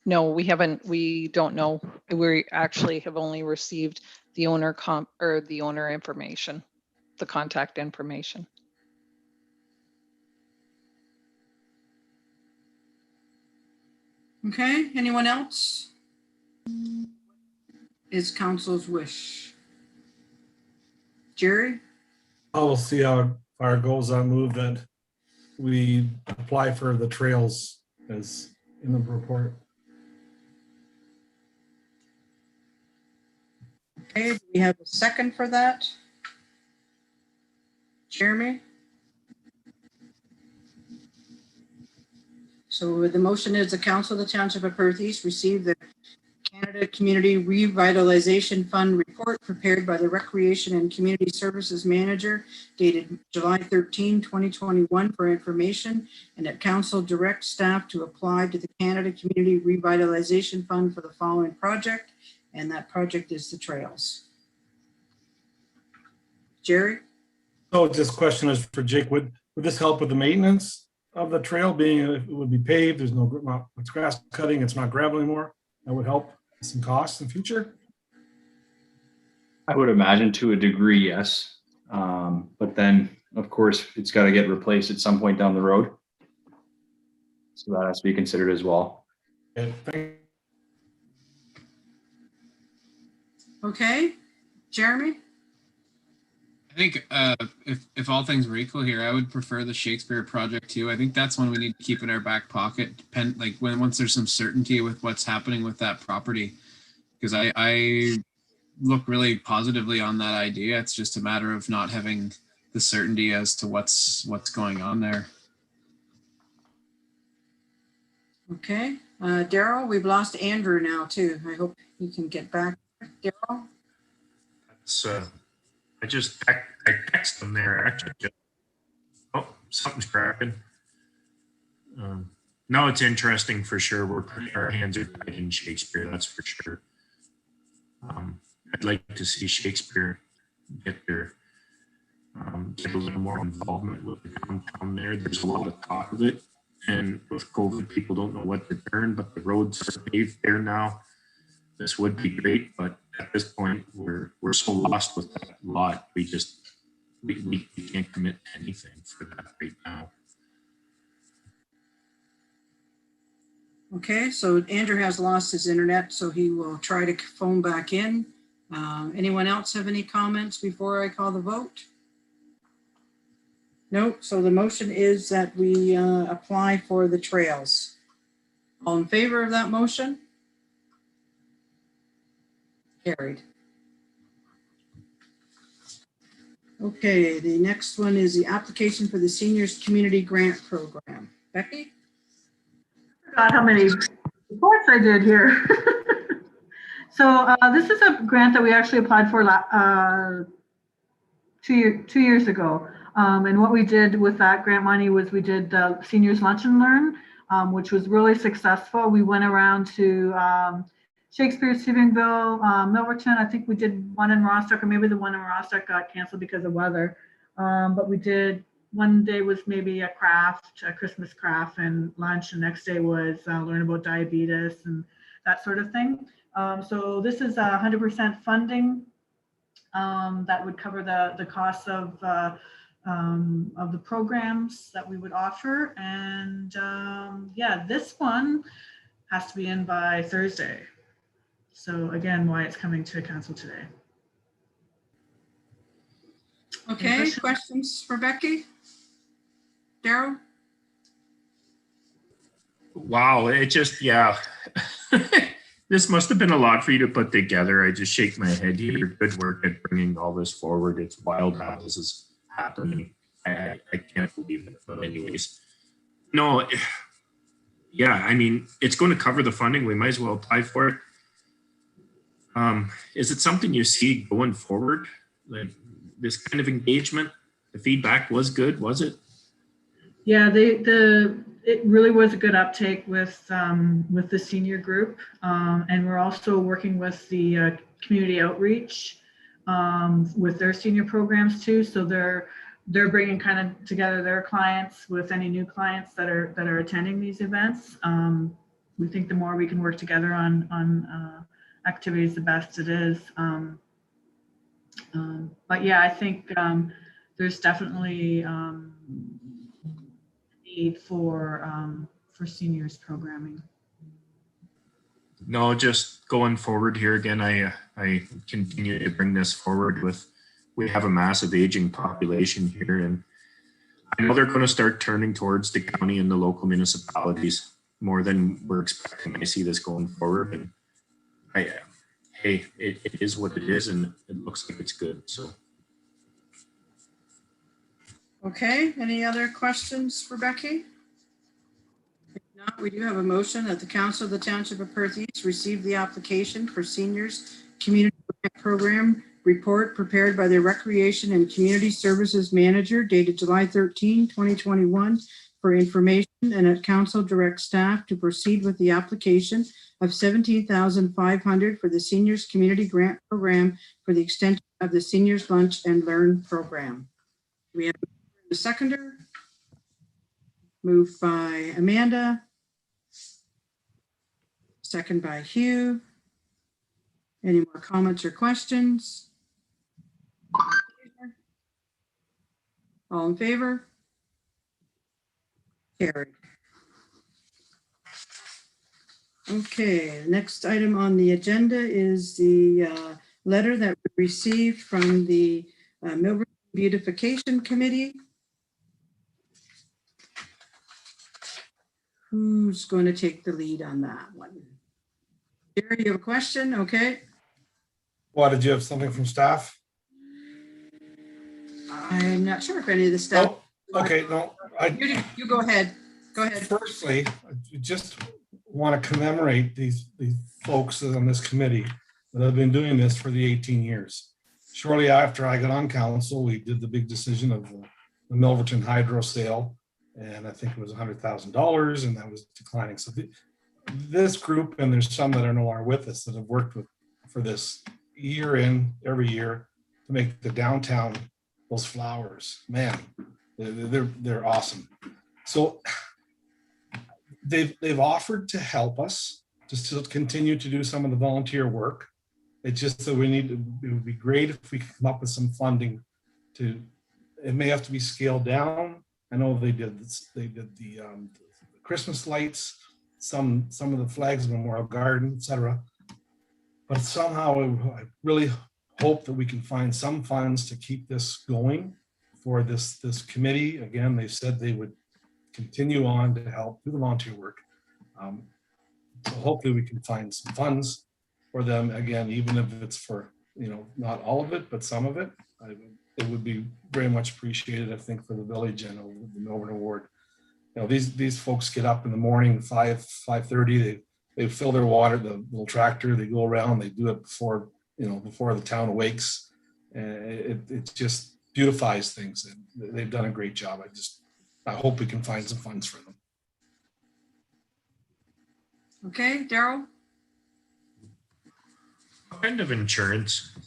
No, we haven't, we don't know. We actually have only received the owner or the owner information, the contact information. Okay, anyone else? Is council's wish. Jerry? I will see how far it goes. I move that we apply for the trails as in the report. Okay, do we have a second for that? Jeremy? So the motion is the Council of the Township of Perth East receive the Canada Community Revitalization Fund report prepared by the Recreation and Community Services Manager dated July 13, 2021 for information, and that council direct staff to apply to the Canada Community Revitalization Fund for the following project, and that project is the trails. Jerry? So this question is for Jake. Would this help with the maintenance of the trail, being it would be paved, there's no, it's grass cutting, it's not gravel anymore? That would help some costs in the future? I would imagine to a degree, yes. But then, of course, it's got to get replaced at some point down the road. So that has to be considered as well. Okay, Jeremy? I think if all things were equal here, I would prefer the Shakespeare project too. I think that's one we need to keep in our back pocket. Like once there's some certainty with what's happening with that property, because I look really positively on that idea. It's just a matter of not having the certainty as to what's going on there. Okay, Daryl, we've lost Andrew now too. I hope you can get back. Daryl? So I text them there actually. Oh, something's cracking. No, it's interesting for sure. Our hands are tied in Shakespeare, that's for sure. I'd like to see Shakespeare get a little more involvement with the downtown there. There's a lot of talk of it, and with COVID, people don't know what to turn, but the roads are paved there now. This would be great, but at this point, we're so lost with that lot. We can't commit to anything for that right now. Okay, so Andrew has lost his internet, so he will try to phone back in. Anyone else have any comments before I call the vote? Nope, so the motion is that we apply for the trails. All in favor of that motion? Carried. Okay, the next one is the application for the Seniors Community Grant Program. Becky? Forgot how many reports I did here. So this is a grant that we actually applied for 2 years ago. And what we did with that grant money was we did the Seniors Lunch and Learn, which was really successful. We went around to Shakespeare, Stephenville, Milverton. I think we did one in Rostock, or maybe the one in Rostock got canceled because of weather. But we did, one day was maybe a Christmas craft and lunch. And the next day was learn about diabetes and that sort of thing. So this is 100% funding that would cover the costs of the programs that we would offer. And yeah, this one has to be in by Thursday. So again, why it's coming to council today. Okay, questions for Becky? Daryl? Wow, it just, yeah. This must have been a lot for you to put together. I just shake my head here. Good work at bringing all this forward. It's wild how this is happening. I can't believe it. But anyways, no, yeah, I mean, it's going to cover the funding. We might as well apply for it. Is it something you see going forward? Like this kind of engagement? The feedback was good, was it? Yeah, it really was a good uptake with the senior group, and we're also working with the community outreach with their senior programs too. So they're bringing kind of together their clients with any new clients that are attending these events. we think the more we can work together on activities, the best it is. But yeah, I think there's definitely need for seniors programming. No, just going forward here again, I continue to bring this forward with, we have a massive aging population here, and I know they're going to start turning towards the county and the local municipalities more than we're expecting. I see this going forward, and hey, it is what it is, and it looks like it's good. So. Okay, any other questions for Becky? If not, we do have a motion that the Council of the Township of Perth East receive the application for Seniors Community Grant Program report prepared by the Recreation and Community Services Manager dated July 13, 2021 for information, and that council directs staff to proceed with the application of $17,500 for the Seniors Community Grant Program for the extension of the Seniors Lunch and Learn Program. We have the seconder, moved by Amanda, second by Hugh. Any more comments or questions? All in favor? Carried. Okay, the next item on the agenda is the letter that we received from the Milburn Beautification Committee. Who's going to take the lead on that one? Jerry, you have a question? Okay. Why, did you have something from staff? I'm not sure if any of the staff. Oh, okay, no. You go ahead. Go ahead. Firstly, I just want to commemorate these folks on this committee that have been doing this for the 18 years. Shortly after I got on council, we did the big decision of the Milverton hydro sale, and I think it was $100,000, and that was declining. So this group, and there's some that are no longer with us, that have worked for this year in, every year, to make the downtown, those flowers, man, they're awesome. So they've offered to help us just to continue to do some of the volunteer work. It's just that it would be great if we could come up with some funding it may have to be scaled down. I know they did the Christmas lights, some of the flags of Memorial Garden, etc. But somehow I really hope that we can find some funds to keep this going for this committee. Again, they said they would continue on to help do the volunteer work. So hopefully we can find some funds for them, again, even if it's for, not all of it, but some of it. It would be very much appreciated, I think, for the village and the Melbourne Award. These folks get up in the morning, 5:30, they fill their water, the little tractor, they go around, they do it before the town awakes. It just beautifies things. And they've done a great job. I hope we can find some funds for them. Okay, Daryl? What kind of insurance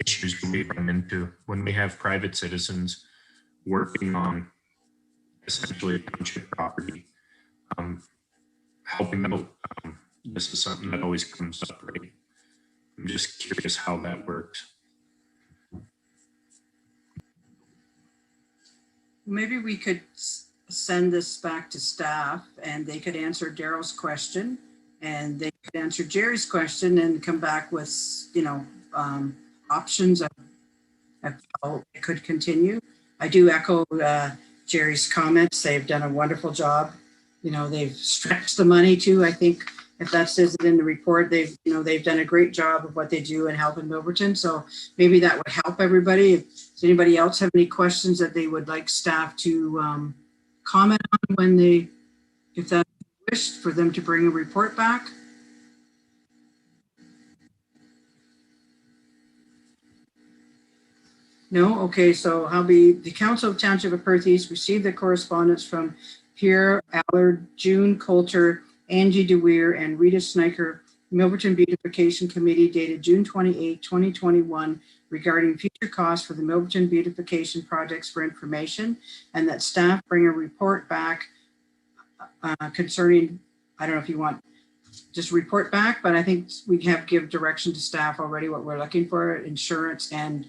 issues do we run into when we have private citizens working on essentially a township property, helping out? This is something that always comes up, right? I'm just curious how that works. Maybe we could send this back to staff and they could answer Daryl's question and they could answer Jerry's question and come back with, options of how it could continue. I do echo Jerry's comments. They've done a wonderful job. They've stretched the money too. I think if that says it in the report, they've done a great job of what they do and helping Milverton. So maybe that would help everybody. Does anybody else have any questions that they would like staff to comment on if that's wished for them to bring a report back? No? Okay, so the Council of Township of Perth East received the correspondence from Pierre Allard, June Coulter, Angie DeWeer, and Rita Sniker, Milverton Beautification Committee dated June 28, 2021, regarding future costs for the Milverton beautification projects for information, and that staff bring a report back concerning, I don't know if you want just report back, but I think we have give direction to staff already what we're looking for, insurance and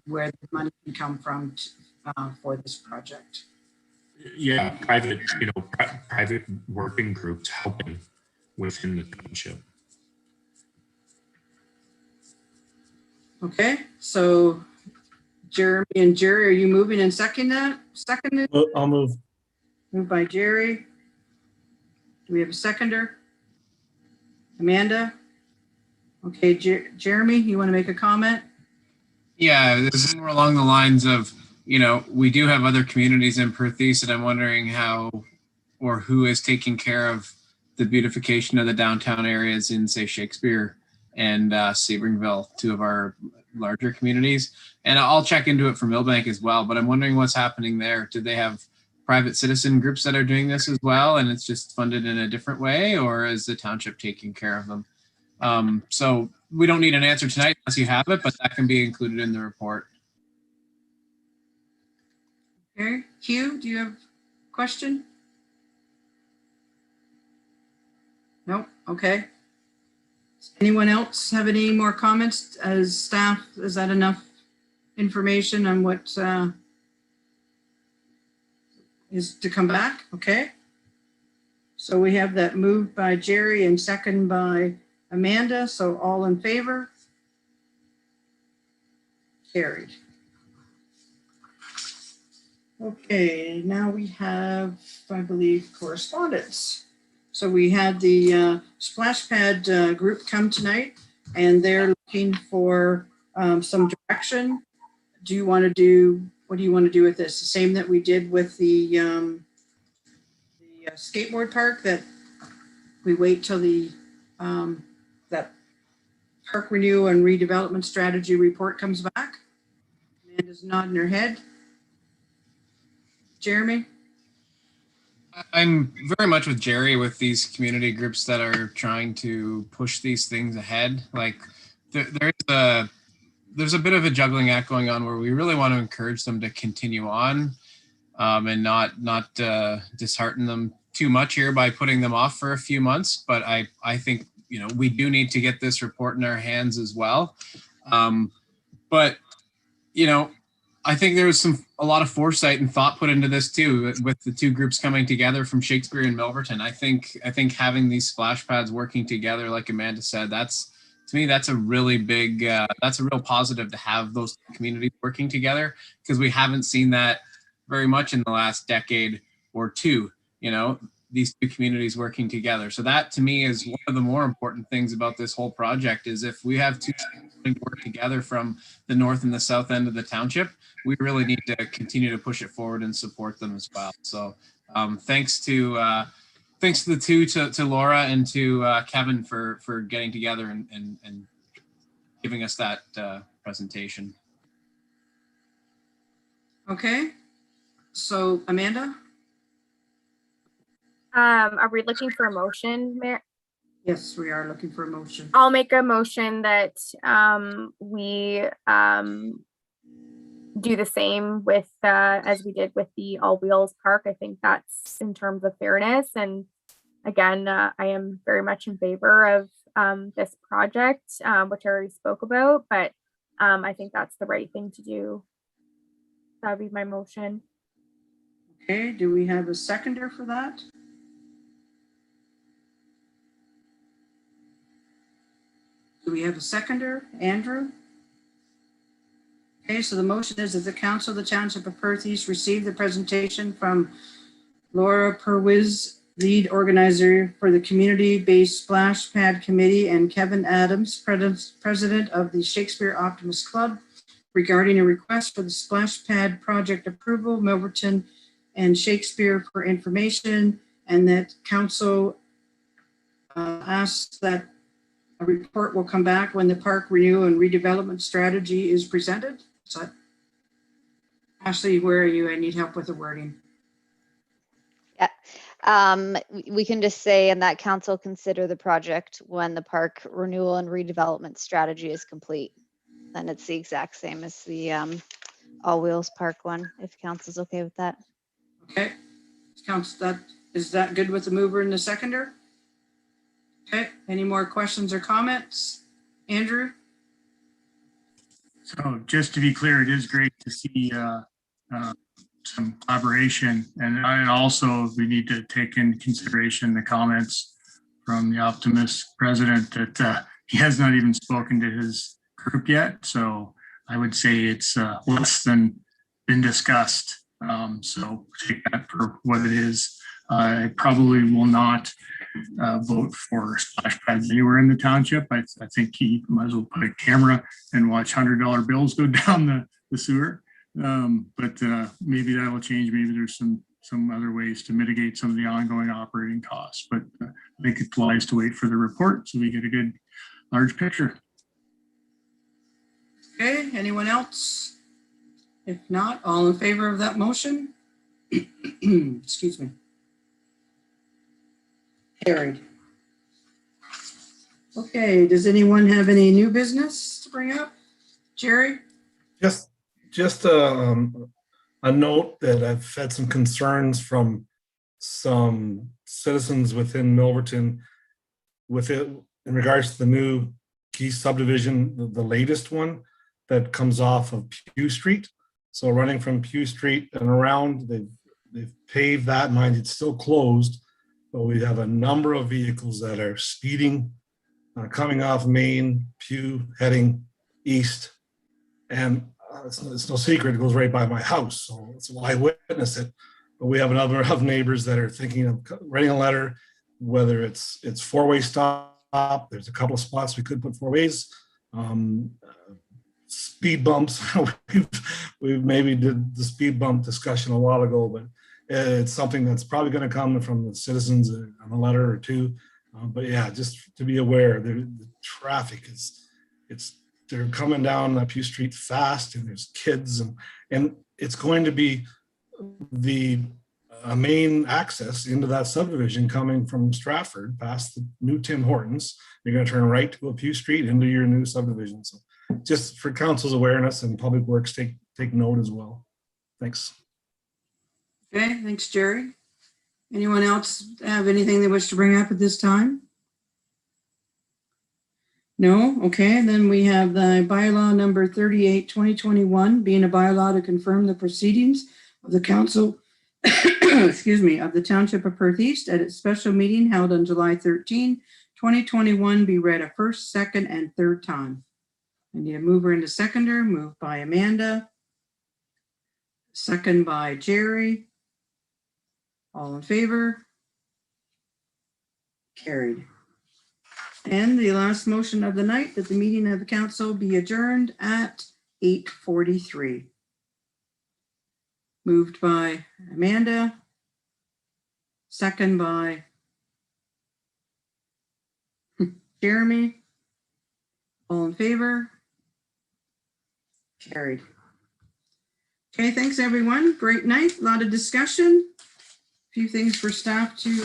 where the money can come from for this project. Yeah, private working groups helping within the township. Okay, so Jeremy and Jerry, are you moving and seconding that? Seconded? I'll move. Moved by Jerry. Do we have a seconder? Amanda? Okay, Jeremy, you want to make a comment? Yeah, this is more along the lines of, we do have other communities in Perth East, and I'm wondering how or who is taking care of the beautification of the downtown areas in, say, Shakespeare and Sebringville, two of our larger communities. And I'll check into it for Millbank as well, but I'm wondering what's happening there. Do they have private citizen groups that are doing this as well, and it's just funded in a different way, or is the township taking care of them? So we don't need an answer tonight unless you have it, but that can be included in the report. Okay, Hugh, do you have a question? Nope, okay. Anyone else have any more comments as staff? Is that enough information on what is to come back? Okay. So we have that moved by Jerry and second by Amanda. So all in favor? Carried. Okay, now we have, I believe, correspondence. So we had the splash pad group come tonight, and they're looking for some direction. What do you want to do with this? The same that we did with the skateboard park, that we wait till the that park renewal and redevelopment strategy report comes back? Amanda's nodding her head. Jeremy? I'm very much with Jerry with these community groups that are trying to push these things ahead. Like there's a bit of a juggling act going on where we really want to encourage them to continue on and not dishearten them too much here by putting them off for a few months. But I think, we do need to get this report in our hands as well. But I think there was a lot of foresight and thought put into this too, with the two groups coming together from Shakespeare and Milverton. I think having these splash pads working together, like Amanda said, to me, that's a really big, that's a real positive to have those communities working together, because we haven't seen that very much in the last decade or two, these two communities working together. So that to me is one of the more important things about this whole project, is if we have two work together from the north and the south end of the township, we really need to continue to push it forward and support them as well. So thanks to the two, to Laura and to Kevin for getting together and giving us that presentation. Okay, so Amanda? Are we looking for a motion, Mayor? Yes, we are looking for a motion. I'll make a motion that we do the same with as we did with the All Wheels Park. I think that's in terms of fairness. And again, I am very much in favor of this project, which I already spoke about, but I think that's the right thing to do. That would be my motion. Okay, do we have a seconder for that? Do we have a seconder? Andrew? Okay, so the motion is that the Council of the Township of Perth East receive the presentation from Laura Purwiz, lead organizer for the community-based splash pad committee, and Kevin Adams, president of the Shakespeare Optimist Club, regarding a request for the splash pad project approval, Milverton and Shakespeare, for information, and that council asks that a report will come back when the park renewal and redevelopment strategy is presented. So, Ashley, where are you? I need help with the wording. Yeah, we can just say, and that council consider the project when the park renewal and redevelopment strategy is complete. Then it's the exact same as the All Wheels Park one, if council's okay with that. Okay, council, is that good with the mover and the seconder? Okay, any more questions or comments? Andrew? So just to be clear, it is great to see some collaboration, and also we need to take into consideration the comments from the Optimist president that he has not even spoken to his group yet. So I would say it's less than been discussed. So take that for what it is. I probably will not vote for splash pads anywhere in the township. I think he might as well put a camera and watch $100 bills go down the sewer. But maybe that will change. Maybe there's some other ways to mitigate some of the ongoing operating costs. But I think it's wise to wait for the report so we get a good large picture. Okay, anyone else? If not, all in favor of that motion? Excuse me. Carried. Okay, does anyone have any new business to bring up? Jerry? Just a note that I've had some concerns from some citizens within Milverton with it in regards to the new Key subdivision, the latest one that comes off of Pew Street. So running from Pew Street and around, they've paved that. Mind it's still closed, but we have a number of vehicles that are speeding, coming off Main, Pew, heading east. And it's no secret, it goes right by my house. So I witness it. But we have a number of neighbors that are thinking of writing a letter, whether it's four-way stop. There's a couple of spots we could put four ways. Speed bumps. We've maybe did the speed bump discussion a while ago, but it's something that's probably going to come from the citizens on a letter or two. But yeah, just to be aware, the traffic they're coming down that Pew Street fast, and there's kids, and it's going to be the main access into that subdivision coming from Stratford past the new Tim Hortons. You're going to turn right to a Pew Street into your new subdivision. So just for council's awareness and public works, take note as well. Thanks. Okay, thanks, Jerry. Anyone else have anything they wish to bring up at this time? No? Okay, then we have the bylaw number 38, 2021, being a bylaw to confirm the proceedings of the council, excuse me, of the Township of Perth East at its special meeting held on July 13, 2021, be read a first, second, and third time. I need a mover and a seconder. Moved by Amanda. Second by Jerry. All in favor? Carried. And the last motion of the night, that the meeting of the council be adjourned at 8:43. Moved by Amanda. Second by Jeremy. All in favor? Carried. Okay, thanks everyone. Great night. A lot of discussion. A few things for staff to